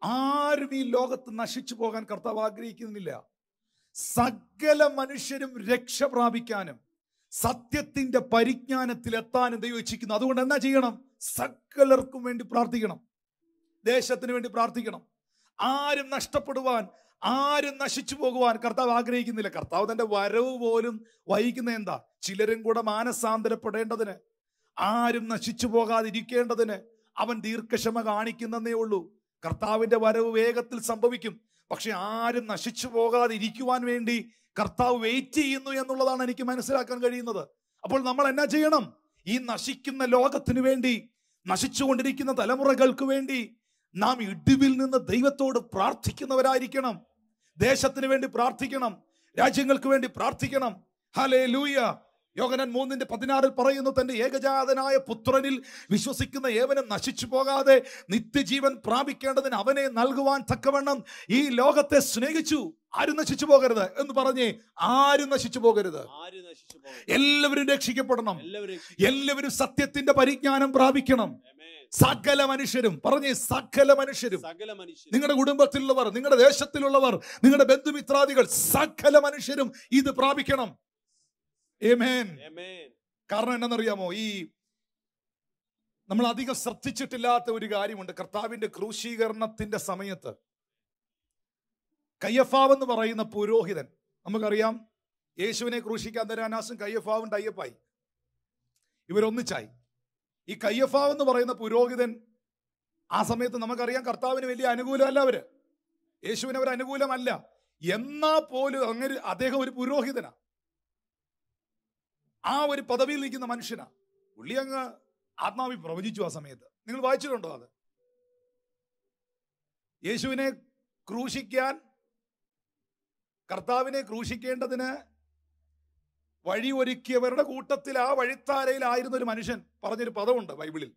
ആരും ഈ ലോകത്ത് നശിച്ചു പോകാൻ കർത്താവ് ആഗ്രഹിക്കുന്നില്ല. സകല മനുഷ്യരും രക്ഷ പ്രാപിക്കാനും സത്യത്തിന്റെ പരിജ്ഞാനത്തിൽ എത്താനും ദൈവം ഇച്ഛിക്കുന്നു. അതുകൊണ്ട് എന്നാ ചെയ്യണം? സകലർക്കും വേണ്ടി പ്രാർത്ഥിക്കണം. ദേശത്തിന് വേണ്ടി പ്രാർത്ഥിക്കണം. ആരും നഷ്ടപ്പെടുവാൻ, ആരും നശിച്ചു പോകുവാൻ കർത്താവ് ആഗ്രഹിക്കുന്നില്ല. കർത്താവ് തന്റെ വരവ് പോലും വൈകുന്ന എന്താ? ചിലരും കൂടെ മാനസാന്തരപ്പെടേണ്ടതിന്, ആരും നശിച്ചു പോകാതിരിക്കേണ്ടതിന് അവൻ ദീർഘക്ഷമ കാണിക്കുന്നതേ ഉള്ളൂ. കർത്താവിന്റെ വരവ് വേഗത്തിൽ സംഭവിക്കും. പക്ഷെ ആരും നശിച്ചു പോകാതിരിക്കുവാൻ വേണ്ടി കർത്താവ് വെയിറ്റ് ചെയ്യുന്നു എന്നുള്ളതാണ് എനിക്ക് മനസ്സിലാക്കാൻ കഴിയുന്നത്. അപ്പോൾ നമ്മൾ എന്നാ ചെയ്യണം? ഈ നശിക്കുന്ന ലോകത്തിന് വേണ്ടി, നശിച്ചുകൊണ്ടിരിക്കുന്ന തലമുറകൾക്ക് വേണ്ടി നാം ഇടിവിൽ നിന്ന് ദൈവത്തോട് പ്രാർത്ഥിക്കുന്നവരായിരിക്കണം. ദേശത്തിന് വേണ്ടി പ്രാർത്ഥിക്കണം, രാജ്യങ്ങൾക്ക് വേണ്ടി പ്രാർത്ഥിക്കണം. ഹല്ലേലൂയ. യോഹന്നാൻ 3:16 പറയുന്നു, തന്റെ ഏകജാതനായ പുത്രനിൽ വിശ്വസിക്കുന്ന ഏവനും നശിച്ചു പോകാതെ നിത്യജീവൻ പ്രാപിക്കേണ്ടതിന് അവനെ നൽകുവാൻ തക്കവണ്ണം ഈ ലോകത്തെ സ്നേഹിച്ചു. ആരും നശിച്ചു പോകരുത് എന്ന് പറഞ്ഞേ. ആരും നശിച്ചു പോകരുത്. എല്ലാവരും രക്ഷിക്കപ്പെടണം. എല്ലാവരും സത്യത്തിന്റെ പരിജ്ഞാനം പ്രാപിക്കണം. സകല മനുഷ്യരും, പറഞ്ഞേ, സകല മനുഷ്യരും. നിങ്ങളുടെ കുടുംബത്തിലുള്ളവർ, നിങ്ങളുടെ ദേശത്തിലുള്ളവർ, നിങ്ങളുടെ ബന്ധുമിത്രാദികൾ, സകല മനുഷ്യരും ഇത് പ്രാപിക്കണം. ആമേൻ. കാരണം എന്താണെന്നറിയാമോ? ഈ നമ്മൾ അധികം ശ്രദ്ധിച്ചിട്ടില്ലാത്ത ഒരു കാര്യമുണ്ട്. കർത്താവിന്റെ ക്രൂശീകരണത്തിന്റെ സമയത്ത് കയ്യഫാവ് എന്ന് പറയുന്ന പുരോഹിതൻ, നമുക്കറിയാം, യേശുവിനെ ക്രൂശിക്കാൻ നേരം അനാസും കയ്യഫാവും ടൈപ്പായി, ഇവരൊന്നിച്ചായി. ഈ കയ്യഫാവ് എന്ന് പറയുന്ന പുരോഹിതൻ ആ സമയത്ത് നമുക്കറിയാം കർത്താവിന് വലിയ അനുകൂലമല്ല, അവര് യേശുവിന് അവർ അനുകൂലമല്ല. എന്നാ പോലും അങ്ങനെ അദ്ദേഹം ഒരു പുരോഹിതനാ, ആ ഒരു പദവിയിൽ നിൽക്കുന്ന മനുഷ്യനാ. പുള്ളി അങ്ങ് ആത്മാവിൽ പ്രവചിച്ചു. ആ സമയത്ത് നിങ്ങൾ വായിച്ചിട്ടുണ്ടോ? അത് യേശുവിനെ ക്രൂശിക്കാൻ, കർത്താവിനെ ക്രൂശിക്കേണ്ടതിന് വഴി ഒരുക്കിയവരുടെ കൂട്ടത്തിൽ ആ വഴിത്താരയിലായിരുന്ന ഒരു മനുഷ്യൻ പറഞ്ഞൊരു പദമുണ്ട് ബൈബിളിൽ.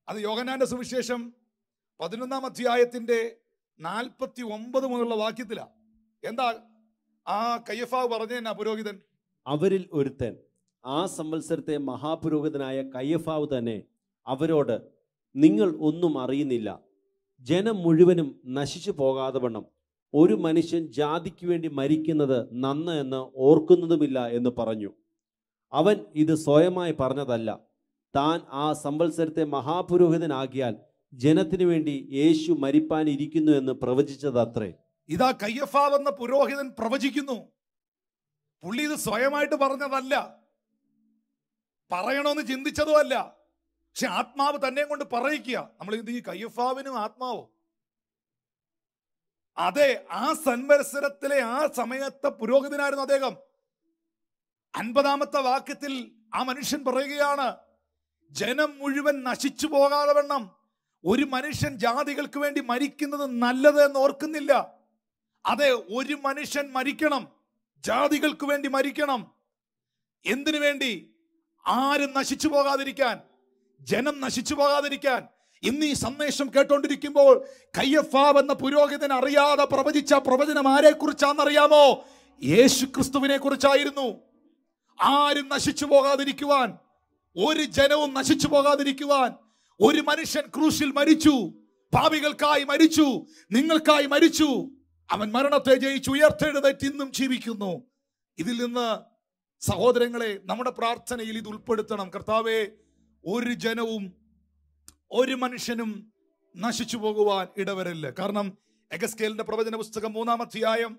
അത് യോഹന്നാന്റെ സുവിശേഷം 11-ാം അധ്യായത്തിന്റെ 49 മുതലുള്ള വാക്യത്തിലാ. എന്താ ആ കയ്യഫാവ് പറഞ്ഞ പുരോഹിതൻ? അവരിൽ ഒരുത്തൻ, ആ സംവത്സരത്തെ മഹാപുരോഹിതനായ കയ്യഫാവ് തന്നെ അവരോട്, നിങ്ങൾ ഒന്നും അറിയുന്നില്ല, ജനം മുഴുവനും നശിച്ചു പോകാതെ വണ്ണം ഒരു മനുഷ്യൻ ജാതിക്ക് വേണ്ടി മരിക്കുന്നത് നന്ന് എന്ന് ഓർക്കുന്നതുമില്ല എന്ന് പറഞ്ഞു. അവൻ ഇത് സ്വയമായി പറഞ്ഞതല്ല, താൻ ആ സംവത്സരത്തെ മഹാപുരോഹിതനാകിയാൽ ജനത്തിനു വേണ്ടി യേശു മരിപ്പാനിരിക്കുന്നു എന്ന് പ്രവചിച്ചതത്രേ. ഇതാ കയ്യഫാവ് എന്ന പുരോഹിതൻ പ്രവചിക്കുന്നു. പുള്ളി ഇത് സ്വയമായിട്ട് പറഞ്ഞതല്ല, പറയണമെന്ന് ചിന്തിച്ചതുമല്ല. പക്ഷെ ആത്മാവ് തന്നെ കൊണ്ട് പറയിക്കുക. നമ്മൾ ഇത് ഈ കയ്യഫാവിനും ആത്മാവോ? അതെ, ആ സംവത്സരത്തിലെ ആ സമയത്തെ പുരോഹിതനായിരുന്നു അദ്ദേഹം. 50-ാമത്തെ വാക്യത്തിൽ ആ മനുഷ്യൻ പറയുകയാണ്, ജനം മുഴുവൻ നശിച്ചു പോകാതെ വണ്ണം ഒരു മനുഷ്യൻ ജാതികൾക്ക് വേണ്ടി മരിക്കുന്നത് നല്ലത് എന്ന് ഓർക്കുന്നില്ല. അതെ, ഒരു മനുഷ്യൻ മരിക്കണം, ജാതികൾക്ക് വേണ്ടി മരിക്കണം. എന്തിനു വേണ്ടി? ആരും നശിച്ചു പോകാതിരിക്കാൻ, ജനം നശിച്ചു പോകാതിരിക്കാൻ. ഇന്ന് ഈ സന്ദേശം കേട്ടോണ്ടിരിക്കുമ്പോൾ കയ്യഫാവ് എന്ന പുരോഹിതൻ അറിയാതെ പ്രവചിച്ച പ്രവചനം ആരെ കുറിച്ചാണെന്നറിയാമോ? യേശു ക്രിസ്തുവിനെ കുറിച്ചായിരുന്നു. ആരും നശിച്ചു പോകാതിരിക്കുവാൻ, ഒരു ജനവും നശിച്ചു പോകാതിരിക്കുവാൻ ഒരു മനുഷ്യൻ ക്രൂശിൽ മരിച്ചു. പാപികൾക്കായി മരിച്ചു, നിങ്ങൾക്കായി മരിച്ചു. അവൻ മരണത്തെ ജയിച്ചു ഉയർത്തെഴുന്നേറ്റ് ഇന്നും ജീവിക്കുന്നു. ഇതിൽ നിന്ന് സഹോദരങ്ങളെ, നമ്മുടെ പ്രാർത്ഥനയിൽ ഇത് ഉൾപ്പെടുത്തണം. കർത്താവേ, ഒരു ജനവും ഒരു മനുഷ്യനും നശിച്ചു പോകുവാൻ ഇടവരല്ല. കാരണം എഗസ്കേലിന്റെ പ്രവചന പുസ്തകം 3-ാം അധ്യായം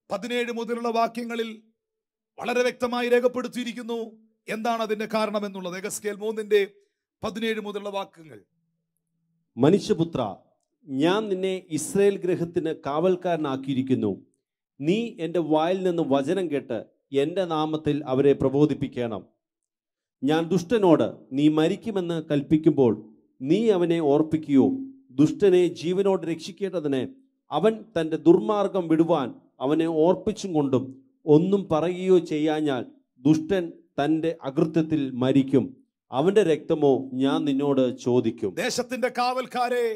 17 മുതലുള്ള വാക്യങ്ങളിൽ വളരെ വ്യക്തമായി രേഖപ്പെടുത്തിയിരിക്കുന്നു എന്താണ് അതിന്റെ കാരണം എന്നുള്ളത്. എഗസ്കേൽ 3:17 മുതലുള്ള വാക്യങ്ങൾ. മനുഷ്യപുത്ര, ഞാൻ നിന്നെ ഇസ്രായേൽ ഗൃഹത്തിന് കാവൽക്കാരനാക്കിയിരിക്കുന്നു. നീ എൻ്റെ വായിൽ നിന്ന് വചനം കേട്ട് എൻ്റെ നാമത്തിൽ അവരെ പ്രബോധിപ്പിക്കണം. ഞാൻ ദുഷ്ടനോട് നീ മരിക്കുമെന്ന് കൽപ്പിക്കുമ്പോൾ നീ അവനെ ഓർപ്പിക്കുകയോ? ദുഷ്ടനെ ജീവനോട് രക്ഷിക്കേണ്ടതിന് അവൻ തൻ്റെ ദുർമാർഗം വിടുവാൻ അവനെ ഓർപ്പിച്ചും കൊണ്ടും ഒന്നും പറയുകയോ ചെയ്യാഞ്ഞാൽ ദുഷ്ടൻ തൻ്റെ അകൃത്യത്തിൽ മരിക്കും. അവന്റെ രക്തമോ ഞാൻ നിന്നോട് ചോദിക്കും. ദേശത്തിന്റെ കാവൽക്കാരെ,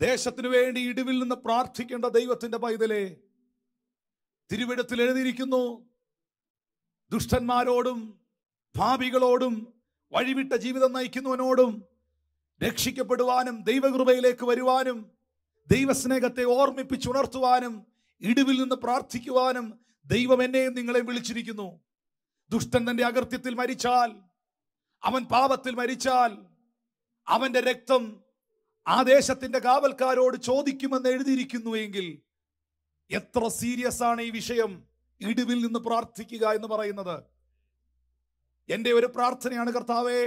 ദേശത്തിനു വേണ്ടി ഇടിവിൽ നിന്ന് പ്രാർത്ഥിക്കേണ്ട ദൈവത്തിന്റെ പൈതലേ, തിരുവെഴുത്തിൽ എഴുതിയിരിക്കുന്നു, ദുഷ്ടന്മാരോടും പാപികളോടും വഴിവിട്ട ജീവിതം നയിക്കുന്നവനോടും രക്ഷിക്കപ്പെടുവാനും ദൈവകൃപയിലേക്ക് വരുവാനും ദൈവസ്നേഹത്തെ ഓർമ്മിപ്പിച്ചുണർത്തുവാനും ഇടിവിൽ നിന്ന് പ്രാർത്ഥിക്കുവാനും ദൈവം എന്നെയും നിങ്ങളെയും വിളിച്ചിരിക്കുന്നു. ദുഷ്ടൻ തന്റെ അകൃത്യത്തിൽ മരിച്ചാൽ, അവൻ പാപത്തിൽ മരിച്ചാൽ അവന്റെ രക്തം ആ ദേശത്തിന്റെ കാവൽക്കാരോട് ചോദിക്കുമെന്ന് എഴുതിയിരിക്കുന്നു എങ്കിൽ എത്ര സീരിയസ് ആണ് ഈ വിഷയം, ഇടിവിൽ നിന്ന് പ്രാർത്ഥിക്കുക എന്ന് പറയുന്നത്. എൻ്റെ ഒരു പ്രാർത്ഥനയാണ്, കർത്താവേ,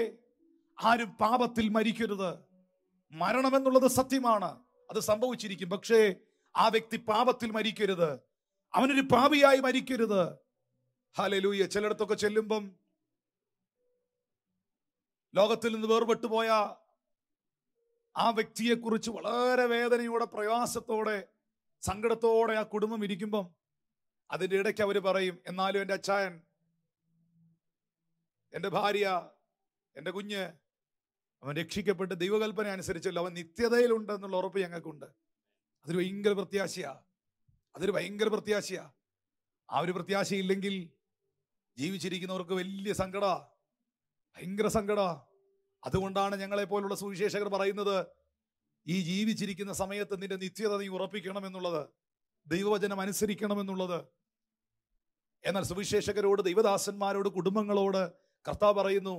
ആരും പാപത്തിൽ മരിക്കരുത്. മരണമെന്നുള്ളത് സത്യമാണ്, അത് സംഭവിച്ചിരിക്കും. പക്ഷേ ആ വ്യക്തി പാപത്തിൽ മരിക്കരുത്, അവനൊരു പാപിയായി മരിക്കരുത്. ഹല്ലേലൂയ. ചിലയിടത്തൊക്കെ ചെല്ലുമ്പം ലോകത്തിൽ നിന്ന് വേർപെട്ടു പോയ ആ വ്യക്തിയെക്കുറിച്ച് വളരെ വേദനയോടെ, പ്രയാസത്തോടെ, സങ്കടത്തോടെ ആ കുടുംബം ഇരിക്കുമ്പം അതിൻ്റെ ഇടയ്ക്ക് അവർ പറയും, എന്നാലും എൻ്റെ അച്ചായൻ, എൻ്റെ ഭാര്യ, എൻ്റെ കുഞ്ഞ്, അവൻ രക്ഷിക്കപ്പെട്ട് ദൈവകൽപ്പന അനുസരിച്ചല്ലോ, അവൻ നിത്യതയിലുണ്ട് എന്നുള്ള ഉറപ്പ് ഞങ്ങൾക്കുണ്ട്. അതൊരു ഭയങ്കര പ്രത്യാശയാ, ഭയങ്കര പ്രത്യാശയാ. ആ ഒരു പ്രത്യാശയില്ലെങ്കിൽ ജീവിച്ചിരിക്കുന്നവർക്ക് വലിയ സങ്കട, ഭയങ്കര സങ്കട. അതുകൊണ്ടാണ് ഞങ്ങളെ പോലുള്ള സുവിശേഷകർ പറയുന്നത്, ഈ ജീവിച്ചിരിക്കുന്ന സമയത്ത് നിന്റെ നിത്യത നീ ഉറപ്പിക്കണം എന്നുള്ളത്, ദൈവവചനം അനുസരിക്കണം എന്നുള്ളത്. എന്നാൽ സുവിശേഷകരോട്, ദൈവദാസന്മാരോട്, കുടുംബങ്ങളോട് കർത്താവ് പറയുന്നു,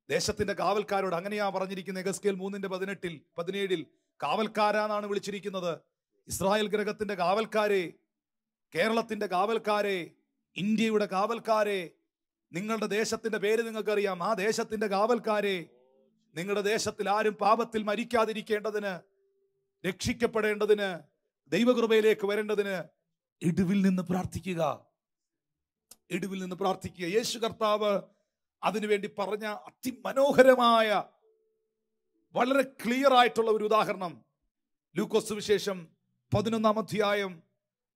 ദേശത്തിന്റെ കാവൽക്കാരോട്. അങ്ങനെയാ പറഞ്ഞിരിക്കുന്നത്. എഗസ്കേൽ 3:17 കാവൽക്കാരാന്നാണ് വിളിച്ചിരിക്കുന്നത്. ഇസ്രായേൽ ഗൃഹത്തിന്റെ കാവൽക്കാരെ, കേരളത്തിന്റെ കാവൽക്കാരെ, ഇന്ത്യയുടെ കാവൽക്കാരെ, നിങ്ങളുടെ ദേശത്തിന്റെ പേര് നിങ്ങൾക്കറിയാം, ആ ദേശത്തിന്റെ കാവൽക്കാരെ, നിങ്ങളുടെ ദേശത്തിൽ ആരും പാപത്തിൽ മരിക്കാതിരിക്കേണ്ടതിന്, രക്ഷിക്കപ്പെടേണ്ടതിന്, ദൈവകൃപയിലേക്ക് വരേണ്ടതിന് ഇടിവിൽ നിന്ന് പ്രാർത്ഥിക്കുക, ഇടിവിൽ നിന്ന് പ്രാർത്ഥിക്കുക. യേശു കർത്താവ് അതിനുവേണ്ടി പറഞ്ഞ അതിമനോഹരമായ, വളരെ ക്ലിയർ ആയിട്ടുള്ള ഒരു ഉദാഹരണം ലൂക്കോസ് സുവിശേഷം 11-ാം അധ്യായം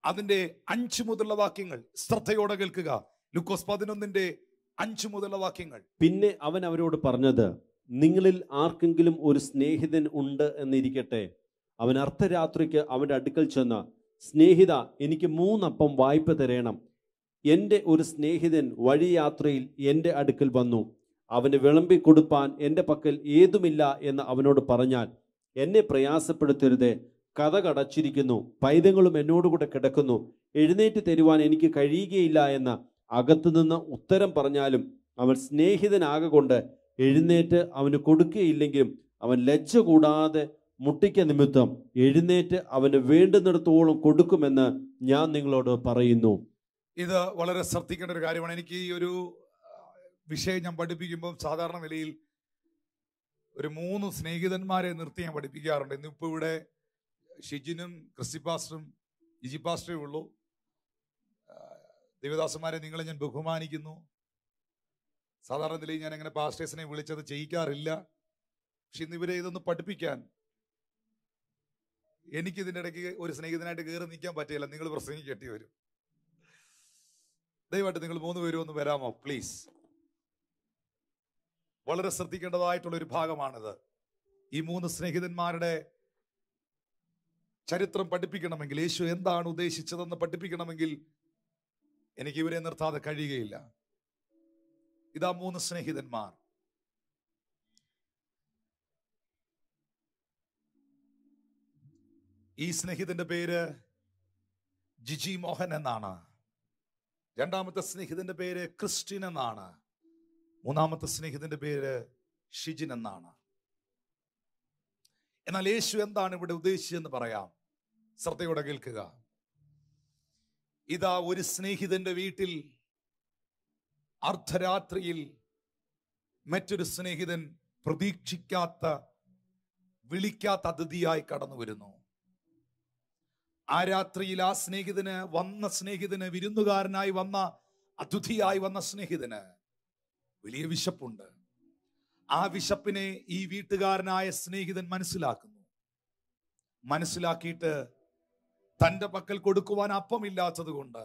അതിന്റെ 5 മുതലുള്ള വാക്യങ്ങൾ ശ്രദ്ധയോടെ കേൾക്കുക. ലൂക്കോസ് 11:5 മുതലുള്ള വാക്യങ്ങൾ. പിന്നെ അവൻ അവരോട് പറഞ്ഞത്, നിങ്ങളിൽ ആർക്കെങ്കിലും ഒരു സ്നേഹിതൻ ഉണ്ട് എന്നിരിക്കട്ടെ. അവൻ അർദ്ധരാത്രിക്ക് അവന്റെ അടുക്കൽ ചെന്ന്, സ്നേഹിത, എനിക്ക് 3 അപ്പം വായ്പ തരേണം. എൻ്റെ ഒരു സ്നേഹിതൻ വഴിയാത്രയിൽ എൻ്റെ അടുക്കൽ വന്നു, അവന് വിളമ്പി കൊടുപ്പാൻ എൻ്റെ പക്കൽ ഏതുമില്ല എന്ന് അവനോട് പറഞ്ഞാൽ, എന്നെ പ്രയാസപ്പെടുത്തരുതേ, കഥ കടച്ചിരിക്കുന്നു, പൈതങ്ങളും എന്നോടുകൂടെ കിടക്കുന്നു, എഴുന്നേറ്റ് തരുവാൻ എനിക്ക് കഴിയുകയില്ല എന്ന് അകത്തുനിന്ന് ഉത്തരം പറഞ്ഞാലും അവൻ സ്നേഹിതനാകൊണ്ട് എഴുന്നേറ്റ് അവന് കൊടുക്കുകയില്ലെങ്കിലും അവൻ ലജ്ജ കൂടാതെ മുട്ടിക്ക നിമിത്തം എഴുന്നേറ്റ് അവന് വേണ്ടുന്നിടത്തോളം കൊടുക്കുമെന്ന് ഞാൻ നിങ്ങളോട് പറയുന്നു. ഇത് വളരെ ശ്രദ്ധിക്കേണ്ട ഒരു കാര്യമാണ്. എനിക്ക് ഈ ഒരു വിഷയം ഞാൻ പഠിപ്പിക്കുമ്പോൾ സാധാരണ നിലയിൽ ഒരു 3 സ്നേഹിതന്മാരെ നിർത്തി ഞാൻ പഠിപ്പിക്കാറുണ്ട്. ഇന്നിപ്പോൾ ഇവിടെ ഷിജിനും ക്രിസ്റ്റി പാസ്റ്ററും ജിജി പാസ്റ്ററേ ഉള്ളൂ. ദേവദാസന്മാരെ നിങ്ങളെ ഞാൻ ബഹുമാനിക്കുന്നു. സാധാരണ നിലയിൽ ഞാൻ അങ്ങനെ പാസ്റ്റേഴ്സിനെ വിളിച്ചത് ചെയ്യിക്കാറില്ല. പക്ഷെ ഇന്ന് ഇവരെ ഇതൊന്ന് പഠിപ്പിക്കാൻ എനിക്ക് ഇതിൻ്റെ ഇടയ്ക്ക് ഒരു സ്നേഹിതനായിട്ട് കയറി നിൽക്കാൻ പറ്റില്ല. നിങ്ങൾ പ്രസംഗിക്കേണ്ടി വരും. ദയവായിട്ട് നിങ്ങൾ 3 പേരും ഒന്ന് വരാമോ പ്ലീസ്? വളരെ ശ്രദ്ധിക്കേണ്ടതായിട്ടുള്ള ഒരു ഭാഗമാണിത്. ഈ 3 സ്നേഹിതന്മാരുടെ ചരിത്രം പഠിപ്പിക്കണമെങ്കിൽ, യേശു എന്താണ് ഉദ്ദേശിച്ചതെന്ന് പഠിപ്പിക്കണമെങ്കിൽ എനിക്ക് ഇവരെ നിർത്താതെ കഴിയുകയില്ല. ഇതാ 3 സ്നേഹിതന്മാർ. ഈ സ്നേഹിതന്റെ പേര് ജിജി മോഹൻ എന്നാണ്. രണ്ടാമത്തെ സ്നേഹിതന്റെ പേര് ക്രിസ്റ്റിൻ എന്നാണ്. മൂന്നാമത്തെ സ്നേഹിതന്റെ പേര് ഷിജിൻ എന്നാണ്. എന്നാൽ യേശു എന്താണ് ഇവിടെ ഉദ്ദേശിച്ചതെന്ന് പറയാം. ശ്രദ്ധയോടെ കേൾക്കുക. ഇതാ ഒരു സ്നേഹിതന്റെ വീട്ടിൽ അർദ്ധരാത്രിയിൽ മറ്റൊരു സ്നേഹിതൻ പ്രതീക്ഷിക്കാത്ത, വിളിക്കാത്ത അതിഥിയായി കടന്നു വരുന്നു. ആ രാത്രിയിൽ ആ സ്നേഹിതന് വിരുന്നുകാരനായി വന്ന, അതിഥിയായി വന്ന സ്നേഹിതന് വലിയ വിശപ്പുണ്ട്. ആ വിശപ്പിനെ ഈ വീട്ടുകാരനായ സ്നേഹിതൻ മനസ്സിലാക്കിയിട്ട് തൻ്റെ പക്കൽ കൊടുക്കുവാൻ അപ്പമില്ലാത്തത് കൊണ്ട്,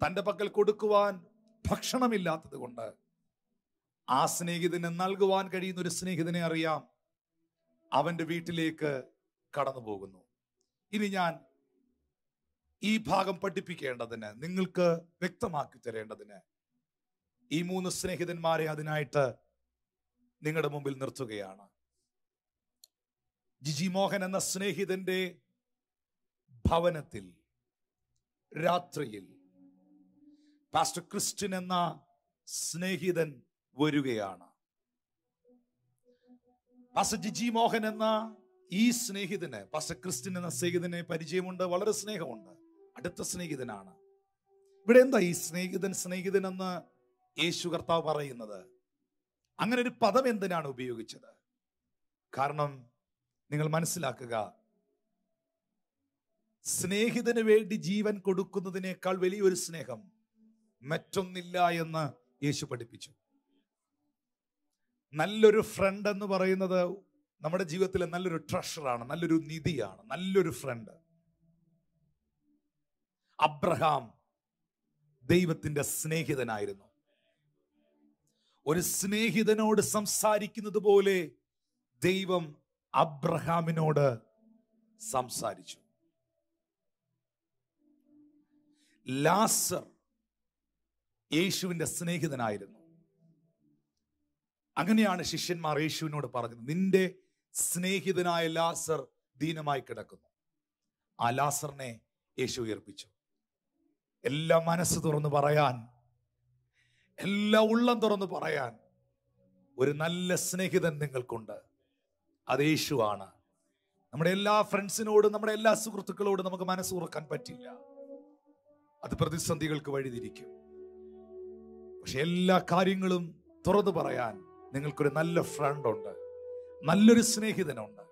തൻ്റെ പക്കൽ കൊടുക്കുവാൻ ഭക്ഷണമില്ലാത്തത് കൊണ്ട് ആ സ്നേഹിതന് നൽകുവാൻ കഴിയുന്ന ഒരു സ്നേഹിതനെ അറിയാം. അവന്റെ വീട്ടിലേക്ക് കടന്നു പോകുന്നു. ഇനി ഞാൻ ഈ ഭാഗം പഠിപ്പിക്കേണ്ടതിന്, നിങ്ങൾക്ക് വ്യക്തമാക്കി തരേണ്ടതിന് ഈ 3 സ്നേഹിതന്മാരെ അതിനായിട്ട് നിങ്ങളുടെ മുമ്പിൽ നിർത്തുകയാണ്. ജിജി മോഹൻ എന്ന സ്നേഹിതന്റെ ഭവനത്തിൽ രാത്രിയിൽ പാസ്റ്റർ ക്രിസ്റ്റിൻ എന്ന സ്നേഹിതൻ വരികയാണ്. പാസ്റ്റർ ജിജി മോഹൻ എന്ന ഈ സ്നേഹിതന് പാസ്റ്റർ ക്രിസ്റ്റിൻ എന്ന സ്നേഹിതനെ പരിചയമുണ്ട്, വളരെ സ്നേഹമുണ്ട്, അടുത്ത സ്നേഹിതനാണ്. ഇവിടെ എന്താ ഈ സ്നേഹിതൻ എന്ന് യേശു കർത്താവ് പറയുന്നത്? അങ്ങനെ ഒരു പദം എന്തിനാണ് ഉപയോഗിച്ചത്? കാരണം നിങ്ങൾ മനസ്സിലാക്കുക, സ്നേഹിതന് വേണ്ടി ജീവൻ കൊടുക്കുന്നതിനേക്കാൾ വലിയൊരു സ്നേഹം മറ്റൊന്നില്ല എന്ന് യേശു പഠിപ്പിച്ചു. നല്ലൊരു ഫ്രണ്ട് എന്ന് പറയുന്നത് നമ്മുടെ ജീവിതത്തിലെ നല്ലൊരു ട്രഷറാണ്, നല്ലൊരു നിധിയാണ്, നല്ലൊരു ഫ്രണ്ട്. അബ്രഹാം ദൈവത്തിന്റെ സ്നേഹിതനായിരുന്നു. ഒരു സ്നേഹിതനോട് സംസാരിക്കുന്നത് പോലെ ദൈവം അബ്രഹാമിനോട് സംസാരിച്ചു. ലാസർ യേശുവിന്റെ സ്നേഹിതനായിരുന്നു. അങ്ങനെയാണ് ശിഷ്യന്മാർ യേശുവിനോട് പറഞ്ഞത്, നിന്റെ സ്നേഹിതനായ ലാസർ ദീനമായി കിടക്കുന്നു. ആ ലാസറിനെ യേശു ഉയർപ്പിച്ചു. എല്ലാം മനസ്സ് തുറന്ന് പറയാൻ, എല്ലാം ഉള്ളം തുറന്ന് പറയാൻ ഒരു നല്ല സ്നേഹിതൻ നിങ്ങൾക്കുണ്ട്. അത് യേശുവാണ്. നമ്മുടെ എല്ലാ ഫ്രണ്ട്സിനോടും, നമ്മുടെ എല്ലാ സുഹൃത്തുക്കളോടും നമുക്ക് മനസ്സ് തുറക്കാൻ പറ്റില്ല. അത് പ്രതിസന്ധികൾക്ക് വഴിതിരിക്കും. പക്ഷെ എല്ലാ കാര്യങ്ങളും തുറന്നു പറയാൻ നിങ്ങൾക്കൊരു നല്ല ഫ്രണ്ട് ഉണ്ട്, നല്ലൊരു സ്നേഹിതനുണ്ട്.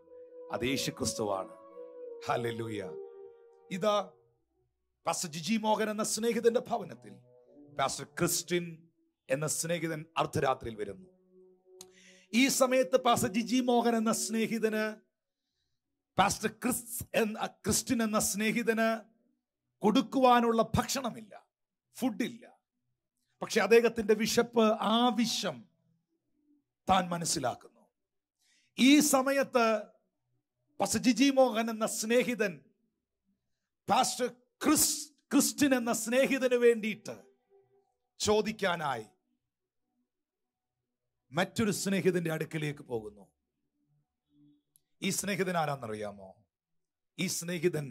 അത് യേശു ക്രിസ്തുവാണ്. ഹല്ലേലൂയ. ഇതാ പാസ്റ്റർ ജിജി മോഹൻ എന്ന സ്നേഹിതന്റെ ഭവനത്തിൽ പാസ്റ്റർ ക്രിസ്റ്റിൻ എന്ന സ്നേഹിതൻ അർദ്ധരാത്രിയിൽ വരുന്നു. ഈ സമയത്ത് പാസ്റ്റർ ജിജി മോഹൻ എന്ന സ്നേഹിതന്, പാസ്റ്റർ ക്രിസ്റ്റിൻ എന്ന സ്നേഹിതന് കൊടുക്കുവാനുള്ള ഭക്ഷണമില്ല, ഫുഡില്ല. പക്ഷെ അദ്ദേഹത്തിന്റെ വിശപ്പ്, ആവശ്യം താൻ മനസ്സിലാക്കുന്നു. ഈ സമയത്ത് പാസ്റ്റർ ജിജി മോഹൻ എന്ന സ്നേഹിതൻ പാസ്റ്റർ ക്രിസ്റ്റിൻ എന്ന സ്നേഹിതന് വേണ്ടിയിട്ട് ചോദിക്കാനായി മറ്റൊരു സ്നേഹിതന്റെ അടുക്കലേക്ക് പോകുന്നു. ഈ സ്നേഹിതൻ ആരാന്നറിയാമോ? ഈ സ്നേഹിതൻ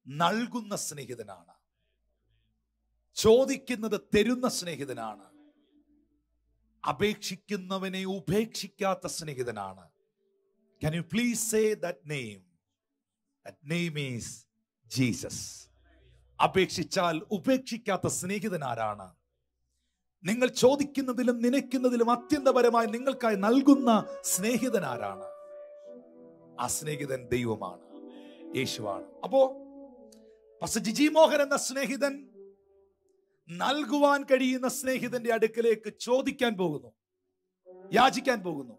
നൽകുന്ന സ്നേഹിതനാണ്, ചോദിക്കുന്നത് തരുന്ന സ്നേഹിതനാണ്. അപേക്ഷിക്കുന്നവനെ ഉപേക്ഷിക്കാത്ത സ്നേഹിതനാണ്. Can you please say that name? That name is Jesus. അപേക്ഷിച്ചാൽ ഉപേക്ഷിക്കാത്ത സ്നേഹിതൻ ആരാണ്? നിങ്ങൾ ചോദിക്കുന്നതിലും നനയ്ക്കുന്നതിലും അത്യന്തപരമായി നിങ്ങൾക്കായി നൽകുന്ന സ്നേഹിതൻ ആരാണ്? ആ സ്നേഹിതൻ ദൈവമാണ്, യേശുവാണ്. അപ്പോ പാസ്റ്റർ ജിജി മോഹൻ എന്ന സ്നേഹിതൻ നൽകുവാൻ കഴിയുന്ന സ്നേഹിതന്റെ അടുക്കലേക്ക് ചോദിക്കാൻ പോകുന്നു, യാചിക്കാൻ പോകുന്നു.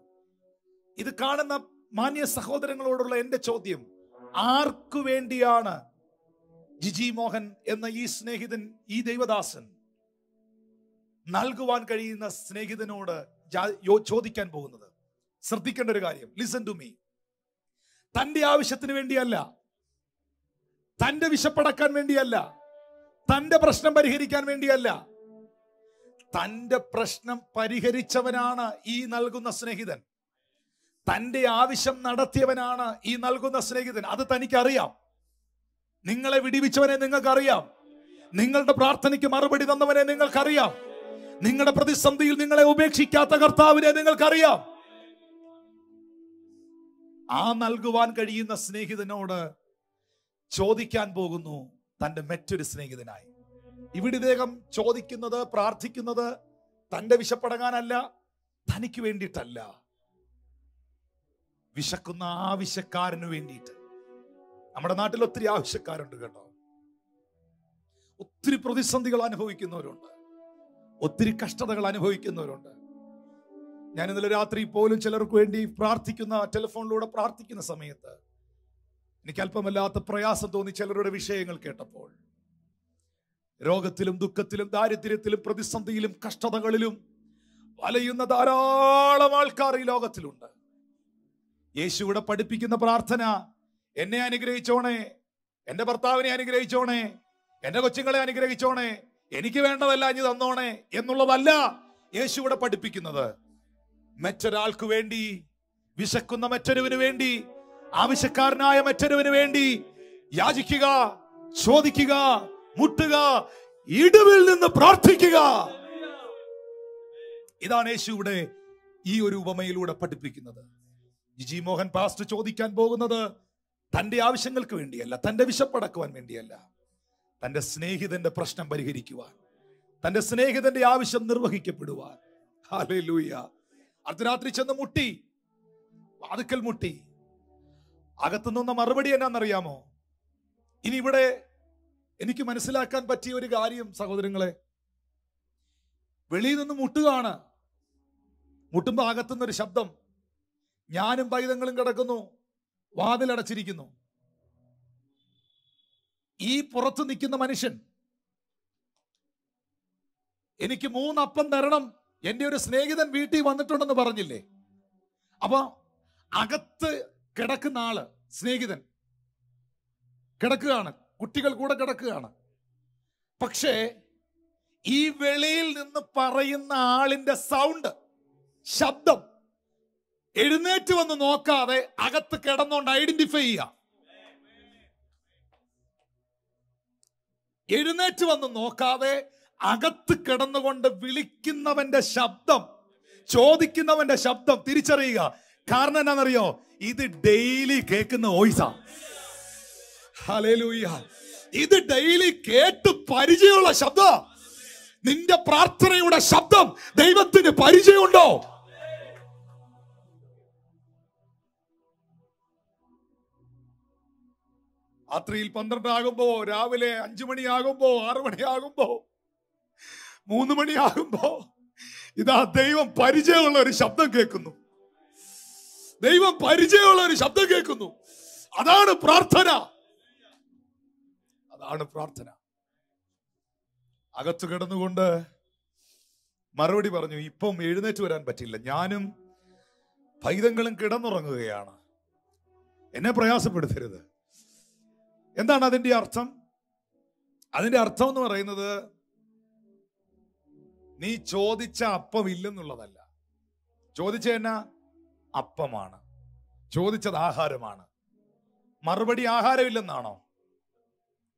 ഇത് കാണുന്ന മാന്യ സഹോദരങ്ങളോടുള്ള എന്റെ ചോദ്യം, ആർക്കു വേണ്ടിയാണ് ജിജി മോഹൻ എന്ന ഈ സ്നേഹിതൻ, ഈ ദൈവദാസൻ നൽകുവാൻ കഴിയുന്ന സ്നേഹിതനോട് ചോദിക്കാൻ പോകുന്നത്? ശ്രദ്ധിക്കേണ്ട ഒരു കാര്യം, ലിസൺ ടു മീ. തന്റെ ആവശ്യത്തിന് വേണ്ടിയല്ല, തന്റെ വിശപ്പടക്കാൻ വേണ്ടിയല്ല, തന്റെ പ്രശ്നം പരിഹരിക്കാൻ വേണ്ടിയല്ല. തന്റെ പ്രശ്നം പരിഹരിച്ചവനാണ് ഈ നൽകുന്ന സ്നേഹിതൻ. തന്റെ ആവശ്യം നടത്തിയവനാണ് ഈ നൽകുന്ന സ്നേഹിതൻ. അത് തനിക്കറിയാം. നിങ്ങളെ വിടിവിച്ചവനെ നിങ്ങൾക്കറിയാം. നിങ്ങളുടെ പ്രാർത്ഥനയ്ക്ക് മറുപടി തന്നവനെ നിങ്ങൾക്കറിയാം. നിങ്ങളുടെ പ്രതിസന്ധിയിൽ നിങ്ങളെ ഉപേക്ഷിക്കാത്ത കർത്താവിനെ നിങ്ങൾക്കറിയാം. ആ നൽകുവാൻ കഴിയുന്ന സ്നേഹിതനോട് ചോദിക്കാൻ പോകുന്നു തന്റെ മറ്റൊരു സ്നേഹിതനായി. ഇവിടെ ഇദ്ദേഹം ചോദിക്കുന്നത്, പ്രാർത്ഥിക്കുന്നത് തന്റെ വിശപ്പടങ്ങാനല്ല, തനിക്ക് വേണ്ടിയിട്ടല്ല, വിശക്കുന്ന ആവശ്യക്കാരന് വേണ്ടിയിട്ട്. നമ്മുടെ നാട്ടിൽ ഒത്തിരി ആവശ്യക്കാരുണ്ട് കേട്ടോ. ഒത്തിരി പ്രതിസന്ധികൾ അനുഭവിക്കുന്നവരുണ്ട്, ഒത്തിരി കഷ്ടതകൾ അനുഭവിക്കുന്നവരുണ്ട്. ഞാൻ ഇന്നലെ രാത്രി പോലും ചിലർക്ക് വേണ്ടി പ്രാർത്ഥിക്കുന്ന, ടെലിഫോണിലൂടെ പ്രാർത്ഥിക്കുന്ന സമയത്ത് എനിക്ക് അല്പമല്ലാത്ത പ്രയാസം തോന്നി ചിലരുടെ വിഷയങ്ങൾ കേട്ടപ്പോൾ. രോഗത്തിലും ദുഃഖത്തിലും ദാരിദ്ര്യത്തിലും പ്രതിസന്ധിയിലും കഷ്ടതകളിലും വലയുന്ന ധാരാളം ആൾക്കാർ ഈ ലോകത്തിലുണ്ട്. യേശുവിടെ പഠിപ്പിക്കുന്ന പ്രാർത്ഥന, എന്നെ അനുഗ്രഹിച്ചോണേ, എന്റെ ഭർത്താവിനെ അനുഗ്രഹിച്ചോണേ, എന്റെ കൊച്ചുങ്ങളെ അനുഗ്രഹിച്ചോണേ, എനിക്ക് വേണ്ടതല്ല ഇനി തന്നോണേ എന്നുള്ളതല്ല യേശുവിടെ പഠിപ്പിക്കുന്നത്. മറ്റൊരാൾക്ക് വേണ്ടി, വിശക്കുന്ന മറ്റൊരുവിന് വേണ്ടി, ആവശ്യക്കാരനായ മറ്റൊരുവിന് വേണ്ടി യാചിക്കുക, ചോദിക്കുക, മുട്ടുക, ഇടിവിൽ നിന്ന് പ്രാർത്ഥിക്കുക. ഇതാണ് യേശുവിടെ ഈ ഒരു ഉപമയിലൂടെ പഠിപ്പിക്കുന്നത്. ജിജി മോഹൻ പാസ്റ്റർ ചോദിക്കാൻ പോകുന്നത് തന്റെ ആവശ്യങ്ങൾക്ക് വേണ്ടിയല്ല, തന്റെ വിശപ്പടക്കുവാൻ വേണ്ടിയല്ല, തന്റെ സ്നേഹിതന്റെ പ്രശ്നം പരിഹരിക്കുവാൻ, തന്റെ സ്നേഹിതന്റെ ആവശ്യം നിർവഹിക്കപ്പെടുവാൻ. ഹല്ലേലൂയ. അർദ്ധരാത്രി ചെന്ന് മുട്ടി, വാതിക്കൽ മുട്ടി. അകത്തുനിന്ന മറുപടി എന്നാന്നറിയാമോ? ഇനി ഇവിടെ എനിക്ക് മനസ്സിലാക്കാൻ പറ്റിയ ഒരു കാര്യം സഹോദരങ്ങളെ, വെളിയിൽ നിന്ന് മുട്ടുകയാണ്. മുട്ടുമ്പോ അകത്തുനിന്നൊരു ശബ്ദം, ഞാനും പൈതങ്ങളും കിടക്കുന്നു, വാതിലടച്ചിരിക്കുന്നു. ഈ പുറത്ത് നിൽക്കുന്ന മനുഷ്യൻ എനിക്ക് 3 അപ്പം തരണം, എന്റെ ഒരു സ്നേഹിതൻ വീട്ടിൽ വന്നിട്ടുണ്ടെന്ന് പറഞ്ഞില്ലേ? അപ്പൊ അകത്ത് കിടക്കുന്ന ആള്, സ്നേഹിതൻ കിടക്കുകയാണ്, കുട്ടികൾ കൂടെ കിടക്കുകയാണ്. പക്ഷേ ഈ വെളിയിൽ നിന്ന് പറയുന്ന ആളിന്റെ സൗണ്ട്, ശബ്ദം എഴുന്നേറ്റ് വന്ന് നോക്കാതെ അകത്ത് കിടന്നുകൊണ്ട് ഐഡന്റിഫൈ ചെയ്യുക. എഴുന്നേറ്റ് വന്ന് നോക്കാതെ അകത്ത് കിടന്നുകൊണ്ട് വിളിക്കുന്നവന്റെ ശബ്ദം, ചോദിക്കുന്നവന്റെ ശബ്ദം തിരിച്ചറിയുക. കാരണം എന്നാണെന്നറിയോ? ഇത് ഡെയിലി കേൾക്കുന്ന വോയിസാ. ഹല്ലേലൂയ. ഇത് ഡെയിലി കേട്ട് പരിചയമുള്ള ശബ്ദം. നിന്റെ പ്രാർത്ഥനയുടെ ശബ്ദം ദൈവത്തിന് പരിചയമുണ്ടോ? രാത്രിയിൽ 12 ആകുമ്പോ, രാവിലെ 5 മണിയാകുമ്പോ, 6 മണിയാകുമ്പോ, 3 മണിയാകുമ്പോ, ഇതാ ദൈവം പരിചയമുള്ള ഒരു ശബ്ദം കേൾക്കുന്നു. ദൈവം പരിചയമുള്ള ഒരു ശബ്ദം കേൾക്കുന്നു. അതാണ് പ്രാർത്ഥന. അതാണ് പ്രാർത്ഥന. അകത്ത് കിടന്നുകൊണ്ട് മറുപടി പറഞ്ഞു, ഇപ്പം എഴുന്നേറ്റ് വരാൻ പറ്റില്ല, ഞാനും പൈതങ്ങളും കിടന്നുറങ്ങുകയാണ്, എന്നെ പ്രയാസപ്പെടുത്തരുത്. എന്താണ് അതിന്റെ അർത്ഥം? അതിന്റെ അർത്ഥം എന്ന് പറയുന്നത്, നീ ചോദിച്ച അപ്പം ഇല്ലെന്നുള്ളതല്ല. ചോദിച്ച എന്നാ? അപ്പമാണ്. ചോദിച്ചത് ആഹാരമാണ്. മറുപടി ആഹാരമില്ലെന്നാണോ?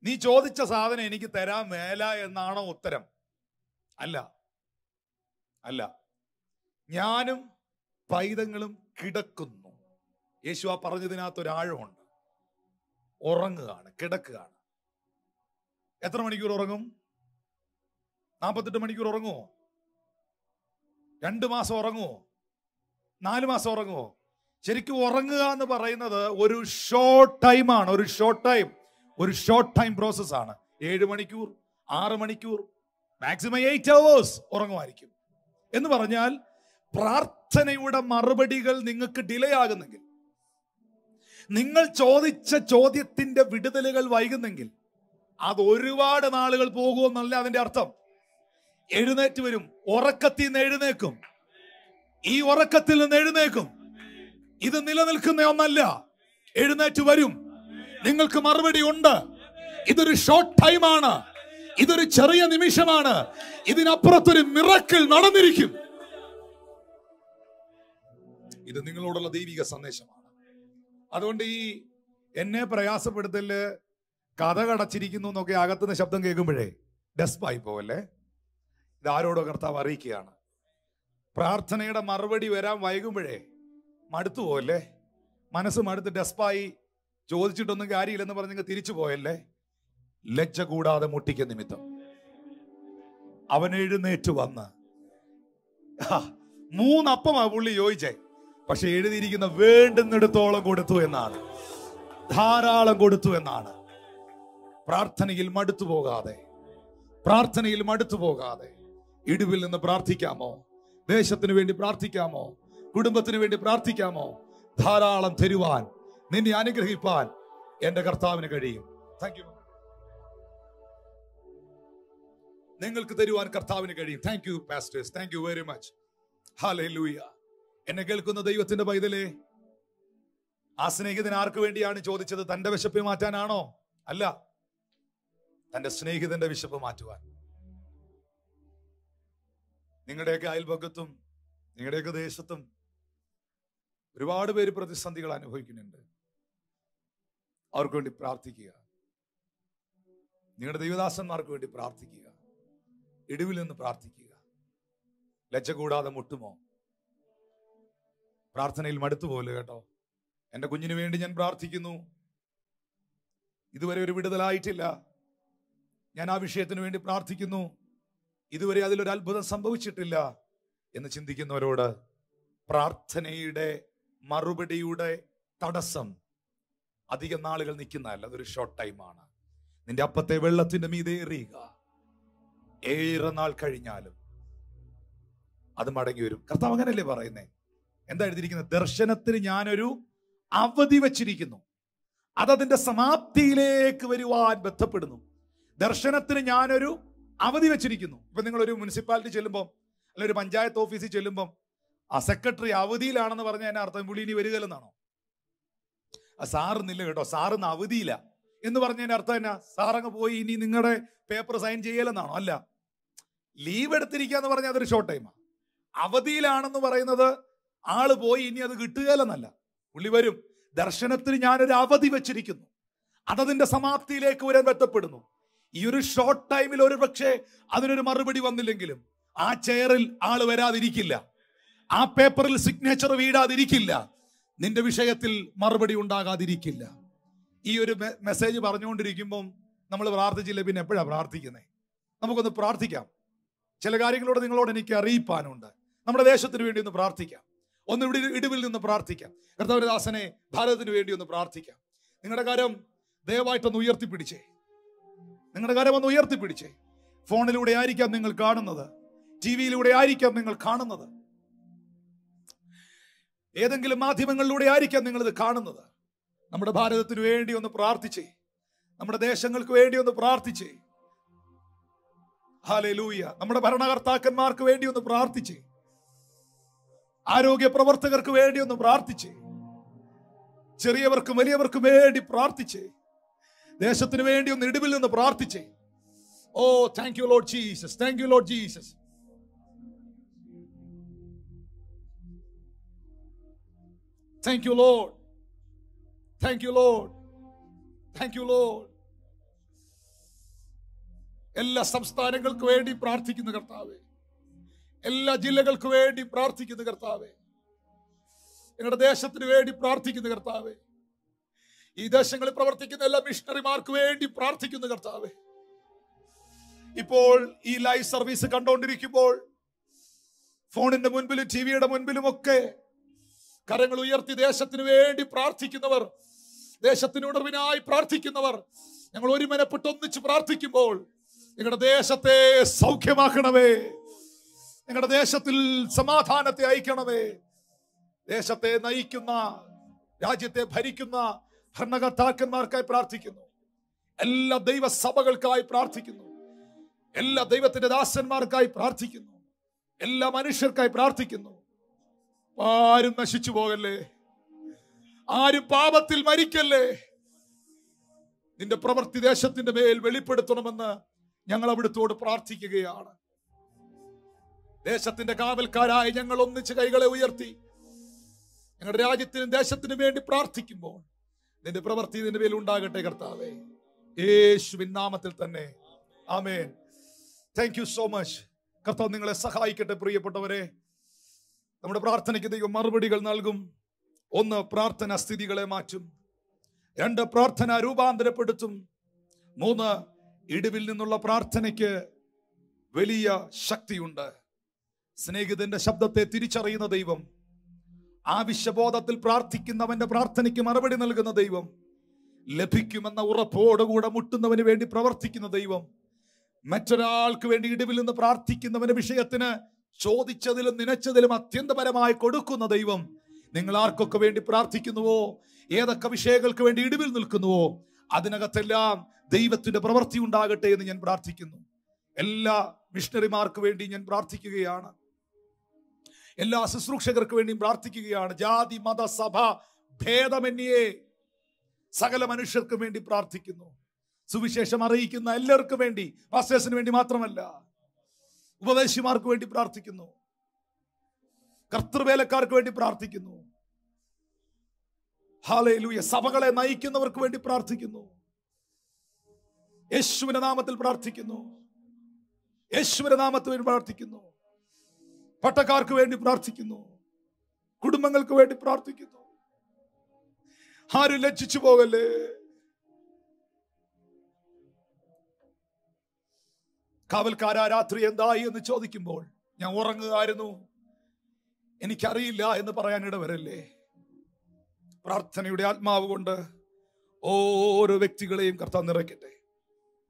നീ ചോദിച്ച സാധനം എനിക്ക് തരാൻ മേല എന്നാണോ ഉത്തരം? അല്ല, അല്ല. ഞാനും പൈതങ്ങളും കിടക്കുന്നു. യേശു ആ പറഞ്ഞതിനകത്ത് ഒരാഴമുണ്ട്. ഉറങ്ങുകയാണ്, കിടക്കുകയാണ്. എത്ര മണിക്കൂർ ഉറങ്ങും? 48 മണിക്കൂർ ഉറങ്ങുമോ? 2 മാസം ഉറങ്ങുമോ? 4 മാസം ഉറങ്ങുമോ? ശരിക്കും ഉറങ്ങുക എന്ന് പറയുന്നത് ഒരു ഷോർട്ട് ടൈമാണ്. ഒരു ഷോർട്ട് ടൈം പ്രോസസ്സാണ്. 7 മണിക്കൂർ, 6 മണിക്കൂർ, മാക്സിമം 8 hours ഉറങ്ങുമായിരിക്കും. എന്ന് പറഞ്ഞാൽ പ്രാർത്ഥനയുടെ മറുപടികൾ നിങ്ങൾക്ക് ഡിലേ ആകുന്നെങ്കിൽ, നിങ്ങൾ ചോദിച്ച ചോദ്യത്തിന്റെ വിടുതലുകൾ വൈകുന്നെങ്കിൽ, അത് ഒരുപാട് നാളുകൾ പോകുമെന്നല്ല അതിന്റെ അർത്ഥം. എഴുന്നേറ്റ് വരും. ഉറക്കത്തിൽ നിന്ന് എഴുന്നേക്കും. ഈ ഉറക്കത്തിൽ നിന്ന് എഴുന്നേക്കും. ഇത് നിലനിൽക്കുന്ന ഒന്നല്ല. എഴുന്നേറ്റ് വരും. നിങ്ങൾക്ക് മറുപടി ഉണ്ട്. ഇതൊരു ഷോർട്ട് ടൈമാണ്. ഇതൊരു ചെറിയ നിമിഷമാണ്. ഇതിനപ്പുറത്തൊരു മിറക്കിൾ നടന്നിരിക്കും. ഇത് നിങ്ങളോടുള്ള ദൈവിക സന്ദേശമാണ്. അതുകൊണ്ട് ഈ എന്നെ പ്രയാസപ്പെടുത്തല്, കഥ കടച്ചിരിക്കുന്നു എന്നൊക്കെ അകത്തുനിന്ന് ശബ്ദം കേൾക്കുമ്പോഴേ ഡെസ്പായി പോവല്ലേ. ഇതാരോടോ കർത്താവ് അറിയിക്കുകയാണ്. പ്രാർത്ഥനയുടെ മറുപടി വരാൻ വൈകുമ്പോഴേ മടുത്തു പോവല്ലേ. മനസ്സ് മടുത്ത് ഡെസ്പായി ചോദിച്ചിട്ടൊന്നും കാര്യമില്ലെന്ന് പറഞ്ഞ് തിരിച്ചു പോയല്ലേ. ലജ്ജ കൂടാതെ മുട്ടിക്ക നിമിത്തം അവൻ എഴുന്നേറ്റ് വന്ന് 3 അപ്പമാ പുള്ളി ചോദിച്ചേ. പക്ഷെ എഴുതിയിരിക്കുന്ന വേണ്ടുന്നിടത്തോളം കൊടുത്തു എന്നാണ്. ധാരാളം കൊടുത്തു എന്നാണ്. പ്രാർത്ഥനയിൽ മടുത്തു പോകാതെ ഇടിവിൽ നിന്ന് പ്രാർത്ഥിക്കാമോ? ദേശത്തിന് വേണ്ടി പ്രാർത്ഥിക്കാമോ? കുടുംബത്തിന് വേണ്ടി പ്രാർത്ഥിക്കാമോ? ധാരാളം തരുവാൻ, നിന്നെ അനുഗ്രഹിപ്പാൻ എന്റെ കർത്താവിന് കഴിയും. Thank you. നിങ്ങൾക്ക് തരുവാൻ കർത്താവിന് കഴിയും. Thank you pastors, thank you very much. Hallelujah. എന്നെ കേൾക്കുന്ന ദൈവത്തിന്റെ പൈതലേ, ആ സ്നേഹിതൻ ആർക്ക് വേണ്ടിയാണ് ചോദിച്ചത്? തന്റെ വിശപ്പ് മാറ്റാനാണോ? അല്ല, തന്റെ സ്നേഹിതന്റെ വിശപ്പ് മാറ്റുവാൻ. നിങ്ങളുടെയൊക്കെ അയൽപക്കത്തും നിങ്ങളുടെയൊക്കെ ദേശത്തും ഒരുപാട് പേര് പ്രതിസന്ധികൾ അനുഭവിക്കുന്നുണ്ട്. അവർക്ക് വേണ്ടി പ്രാർത്ഥിക്കുക. നിങ്ങളുടെ ദൈവദാസന്മാർക്ക് വേണ്ടി പ്രാർത്ഥിക്കുക. ഇടിവിൽ നിന്ന് പ്രാർത്ഥിക്കുക. ലജ്ജ കൂടാതെ മുട്ടുമോ? പ്രാർത്ഥനയിൽ മടുത്തു പോലെ കേട്ടോ. എൻ്റെ കുഞ്ഞിന് വേണ്ടി ഞാൻ പ്രാർത്ഥിക്കുന്നു. ഇതുവരെ ഒരു വിടുതലായിട്ടില്ല. ഞാൻ ആ വിഷയത്തിന് വേണ്ടി പ്രാർത്ഥിക്കുന്നു. ഇതുവരെ അതിലൊരു അത്ഭുതം സംഭവിച്ചിട്ടില്ല എന്ന് ചിന്തിക്കുന്നവരോട്, പ്രാർത്ഥനയുടെ മറുപടിയുടെ തടസ്സം അധികം നാളുകൾ നിൽക്കുന്നതല്ല. അതൊരു ഷോർട്ട് ടൈമാണ്. നിന്റെ അപ്പത്തെ വെള്ളത്തിന്റെ മീതെ എറിയുക. ഏറെ നാൾ കഴിഞ്ഞാലും അത് മടങ്ങി വരും. കർത്താവ് അങ്ങനല്ലേ പറയുന്നേ? എന്താ എഴുതിയിരിക്കുന്നത്? ദർശനത്തിന് ഞാനൊരു അവധി വച്ചിരിക്കുന്നു. അതതിന്റെ സമാപ്തിയിലേക്ക് വരുവാൻ ബന്ധപ്പെടുന്നു. ദർശനത്തിന് ഞാനൊരു അവധി വെച്ചിരിക്കുന്നു. ഇപ്പൊ നിങ്ങളൊരു മുനിസിപ്പാലിറ്റി ചെല്ലുമ്പോൾ, അല്ലെ ഒരു പഞ്ചായത്ത് ഓഫീസിൽ ചെല്ലുമ്പോൾ, ആ സെക്രട്ടറി അവധിയിലാണെന്ന് പറഞ്ഞാൽ എന്നെ അർത്ഥം പുള്ളി ഇനി വരികയില്ലെന്നാണോ? സാറിന്നില്ല കേട്ടോ, സാറിന്ന് അവധിയില്ല എന്ന് പറഞ്ഞതിന്റെ അർത്ഥം എന്നാ? സാറങ്ങ് പോയി ഇനി നിങ്ങളുടെ പേപ്പർ സൈൻ ചെയ്യലെന്നാണോ? അല്ല, ലീവ് എടുത്തിരിക്കുക എന്ന് പറഞ്ഞാൽ അതൊരു ഷോർട്ട് ടൈമാണ്. അവധിയിലാണെന്ന് പറയുന്നത് ആള് പോയി ഇനി അത് കിട്ടുകയില്ലെന്നല്ല. പുള്ളി വരും. ദർശനത്തിന് ഞാനൊരു അവധി വെച്ചിരിക്കുന്നു. അതതിന്റെ സമാപ്തിയിലേക്ക് വരാൻ ബന്ധപ്പെടുന്നു. ഈ ഒരു ഷോർട്ട് ടൈമിൽ ഒരു പക്ഷേ അതിനൊരു മറുപടി വന്നില്ലെങ്കിലും ആ ചെയറിൽ ആള് വരാതിരിക്കില്ല. ആ പേപ്പറിൽ സിഗ്നേച്ചർ വീഴാതിരിക്കില്ല. നിന്റെ വിഷയത്തിൽ മറുപടി ഉണ്ടാകാതിരിക്കില്ല. ഈ ഒരു മെസ്സേജ് പറഞ്ഞുകൊണ്ടിരിക്കുമ്പം നമ്മൾ പ്രാർത്ഥിച്ചില്ല, പിന്നെ എപ്പോഴാണ് പ്രാർത്ഥിക്കുന്നത്? നമുക്കൊന്ന് പ്രാർത്ഥിക്കാം. ചില കാര്യങ്ങളോട് നിങ്ങളോട് എനിക്ക് അറിയിപ്പാനുണ്ട്. നമ്മുടെ ദേശത്തിന് വേണ്ടി ഒന്ന് പ്രാർത്ഥിക്കാം. ഒന്ന് ഇടിവിൽ നിന്ന് പ്രാർത്ഥിക്കാം. കർത്താവിന്റെ ദാസനെ, ഭാരതത്തിന് വേണ്ടി ഒന്ന് പ്രാർത്ഥിക്കാം. നിങ്ങളുടെ കാര്യം ദയവായിട്ടൊന്ന് ഉയർത്തിപ്പിടിച്ചേ. നിങ്ങളുടെ കാര്യം ഒന്ന് ഉയർത്തിപ്പിടിച്ചേ. ഫോണിലൂടെ ആയിരിക്കാം നിങ്ങൾ കാണുന്നത്, ടിവിയിലൂടെ ആയിരിക്കാം നിങ്ങൾ കാണുന്നത്, ഏതെങ്കിലും മാധ്യമങ്ങളിലൂടെ ആയിരിക്കാം നിങ്ങൾ ഇത് കാണുന്നത്. നമ്മുടെ ഭാരതത്തിന് വേണ്ടി ഒന്ന് പ്രാർത്ഥിച്ചേ. നമ്മുടെ ദേശങ്ങൾക്ക് വേണ്ടി ഒന്ന് പ്രാർത്ഥിച്ചേ. ഹല്ലേലൂയ. നമ്മുടെ ഭരണകർത്താക്കന്മാർക്ക് വേണ്ടി ഒന്ന് പ്രാർത്ഥിച്ചേ. ആരോഗ്യ പ്രവർത്തകർക്ക് വേണ്ടി ഒന്ന് പ്രാർത്ഥിച്ചേ. ചെറിയവർക്കും വലിയവർക്കും വേണ്ടി പ്രാർത്ഥിച്ചേ. ദേശത്തിന് വേണ്ടി ഒന്ന് ഇടിവിൽ നിന്ന് പ്രാർത്ഥിച്ചേ. ഓ, thank you Lord Jesus, thank you Lord Jesus. Thank you, Lord. Thank you, Lord. Thank you, Lord. എല്ലാ സംസ്ഥാനങ്ങൾക്ക് വേണ്ടി പ്രാർത്ഥിക്കുന്ന കർത്താവേ, എല്ലാ ജില്ലകൾക്ക് വേണ്ടി പ്രാർത്ഥിക്കുന്നു കർത്താവേ. ഞങ്ങളുടെ ദേശത്തിന് വേണ്ടി പ്രാർത്ഥിക്കുന്നു കർത്താവേ. ഈ ദേശങ്ങളിൽ പ്രവർത്തിക്കുന്ന എല്ലാ മിഷണറിമാർക്ക് വേണ്ടി പ്രാർത്ഥിക്കുന്നു കർത്താവേ. ഇപ്പോൾ ഈ ലൈവ് സർവീസ് കണ്ടുകൊണ്ടിരിക്കുമ്പോൾ ഫോണിന്റെ മുൻപിലും ടിവിയുടെ മുൻപിലും ഒക്കെ കരങ്ങൾ ഉയർത്തി ദേശത്തിന് വേണ്ടി പ്രാർത്ഥിക്കുന്നവർ, ദേശത്തിന് ഉണർവിനായി പ്രാർത്ഥിക്കുന്നവർ, ഞങ്ങൾ ഒരുമനപ്പെട്ട് ഒന്നിച്ച് പ്രാർത്ഥിക്കുമ്പോൾ ഞങ്ങളുടെ ദേശത്തെ സൗഖ്യമാക്കണമേ, ഞങ്ങളുടെ ദേശത്തിൽ സമാധാനത്തെ അയക്കണമേ. ദേശത്തെ നയിക്കുന്ന, രാജ്യത്തെ ഭരിക്കുന്ന ഭരണകർത്താക്കന്മാർക്കായി പ്രാർത്ഥിക്കുന്നു. എല്ലാ ദൈവസഭകൾക്കായി പ്രാർത്ഥിക്കുന്നു. എല്ലാ ദൈവത്തിന്റെ ദാസന്മാർക്കായി പ്രാർത്ഥിക്കുന്നു. എല്ലാ മനുഷ്യർക്കായി പ്രാർത്ഥിക്കുന്നു. ആരും നശിച്ചു പോകല്ലേ, ആരും പാപത്തിൽ മരിക്കല്ലേ. നിന്റെ പ്രവൃത്തി ദേശത്തിന്റെ മേൽ വെളിപ്പെടുത്തണമെന്ന് ഞങ്ങൾ അവിടുത്തോട് പ്രാർത്ഥിക്കുകയാണ്. ദേശത്തിന്റെ കാവൽക്കാരായി ഞങ്ങൾ ഒന്നിച്ച് കൈകളെ ഉയർത്തി ഞങ്ങളുടെ രാജ്യത്തിനും ദേശത്തിനും വേണ്ടി പ്രാർത്ഥിക്കുമ്പോൾ നിന്റെ പ്രവൃത്തി നിന്റെ മേൽ ഉണ്ടാകട്ടെ കർത്താവേ, യേശുവിൻ നാമത്തിൽ തന്നെ. Amen. Thank you so much. കർത്താവ് നിങ്ങളെ സഹായിക്കട്ടെ പ്രിയപ്പെട്ടവരെ. നമ്മുടെ പ്രാർത്ഥനയ്ക്ക് ദൈവം മറുപടികൾ നൽകും. 1, പ്രാർത്ഥന സ്ഥിതികളെ മാറ്റും. 2, പ്രാർത്ഥന രൂപാന്തരപ്പെടുത്തും. 3, ഇടിവിൽ നിന്നുള്ള പ്രാർത്ഥനയ്ക്ക് വലിയ ശക്തിയുണ്ട്. സ്നേഹിതന്റെ ശബ്ദത്തെ തിരിച്ചറിയുന്ന ദൈവം, ആവശ്യബോധത്തിൽ പ്രാർത്ഥിക്കുന്നവന്റെ പ്രാർത്ഥനയ്ക്ക് മറുപടി നൽകുന്ന ദൈവം, ലഭിക്കുമെന്ന ഉറപ്പോടുകൂടെ മുട്ടുന്നവന് വേണ്ടി പ്രവർത്തിക്കുന്ന ദൈവം, മറ്റൊരാൾക്ക് വേണ്ടി ഇടിവിൽ നിന്ന് പ്രാർത്ഥിക്കുന്നവന്റെ വിഷയത്തിന് ചോദിച്ചതിലും നനച്ചതിലും അത്യന്തപരമായി കൊടുക്കുന്ന ദൈവം, നിങ്ങൾ ആർക്കൊക്കെ വേണ്ടി പ്രാർത്ഥിക്കുന്നുവോ, ഏതൊക്കെ വിഷയങ്ങൾക്ക് വേണ്ടി ഇടിവിൽ നിൽക്കുന്നുവോ, അതിനകത്തെല്ലാം ദൈവത്തിന്റെ പ്രവൃത്തി ഉണ്ടാകട്ടെ എന്ന് ഞാൻ പ്രാർത്ഥിക്കുന്നു. എല്ലാ മിഷണറിമാർക്ക് വേണ്ടി ഞാൻ പ്രാർത്ഥിക്കുകയാണ്. എല്ലാ ശുശ്രൂഷകർക്ക് വേണ്ടിയും പ്രാർത്ഥിക്കുകയാണ്. ജാതി മത സഭ ഭേദമന്യേ സകല മനുഷ്യർക്കും വേണ്ടി പ്രാർത്ഥിക്കുന്നു. സുവിശേഷം അറിയിക്കുന്ന എല്ലാവർക്കും വേണ്ടി, പാസ്റ്റേഴ്സിന് വേണ്ടി മാത്രമല്ല, ഉപദേശിമാർക്ക് വേണ്ടി പ്രാർത്ഥിക്കുന്നു, കർത്തൃവേലക്കാർക്ക് വേണ്ടി പ്രാർത്ഥിക്കുന്നു. ഹല്ലേലൂയ. സഭകളെ നയിക്കുന്നവർക്ക് വേണ്ടി പ്രാർത്ഥിക്കുന്നു. യേശുവിന്റെ നാമത്തിൽ പ്രാർത്ഥിക്കുന്നു. യേശുവിന്റെ നാമത്തിൽ വേണ്ടി പ്രാർത്ഥിക്കുന്നു. പട്ടക്കാർക്ക് വേണ്ടി പ്രാർത്ഥിക്കുന്നു. കുടുംബങ്ങൾക്ക് വേണ്ടി പ്രാർത്ഥിക്കുന്നു. ആരും ലജ്ജിച്ചു പോകല്ലേ. കാവൽക്കാരാ രാത്രി എന്തായി എന്ന് ചോദിക്കുമ്പോൾ ഞാൻ ഉറങ്ങുകയായിരുന്നു, എനിക്കറിയില്ല എന്ന് പറയാൻ ഇടവരല്ലേ. പ്രാർത്ഥനയുടെ ആത്മാവ് കൊണ്ട് ഓരോ വ്യക്തികളെയും കർത്താവ് നിറയ്ക്കട്ടെ.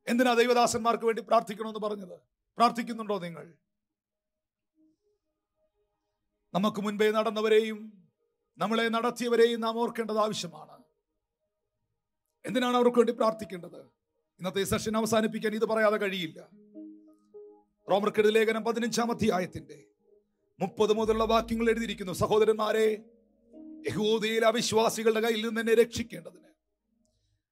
എന്തിനാ ദൈവദാസന്മാർക്ക് വേണ്ടി പ്രാർത്ഥിക്കണമെന്ന് പറഞ്ഞത്? പ്രാർത്ഥിക്കുന്നുണ്ടോ നിങ്ങൾ? നമുക്ക് മുൻപേ നടന്നവരെയും നമ്മളെ നടത്തിയവരെയും നാം ഓർക്കേണ്ടത് ആവശ്യമാണ്. എന്തിനാണ് അവർക്ക് വേണ്ടി പ്രാർത്ഥിക്കേണ്ടത്? ഇന്നത്തെ സെഷൻ അവസാനിപ്പിക്കാൻ ഇത് പറയാതെ കഴിയില്ല. റോമർക്കെഴുതിയ ലേഖനം 15-ാം അധ്യായത്തിന്റെ 30 മുതലുള്ള വാക്യങ്ങൾ എഴുതിയിരിക്കുന്നു. സഹോദരന്മാരെ, യഹൂദയിലെ അവിശ്വാസികളുടെ കയ്യിൽ നിന്ന് എന്നെ രക്ഷിക്കേണ്ടതിന്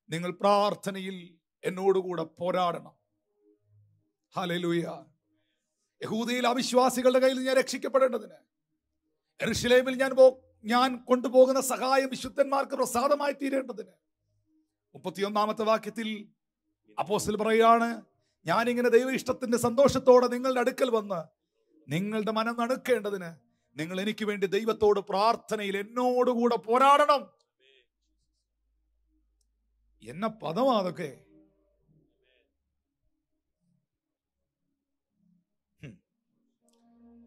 നിങ്ങൾ പ്രാർത്ഥനയിൽ എന്നോടുകൂടെ പോരാടണം. ഹല്ലേലൂയ. യഹൂദയിലെ അവിശ്വാസികളുടെ കയ്യിൽ നിന്ന് ഞാൻ രക്ഷിക്കപ്പെടേണ്ടതിന്, യെരൂശലേമിൽ ഞാൻ കൊണ്ടുപോകുന്ന സഹായം വിശുദ്ധന്മാർക്ക് പ്രസാദമായി തീരേണ്ടതിന്. 31-ാമത്തെ വാക്യത്തിൽ അപ്പോസ്തലൻ പറയുകയാണ്, ഞാനിങ്ങനെ ദൈവ ഇഷ്ടത്തിന്റെ സന്തോഷത്തോടെ നിങ്ങളുടെ അടുക്കൽ വന്ന് നിങ്ങളുടെ മനം നടുക്കേണ്ടതിന് നിങ്ങൾ എനിക്ക് വേണ്ടി ദൈവത്തോട് പ്രാർത്ഥനയിൽ എന്നോടുകൂടെ പോരാടണം. എന്ന പദമാ അതൊക്കെ.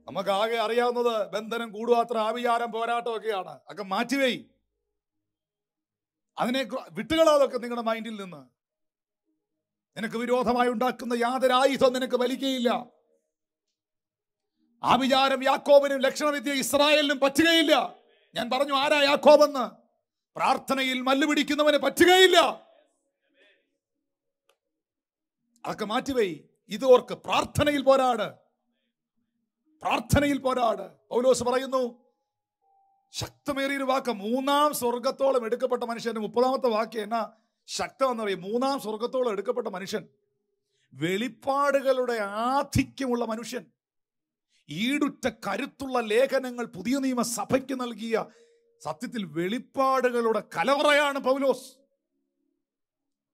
നമുക്ക് ആകെ അറിയാവുന്നത് ബന്ധനം കൂടുവാത്ര ആവിചാരം പോരാട്ടം ഒക്കെയാണ്. അതൊക്കെ മാറ്റിവേ, അതിനെ വിട്ടുകളാതൊക്കെ നിങ്ങളുടെ മൈൻഡിൽ നിന്ന്. നിനക്ക് വിരോധമായി ഉണ്ടാക്കുന്ന യാതൊരു ആയുധം നിനക്ക് വലിക്കുകയില്ല. ആവിചാരം യാക്കോബിനും ലക്ഷണവിദ്യ ഇസ്രായേലിനും പറ്റുകയില്ല. ഞാൻ പറഞ്ഞു ആരാ യാക്കോബെന്ന്. പ്രാർത്ഥനയിൽ മല്ലുപിടിക്കുന്നവന് പറ്റുകയില്ല. അതൊക്കെ മാറ്റിവേ. ഇത് ഓർക്ക്, പ്രാർത്ഥനയിൽ പോരാട്, പ്രാർത്ഥനയിൽ പോരാട്. പൗലോസ് പറയുന്നു, ശക്തമേറിയൊരു വാക്ക്, 3-ാം സ്വർഗത്തോളം എടുക്കപ്പെട്ട മനുഷ്യന്റെ 30-ാമത്തെ വാക്യം എന്നാ ശക്തമെന്ന് പറയും. 3-ാം സ്വർഗത്തോളം എടുക്കപ്പെട്ട മനുഷ്യൻ, വെളിപ്പാടുകളുടെ ആധിക്യമുള്ള മനുഷ്യൻ, ഈടുറ്റ കരുത്തുള്ള ലേഖനങ്ങൾ പുതിയ നിയമസഭയ്ക്ക് നൽകിയ സത്യത്തിൽ വെളിപ്പാടുകളുടെ കലവറയാണ് പൗലോസ്.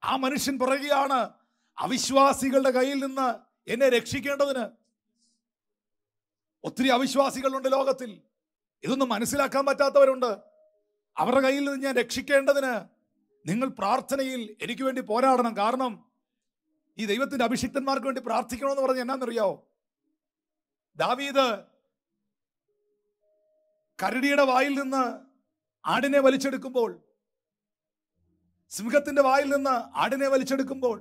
ആ മനുഷ്യൻ പറയുകയാണ്, അവിശ്വാസികളുടെ കയ്യിൽ നിന്ന് എന്നെ രക്ഷിക്കേണ്ടതിന്. ഒത്തിരി അവിശ്വാസികളുണ്ട് ലോകത്തിൽ. ഇതൊന്നും മനസ്സിലാക്കാൻ പറ്റാത്തവരുണ്ട്. അവരുടെ കയ്യിൽ നിന്ന് ഞാൻ രക്ഷിക്കേണ്ടതിന് നിങ്ങൾ പ്രാർത്ഥനയിൽ എനിക്ക് വേണ്ടി പോരാടണം. കാരണം ഈ ദൈവത്തിന്റെ അഭിഷിക്തന്മാർക്ക് വേണ്ടി പ്രാർത്ഥിക്കണമെന്ന് പറഞ്ഞ് എന്നാന്നറിയാവോ? ദാവീദ് കരടിയുടെ വായിൽ നിന്ന് ആടിനെ വലിച്ചെടുക്കുമ്പോൾ, സിംഹത്തിന്റെ വായിൽ നിന്ന് ആടിനെ വലിച്ചെടുക്കുമ്പോൾ,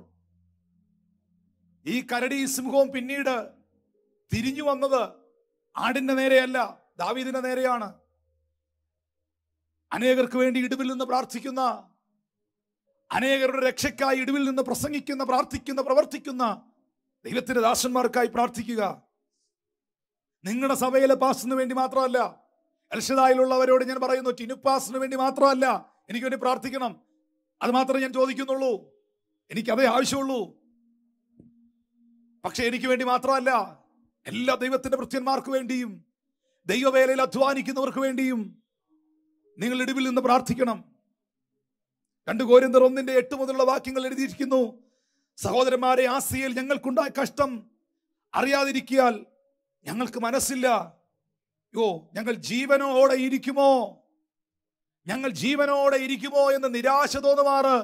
ഈ കരടി സിംഹവും പിന്നീട് തിരിഞ്ഞു വന്നത് ആടിന്റെ നേരെയല്ല, ദാവീദിന്റെ നേരെയാണ്. അനേകർക്ക് വേണ്ടി ഇടിവിൽ നിന്ന് പ്രാർത്ഥിക്കുന്ന, അനേകരുടെ രക്ഷയ്ക്കായി ഇടിവിൽ നിന്ന് പ്രസംഗിക്കുന്ന, പ്രാർത്ഥിക്കുന്ന, പ്രവർത്തിക്കുന്ന ദൈവത്തിന്റെ ദാസന്മാർക്കായി പ്രാർത്ഥിക്കുക. നിങ്ങളുടെ സഭയിലെ പാസ്റ്ററിന് വേണ്ടി മാത്രമല്ല, എൽഷദായിലുള്ളവരോട് ഞാൻ പറയുന്നു, ടിനുപ്പാസിന് വേണ്ടി മാത്രമല്ല എനിക്ക് വേണ്ടി പ്രാർത്ഥിക്കണം. അത് മാത്രമേ ഞാൻ ചോദിക്കുന്നുള്ളൂ. എനിക്കതേ ആവശ്യമുള്ളൂ. പക്ഷെ എനിക്ക് വേണ്ടി മാത്രമല്ല, എല്ലാ ദൈവത്തിന്റെ ഭൃത്യന്മാർക്ക് വേണ്ടിയും ദൈവവേലയിൽ അധ്വാനിക്കുന്നവർക്ക് വേണ്ടിയും നിങ്ങൾ ഇടിവിൽ നിന്ന് പ്രാർത്ഥിക്കണം. 2 കൊരിന്ത്യർ 1:8 മുതലുള്ള വാക്യങ്ങൾ എഴുതിയിരിക്കുന്നു. സഹോദരന്മാരെ, ആസിയയിൽ ഞങ്ങൾക്കുണ്ടായ കഷ്ടം അറിയാതിരിക്കിയാൽ ഞങ്ങൾക്ക് മനസ്സില്ല. ഞങ്ങൾ ജീവനോടെ ഇരിക്കുമോ, ഞങ്ങൾ ജീവനോടെ ഇരിക്കുമോ എന്ന് നിരാശ തോന്നുമാറ്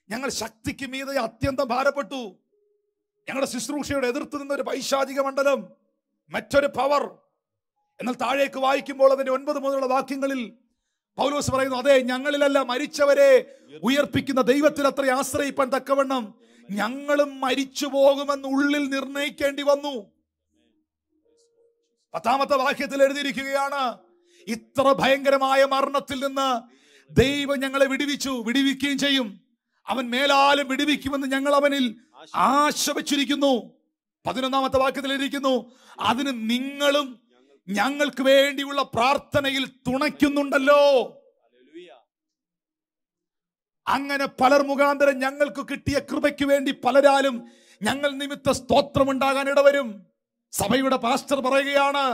ഞങ്ങൾ ശക്തിക്ക് മീതെ അത്യന്തം ഭാരപ്പെട്ടു. ഞങ്ങളുടെ ശുശ്രൂഷയുടെ എതിർത്ത് നിന്നൊരു പൈശാചിക മണ്ഡലം, മറ്റൊരു പവർ. എന്നാൽ താഴേക്ക് വായിക്കുമ്പോൾ അതിന്റെ 9 മുതലുള്ള വാക്യങ്ങളിൽ പൗലോസ് പറയുന്നു, അതെ, ഞങ്ങളിലല്ല മരിച്ചവരെ ഉയർപ്പിക്കുന്ന ദൈവത്തിൽ അത്ര ആശ്രയിപ്പാൻ തക്കവണ്ണം ഞങ്ങളും മരിച്ചു പോകുമെന്ന് ഉള്ളിൽ നിർണയിക്കേണ്ടി വന്നു. 10ാമത്തെ വാക്യത്തിൽ എഴുതിയിരിക്കുകയാണ്, ഇത്ര ഭയങ്കരമായ മരണത്തിൽ നിന്ന് ദൈവം ഞങ്ങളെ വിടുവിക്കുകയും ചെയ്യും. അവൻ മേലാലും വിടുവിക്കുമെന്ന് ഞങ്ങൾ അവനിൽ ആശ വച്ചിരിക്കുന്നു. 11ാമത്തെ വാക്യത്തിൽ എഴുതിയിരിക്കുന്നു, അതിന് നിങ്ങളും ഞങ്ങൾക്ക് വേണ്ടിയുള്ള പ്രാർത്ഥനയിൽ തുണയ്ക്കുന്നുണ്ടല്ലോ. അങ്ങനെ പലർ മുഖാന്തരം ഞങ്ങൾക്ക് കിട്ടിയ കൃപയ്ക്ക് വേണ്ടി പലരാലും ഞങ്ങൾ നിമിത്ത സ്തോത്രമുണ്ടാകാൻ ഇടവരും. സഭയുടെ പാസ്റ്റർ പറയുകയാണ്,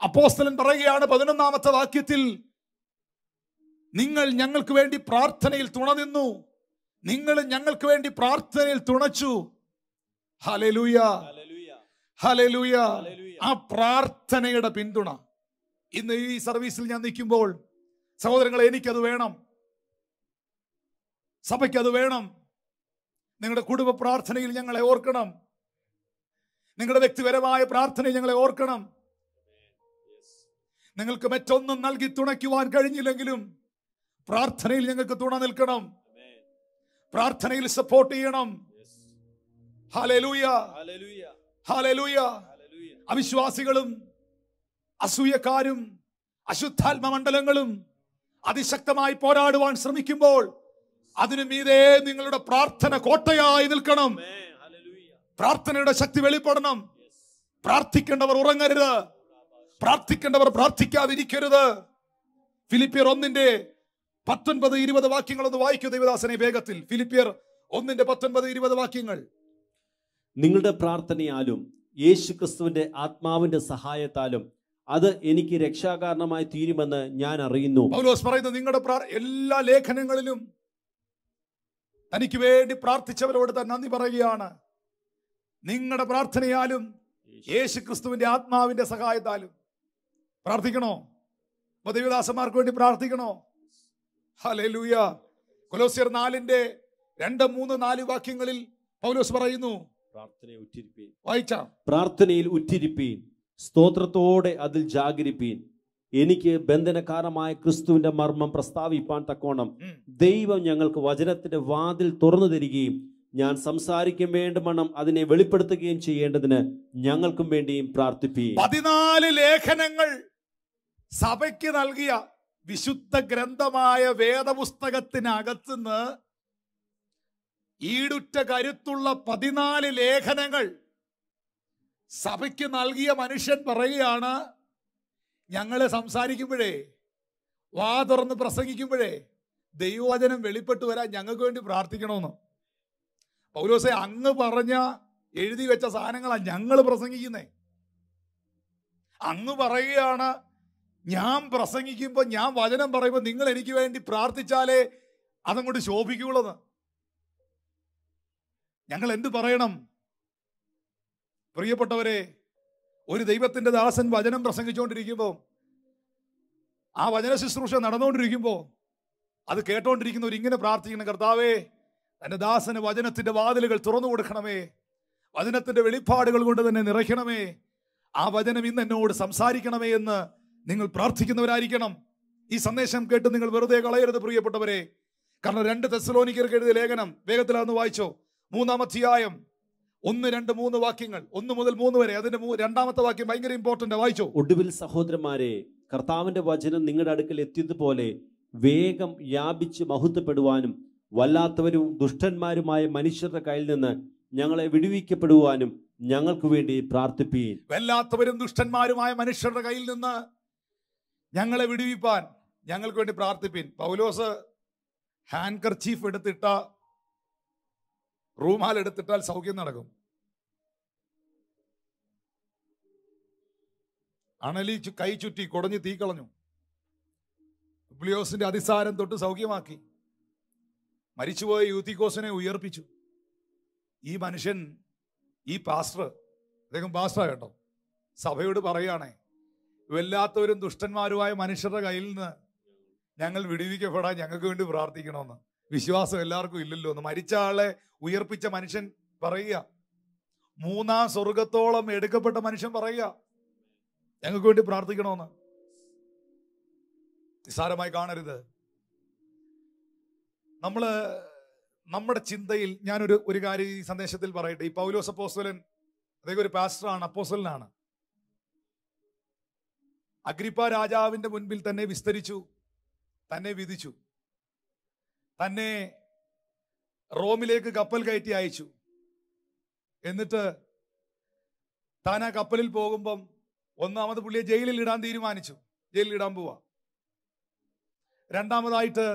അപ്പോസ്തലൻ പറയുകയാണ് 11ാമത്തെ വാക്യത്തിൽ, നിങ്ങൾ ഞങ്ങൾക്ക് വേണ്ടി പ്രാർത്ഥനയിൽ തുണനിന്നു, നിങ്ങൾ ഞങ്ങൾക്ക് വേണ്ടി പ്രാർത്ഥനയിൽ തുണച്ചു. Hallelujah, hallelujah. ആ പ്രാർത്ഥനയുടെ പിന്തുണ ഇന്ന് ഈ സർവീസിൽ ഞാൻ നിൽക്കുമ്പോൾ, സഹോദരങ്ങളെ, എനിക്കത് വേണം, സഭയ്ക്കത് വേണം. നിങ്ങളുടെ കുടുംബ പ്രാർത്ഥനയിൽ ഞങ്ങളെ ഓർക്കണം, നിങ്ങളുടെ വ്യക്തിപരമായ പ്രാർത്ഥനയിൽ ഞങ്ങളെ ഓർക്കണം. നിങ്ങൾക്ക് മറ്റൊന്നും നൽകി തുണയ്ക്കുവാൻ കഴിഞ്ഞില്ലെങ്കിലും പ്രാർത്ഥനയിൽ ഞങ്ങൾക്ക് തുണ നിൽക്കണം, പ്രാർത്ഥനയിൽ സപ്പോർട്ട് ചെയ്യണം. Hallelujah, hallelujah. അവിശ്വാസികളും അസൂയക്കാരും അശുദ്ധാത്മ മണ്ഡലങ്ങളും അതിശക്തമായി പോരാടുവാൻ ശ്രമിക്കുമ്പോൾ അതിനു മീതെ നിങ്ങളുടെ പ്രാർത്ഥന കോട്ടയായി നിൽക്കണം. പ്രാർത്ഥനയുടെ ശക്തി വെളിപ്പെടണം. പ്രാർത്ഥിക്കേണ്ടവർ ഉറങ്ങരുത്, പ്രാർത്ഥിക്കേണ്ടവർ പ്രാർത്ഥിക്കാതിരിക്കരുത്. ഫിലിപ്പിയർ 1:19-20 വാക്യങ്ങൾ ഒന്ന് വായിക്കൂ ദൈവദാസനെ വേഗത്തിൽ. ഫിലിപ്പിയർ 1:19-20 വാക്യങ്ങൾ. നിങ്ങളുടെ പ്രാർത്ഥനയാലും യേശുക്രിസ്തുവിന്റെ ആത്മാവിന്റെ സഹായത്താലും അത് എനിക്ക് രക്ഷാകാരണമായി തീരുമെന്ന് ഞാൻ അറിയുന്നു. പൗലോസ് പറയുന്നു, നിങ്ങളുടെ എല്ലാ ലേഖനങ്ങളിലും തനിക്ക് വേണ്ടി പ്രാർത്ഥിച്ചവരോട് താൻ നന്ദി പറയുകയാണ്. നിങ്ങളുടെ പ്രാർത്ഥനയാലും യേശുക്രിസ്തുവിന്റെ ആത്മാവിന്റെ സഹായത്താലും പ്രാർത്ഥിക്കണോ? ദൈവദാസന്മാർക്ക് വേണ്ടി പ്രാർത്ഥിക്കണോ? ഹല്ലേലൂയ. കൊലോസ്യർ 4:2, 3, 4 വാക്യങ്ങളിൽ പൗലോസ് പറയുന്നു, പ്രാർത്ഥനയിൽ ഉറ്റിരിപ്പീൻ, സ്തോത്രത്തോടെ അതിൽ ജാഗരിപ്പീൻ. എനിക്ക് ബന്ധനകാരമായ ക്രിസ്തുവിന്റെ മർമ്മം പ്രസ്താവിപ്പാൻ തക്കോണം ദൈവം ഞങ്ങൾക്ക് വചനത്തിന്റെ വാതിൽ തുറന്നു തരികയും ഞാൻ സംസാരിക്കും വേണ്ടുമണ്ണം അതിനെ വെളിപ്പെടുത്തുകയും ചെയ്യേണ്ടതിന് ഞങ്ങൾക്കും വേണ്ടിയും പ്രാർത്ഥിപ്പീൻ. 14 ലേഖനങ്ങൾ സഭയ്ക്ക് നൽകിയ വിശുദ്ധ ഗ്രന്ഥമായ വേദപുസ്തകത്തിനകത്തുനിന്ന് ഈടുറ്റ കരുത്തുള്ള 14 ലേഖനങ്ങൾ സഭയ്ക്ക് നൽകിയ മനുഷ്യൻ പറയുകയാണ്, ഞങ്ങള് സംസാരിക്കുമ്പോഴേ, വാ തുറന്ന് പ്രസംഗിക്കുമ്പോഴേ ദൈവവചനം വെളിപ്പെട്ടു വരാൻ ഞങ്ങൾക്ക് വേണ്ടി പ്രാർത്ഥിക്കണമെന്ന്. പൗലോസേ, അങ്ങ് പറഞ്ഞ എഴുതി വെച്ച സാധനങ്ങളാണ് ഞങ്ങൾ പ്രസംഗിക്കുന്നേ. അങ്ങ് പറയുകയാണ്, ഞാൻ പ്രസംഗിക്കുമ്പോൾ, ഞാൻ വചനം പറയുമ്പോൾ നിങ്ങൾ എനിക്ക് വേണ്ടി പ്രാർത്ഥിച്ചാലേ അതങ്ങോട്ട് ശോഭിക്കുള്ളത്. ഞങ്ങൾ എന്ത് പറയണം? പ്രിയപ്പെട്ടവരെ, ഒരു ദൈവത്തിന്റെ ദാസൻ വചനം പ്രസംഗിച്ചുകൊണ്ടിരിക്കുമ്പോൾ, ആ വചന ശുശ്രൂഷ നടന്നുകൊണ്ടിരിക്കുമ്പോൾ അത് കേട്ടോണ്ടിരിക്കുന്നവർ ഇങ്ങനെ പ്രാർത്ഥിക്കണം, കർത്താവേ തന്റെ ദാസന് വചനത്തിന്റെ വാതിലുകൾ തുറന്നു കൊടുക്കണമേ, വചനത്തിന്റെ വെളിപ്പാടുകൾ കൊണ്ട് തന്നെ നിറയ്ക്കണമേ, ആ വചനം ഇന്ന് എന്നോട് സംസാരിക്കണമേ എന്ന് നിങ്ങൾ പ്രാർത്ഥിക്കുന്നവരായിരിക്കണം. ഈ സന്ദേശം കേട്ട് നിങ്ങൾ വെറുതെ കളയരുത് പ്രിയപ്പെട്ടവരെ. കാരണം 2 തെസ്സലോനിക്കർക്ക് എഴുതിയ ലേഖനം വേഗത്തിലാന്ന് വായിച്ചോ. 3-ാം അധ്യായം 1, 2, 3 വാക്യങ്ങൾ, 1 മുതൽ 3 വരെ. അതിന്റെ 2-ാമത്തെ വാക്യം ഭയങ്കര ഇമ്പോർട്ടന്റ്, വായിച്ചോ. ഒടുവിൽ സഹോദരന്മാരെ, കർത്താവിന്റെ വചനം നിങ്ങളുടെ അടുക്കൽ എത്തിയതുപോലെ വേഗം വ്യാപിച്ച് മഹത്വപ്പെടുവാനും വല്ലാത്തവരും ദുഷ്ടന്മാരുമായ മനുഷ്യരുടെ കയ്യിൽ നിന്ന് ഞങ്ങളെ വിടുവിക്കപ്പെടുവാനും ഞങ്ങൾക്ക് വേണ്ടി പ്രാർത്ഥിപ്പീൻ. വല്ലാത്തവരും ദുഷ്ടന്മാരുമായ മനുഷ്യരുടെ കയ്യിൽ നിന്ന് ഞങ്ങളെ വിടുവിപ്പാൻ ഞങ്ങൾക്ക് വേണ്ടി പ്രാർത്ഥിപ്പീൻ. പൗലോസ് ഹാൻഡ് കർച്ചീഫ് എടുത്തിട്ട, റൂമാൽ എടുത്തിട്ടാൽ സൗഖ്യം നടക്കും. അണലി കൈ ചുറ്റി കുടഞ്ഞ് തീ കളഞ്ഞു. പുബ്ലിയോസിന്റെ അതിസാരം തൊട്ട് സൗഖ്യമാക്കി. മരിച്ചുപോയ യൂത്തിക്കോസിനെ ഉയർപ്പിച്ചു. ഈ മനുഷ്യൻ, ഈ പാസ്റ്റർ, അദ്ദേഹം പാസ്റ്ററാ കേട്ടോ, സഭയോട് പറയുകയാണേ, വല്ലാത്തവരും ദുഷ്ടന്മാരുമായ മനുഷ്യരുടെ കയ്യിൽ നിന്ന് ഞങ്ങൾ വിടുവിക്കപ്പെടാൻ ഞങ്ങൾക്ക് വേണ്ടി പ്രാർത്ഥിക്കണമെന്ന്. വിശ്വാസം എല്ലാവർക്കും ഇല്ലല്ലോ എന്ന്. മരിച്ച ആളെ ഉയർപ്പിച്ച മനുഷ്യൻ പറയുക, 3-ാം സ്വർഗത്തോളം എടുക്കപ്പെട്ട മനുഷ്യൻ പറയുക, ഞങ്ങൾക്ക് വേണ്ടി പ്രാർത്ഥിക്കണമെന്ന്. നിസ്സാരമായി കാണരുത്. നമ്മുടെ ചിന്തയിൽ ഞാനൊരു കാര്യം ഈ സന്ദേശത്തിൽ പറയട്ടെ. ഈ പൗലോസ് അപ്പോസ്തലൻ, അദ്ദേഹം ഒരു പാസ്റ്ററാണ്, അപ്പോസ്തലനാണ്. അഗ്രിപ്പ രാജാവിന്റെ മുൻപിൽ തന്നെ വിസ്തരിച്ചു, തന്നെ വിധിച്ചു, തന്നെ റോമിലേക്ക് കപ്പൽ കയറ്റി അയച്ചു. എന്നിട്ട് താൻ ആ കപ്പലിൽ പോകുമ്പം ഒന്നാമത് പുള്ളിയെ ജയിലിൽ ഇടാൻ തീരുമാനിച്ചു. ജയിലിൽ ഇടാൻ പോവാ. രണ്ടാമതായിട്ട്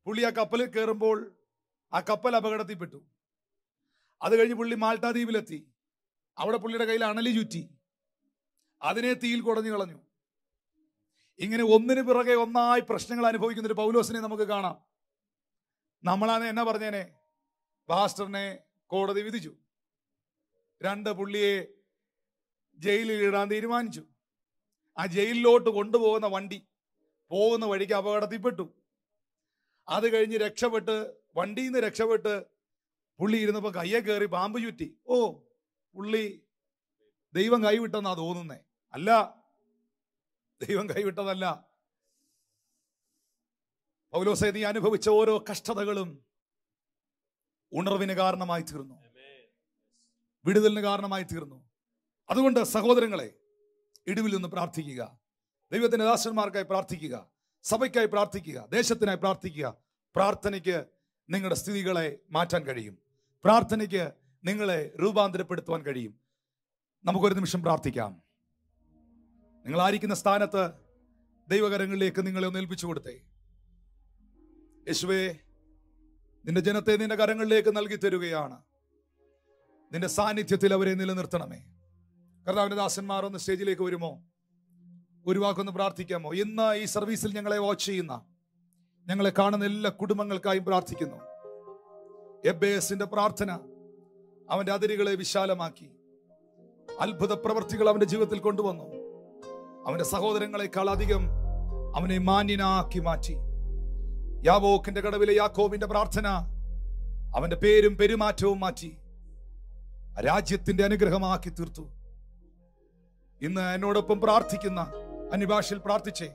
പുള്ളി ആ കപ്പലിൽ കയറുമ്പോൾ ആ കപ്പൽ അപകടത്തിൽപ്പെട്ടു. അത് കഴിഞ്ഞ് പുള്ളി മാൾട്ടാ ദ്വീപിലെത്തി. അവിടെ പുള്ളിയുടെ കയ്യിൽ അണലി ചുറ്റി, അതിനെ തീയിൽ കുടഞ്ഞു കളഞ്ഞു. ഇങ്ങനെ ഒന്നിനു പിറകെ ഒന്നായി പ്രശ്നങ്ങൾ അനുഭവിക്കുന്ന ഒരു പൗലോസിനെ നമുക്ക് കാണാം. നമ്മളാണ് എന്നാ പറഞ്ഞേനെ, പാസ്റ്ററിനെ കോടതി വിധിച്ചു. 2 പുള്ളിയെ ജയിലിൽ ഇടാൻ തീരുമാനിച്ചു. ആ ജയിലിലോട്ട് കൊണ്ടുപോകുന്ന വണ്ടി പോകുന്ന വഴിക്ക് അപകടത്തിൽപ്പെട്ടു. അത് കഴിഞ്ഞ് രക്ഷപ്പെട്ട്, വണ്ടിയിൽ നിന്ന് രക്ഷപ്പെട്ട് പുള്ളി ഇരുന്നപ്പോ കയ്യെ കയറി പാമ്പ് ചുറ്റി. ഓ, പുള്ളി ദൈവം കൈവിട്ടെന്നാ തോന്നുന്നേ. അല്ല, ദൈവം കൈവിട്ടതല്ല. പൗലോസേ, നീ അനുഭവിച്ച ഓരോ കഷ്ടതകളും ഉണർവിന് കാരണമായി തീർന്നു, വിടുതലിന് കാരണമായി തീർന്നു. അതുകൊണ്ട് സഹോദരങ്ങളെ, ഇടിവിൽ നിന്ന് പ്രാർത്ഥിക്കുക, ദൈവത്തിന്റെ ദാസന്മാർക്കായി പ്രാർത്ഥിക്കുക, സഭയ്ക്കായി പ്രാർത്ഥിക്കുക, ദേശത്തിനായി പ്രാർത്ഥിക്കുക. പ്രാർത്ഥനയ്ക്ക് നിങ്ങളുടെ സ്ഥിതികളെ മാറ്റാൻ കഴിയും. പ്രാർത്ഥനയ്ക്ക് നിങ്ങളെ രൂപാന്തരപ്പെടുത്തുവാൻ കഴിയും. നമുക്കൊരു നിമിഷം പ്രാർത്ഥിക്കാം. നിങ്ങളായിരിക്കുന്ന സ്ഥാനത്ത് ദൈവകരങ്ങളിലേക്ക് നിങ്ങളെ ഒന്ന് ഏൽപ്പിച്ചു കൊടുത്തേ. യേശുവേ, നിന്റെ ജനത്തെ നിന്റെ കരങ്ങളിലേക്ക് നൽകി തരുകയാണ്. നിന്റെ സാന്നിധ്യത്തിൽ അവരെ നിലനിർത്തണമേ. കർത്താവിന്റെ ദാസന്മാർ ഒന്ന് സ്റ്റേജിലേക്ക് വരുമോ? ഒരു വാക്കൊന്ന് പ്രാർത്ഥിക്കാമോ? ഇന്ന് ഈ സർവീസിൽ ഞങ്ങളെ വാച്ച് ചെയ്യുന്ന, ഞങ്ങളെ കാണുന്ന എല്ലാ കുടുംബങ്ങൾക്കായും പ്രാർത്ഥിക്കുന്നു. എബ്ബേസിന്റെ പ്രാർത്ഥന അവന്റെ അതിരുകളെ വിശാലമാക്കി, അത്ഭുത പ്രവർത്തികൾ അവന്റെ ജീവിതത്തിൽ കൊണ്ടുവന്നു. അവന്റെ സഹോദരങ്ങളെക്കാൾ അധികം അവനെ മാന്യനാക്കി മാറ്റി. യാബോക്കിന്റെ കടവിലെ യാക്കോബിന്റെ പ്രാർത്ഥന അവന്റെ പേരും പെരുമാറ്റവും മാറ്റി രാജ്യത്തിന്റെ അനുഗ്രഹമാക്കി തീർത്തു. ഇന്ന് എന്നോടൊപ്പം പ്രാർത്ഥിക്കുന്ന, അന്യഭാഷയിൽ പ്രാർത്ഥിച്ചേ,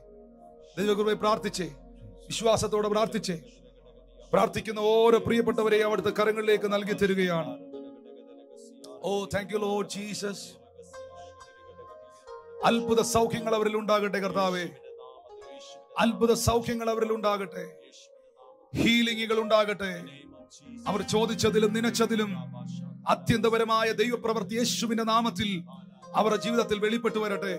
ദൈവകൃപയെ പ്രാർത്ഥിച്ചേ, വിശ്വാസത്തോടെ പ്രാർത്ഥിച്ചേ, പ്രാർത്ഥിക്കുന്ന ഓരോ പ്രിയപ്പെട്ടവരെയും അവിടുത്തെ കരങ്ങളിലേക്ക് നൽകി തരികയാണ്. ഓ, താങ്ക് യു ലോർഡ് ജീസസ്. അത്ഭുത സൗഖ്യങ്ങൾ അവരിൽ ഉണ്ടാകട്ടെ കർത്താവേ. അത്ഭുത സൗഖ്യങ്ങൾ അവരിൽ ഉണ്ടാകട്ടെ, ഹീലിംഗുകൾ ഉണ്ടാകട്ടെ. അവർ ചോദിച്ചതിലും നനച്ചതിലും അത്യന്തപരമായ ദൈവപ്രവൃത്തി യേശുവിന്റെ നാമത്തിൽ അവരുടെ ജീവിതത്തിൽ വെളിപ്പെട്ടു വരട്ടെ.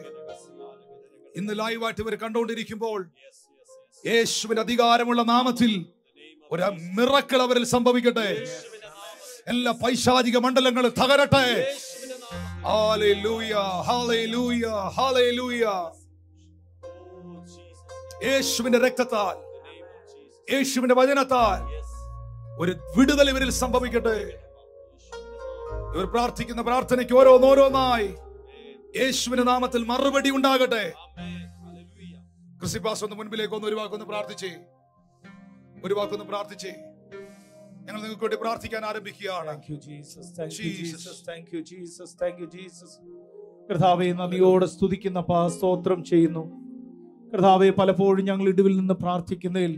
ഇന്ന് ലൈവായിട്ട് ഇവർ കണ്ടുകൊണ്ടിരിക്കുമ്പോൾ യേശുവിന്റെ അധികാരമുള്ള നാമത്തിൽ ഒരു മിറക്കിൾ അവരിൽ സംഭവിക്കട്ടെ. എല്ലാ പൈശാചിക മണ്ഡലങ്ങളും തകരട്ടെ. Hallelujah, hallelujah, hallelujah. യേശുവിന്റെ രക്തത്താൽ, യേശുവിന്റെ വചനത്താൽ ഒരു വിടുതൽ ഇവരിൽ സംഭവിക്കട്ടെ. ഇവർ പ്രാർത്ഥിക്കുന്ന പ്രാർത്ഥനയ്ക്ക് ഓരോന്നോരോന്നായി യേശുവിന്റെ നാമത്തിൽ മറുപടി ഉണ്ടാകട്ടെ. ക്രിസ്തുപാസ് ഒന്ന് മുൻപിലേക്ക് ഒരു വാക്കൊന്ന് പ്രാർത്ഥിച്ചേ, ഒരു വാക്കൊന്ന് പ്രാർത്ഥിച്ചേ. ഞങ്ങൾ നിങ്ങൾക്ക് വേണ്ടി പ്രാർത്ഥിക്കാൻ ആരംഭിക്കുകയാണ്. കർത്താവെ, നന്ദിയോടെ സ്തുതിക്കുന്ന സ്തോത്രം ചെയ്യുന്നു. കർത്താവെ, പലപ്പോഴും ഞങ്ങൾ ഇടിവിൽ നിന്ന് പ്രാർത്ഥിക്കുന്നതിൽ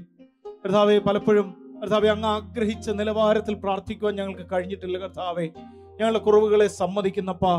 കർത്താവെ, പലപ്പോഴും കർത്താവെ, അങ്ങ് ആഗ്രഹിച്ച നിലവാരത്തിൽ പ്രാർത്ഥിക്കുവാൻ ഞങ്ങൾക്ക് കഴിഞ്ഞിട്ടില്ല. കർത്താവെ, ഞങ്ങളുടെ കുറവുകളെ സമ്മതിക്കുന്നപ്പാ.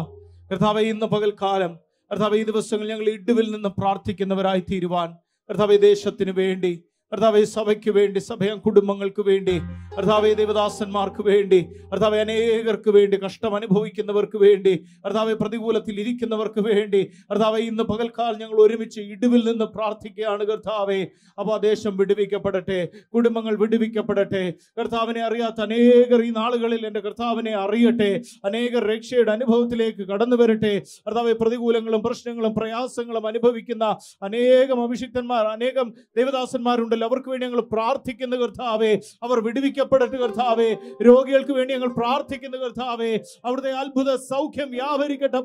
കർത്താവെ, ഇന്ന് പകൽക്കാലം കർത്താവെ, ഈ ദിവസങ്ങളിൽ ഞങ്ങൾ ഇടിവിൽ നിന്ന് പ്രാർത്ഥിക്കുന്നവരായി തീരുവാൻ കർത്താവെ, ദേശത്തിന് വേണ്ടി കർത്താവെ, സഭയ്ക്ക് വേണ്ടി, കുടുംബങ്ങൾക്ക് വേണ്ടി കർത്താവെ, ദേവദാസന്മാർക്ക് വേണ്ടി കർത്താവെ, അനേകർക്ക് വേണ്ടി, കഷ്ടം അനുഭവിക്കുന്നവർക്ക് വേണ്ടി കർത്താവെ, പ്രതികൂലത്തിൽ ഇരിക്കുന്നവർക്ക് വേണ്ടി കർത്താവെ, ഇന്ന് പകൽക്കാലം ഞങ്ങൾ ഒരുമിച്ച് ഇടിവിൽ നിന്ന് പ്രാർത്ഥിക്കുകയാണ്. കർത്താവെ, അപ്പോൾ ദേശം വിടുവിക്കപ്പെടട്ടെ, കുടുംബങ്ങൾ വിടുവിക്കപ്പെടട്ടെ. കർത്താവിനെ അറിയാത്ത അനേകർ ഈ നാളുകളിൽ എൻ്റെ കർത്താവിനെ അറിയട്ടെ, അനേകർ രക്ഷയുടെ അനുഭവത്തിലേക്ക് കടന്നു വരട്ടെ. കർത്താവെ, പ്രതികൂലങ്ങളും പ്രശ്നങ്ങളും പ്രയാസങ്ങളും അനുഭവിക്കുന്ന അനേകം അഭിഷിക്തന്മാർ, അനേകം ദേവദാസന്മാരുണ്ടല്ലോ, അവർക്ക് വേണ്ടി ഞങ്ങൾ പ്രാർത്ഥിക്കുന്ന കർത്താവേ, അവർ വിടുവിക്കപ്പെടട്ടെ. കർത്താവേ, രോഗികൾക്ക് വേണ്ടി ഞങ്ങൾ പ്രാർത്ഥിക്കുന്ന കർത്താവേ, അവിടുത്തെ അത്ഭുത സൗഖ്യം വ്യാപരിക്കട്ടെ.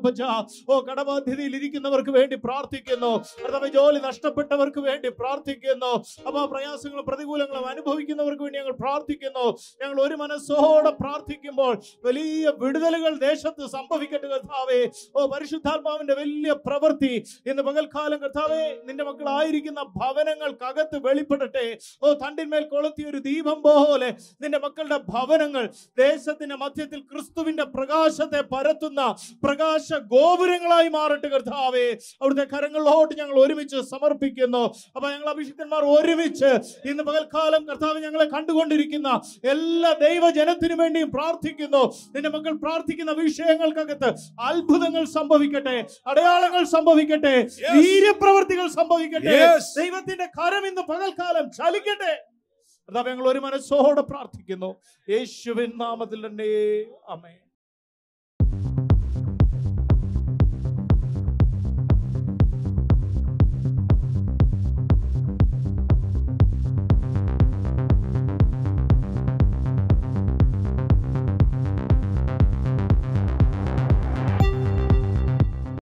കടബാധ്യതയിൽ ഇരിക്കുന്നവർക്ക് വേണ്ടി പ്രാർത്ഥിക്കുന്നു കർത്താവേ, ജോലി നഷ്ടപ്പെട്ടവർക്ക് വേണ്ടി പ്രാർത്ഥിക്കുന്നു. അപ്പോൾ പ്രയാസങ്ങളും പ്രതികൂലങ്ങളും അനുഭവിക്കുന്നവർക്ക് വേണ്ടി ഞങ്ങൾ പ്രാർത്ഥിക്കുന്നു. ഞങ്ങൾ ഒരു മനസ്സോടെ പ്രാർത്ഥിക്കുമ്പോൾ വലിയ വിടുതലുകൾ ദേശത്ത് സംഭവിക്കട്ടെ. കർത്താവേ, പരിശുദ്ധാത്മാവിന്റെ വലിയ പ്രവൃത്തി ഇന്ന് പകൽക്കാലം കർത്താവേ, നിന്റെ മക്കളായിരിക്കുന്ന ഭവനങ്ങൾക്കകത്ത് വെളിപ്പെടട്ടെ. തണ്ടിന്മേൽ കൊളുത്തിയ ഒരു ദീപം പോലെ നിന്റെ മക്കളുടെ ഭവനങ്ങൾ ദേശത്തിന്റെ മധ്യത്തിൽ ക്രിസ്തുവിന്റെ പ്രകാശത്തെ പരത്തുന്ന പ്രകാശ ഗോപുരങ്ങളായി മാറട്ടെ. കർത്താവേ, അവിടുത്തെ കരങ്ങളിലോട്ട് ഞങ്ങൾ ഒരുമിച്ച് സമർപ്പിക്കുന്നു. അപ്പൊ ഞങ്ങൾ അഭിഷിക്തന്മാർ ഒരുമിച്ച് ഇന്ന് പകൽക്കാലം കർത്താവ് ഞങ്ങളെ കണ്ടുകൊണ്ടിരിക്കുന്ന എല്ലാ ദൈവജനത്തിനു വേണ്ടിയും പ്രാർത്ഥിക്കുന്നു. നിന്റെ മക്കൾ പ്രാർത്ഥിക്കുന്ന വിഷയങ്ങൾക്കകത്ത് അത്ഭുതങ്ങൾ സംഭവിക്കട്ടെ, അടയാളങ്ങൾ സംഭവിക്കട്ടെ, വീര്യപ്രവൃത്തികൾ സംഭവിക്കട്ടെ. ദൈവത്തിന്റെ കരം ഇന്ന് പകൽക്കാലം ചലിക്കട്ടെ. ഞങ്ങൾ ഒരു മനസ്സോടെ പ്രാർത്ഥിക്കുന്നു യേശുവിൻ നാമത്തിൽ തന്നെ. ആമേൻ.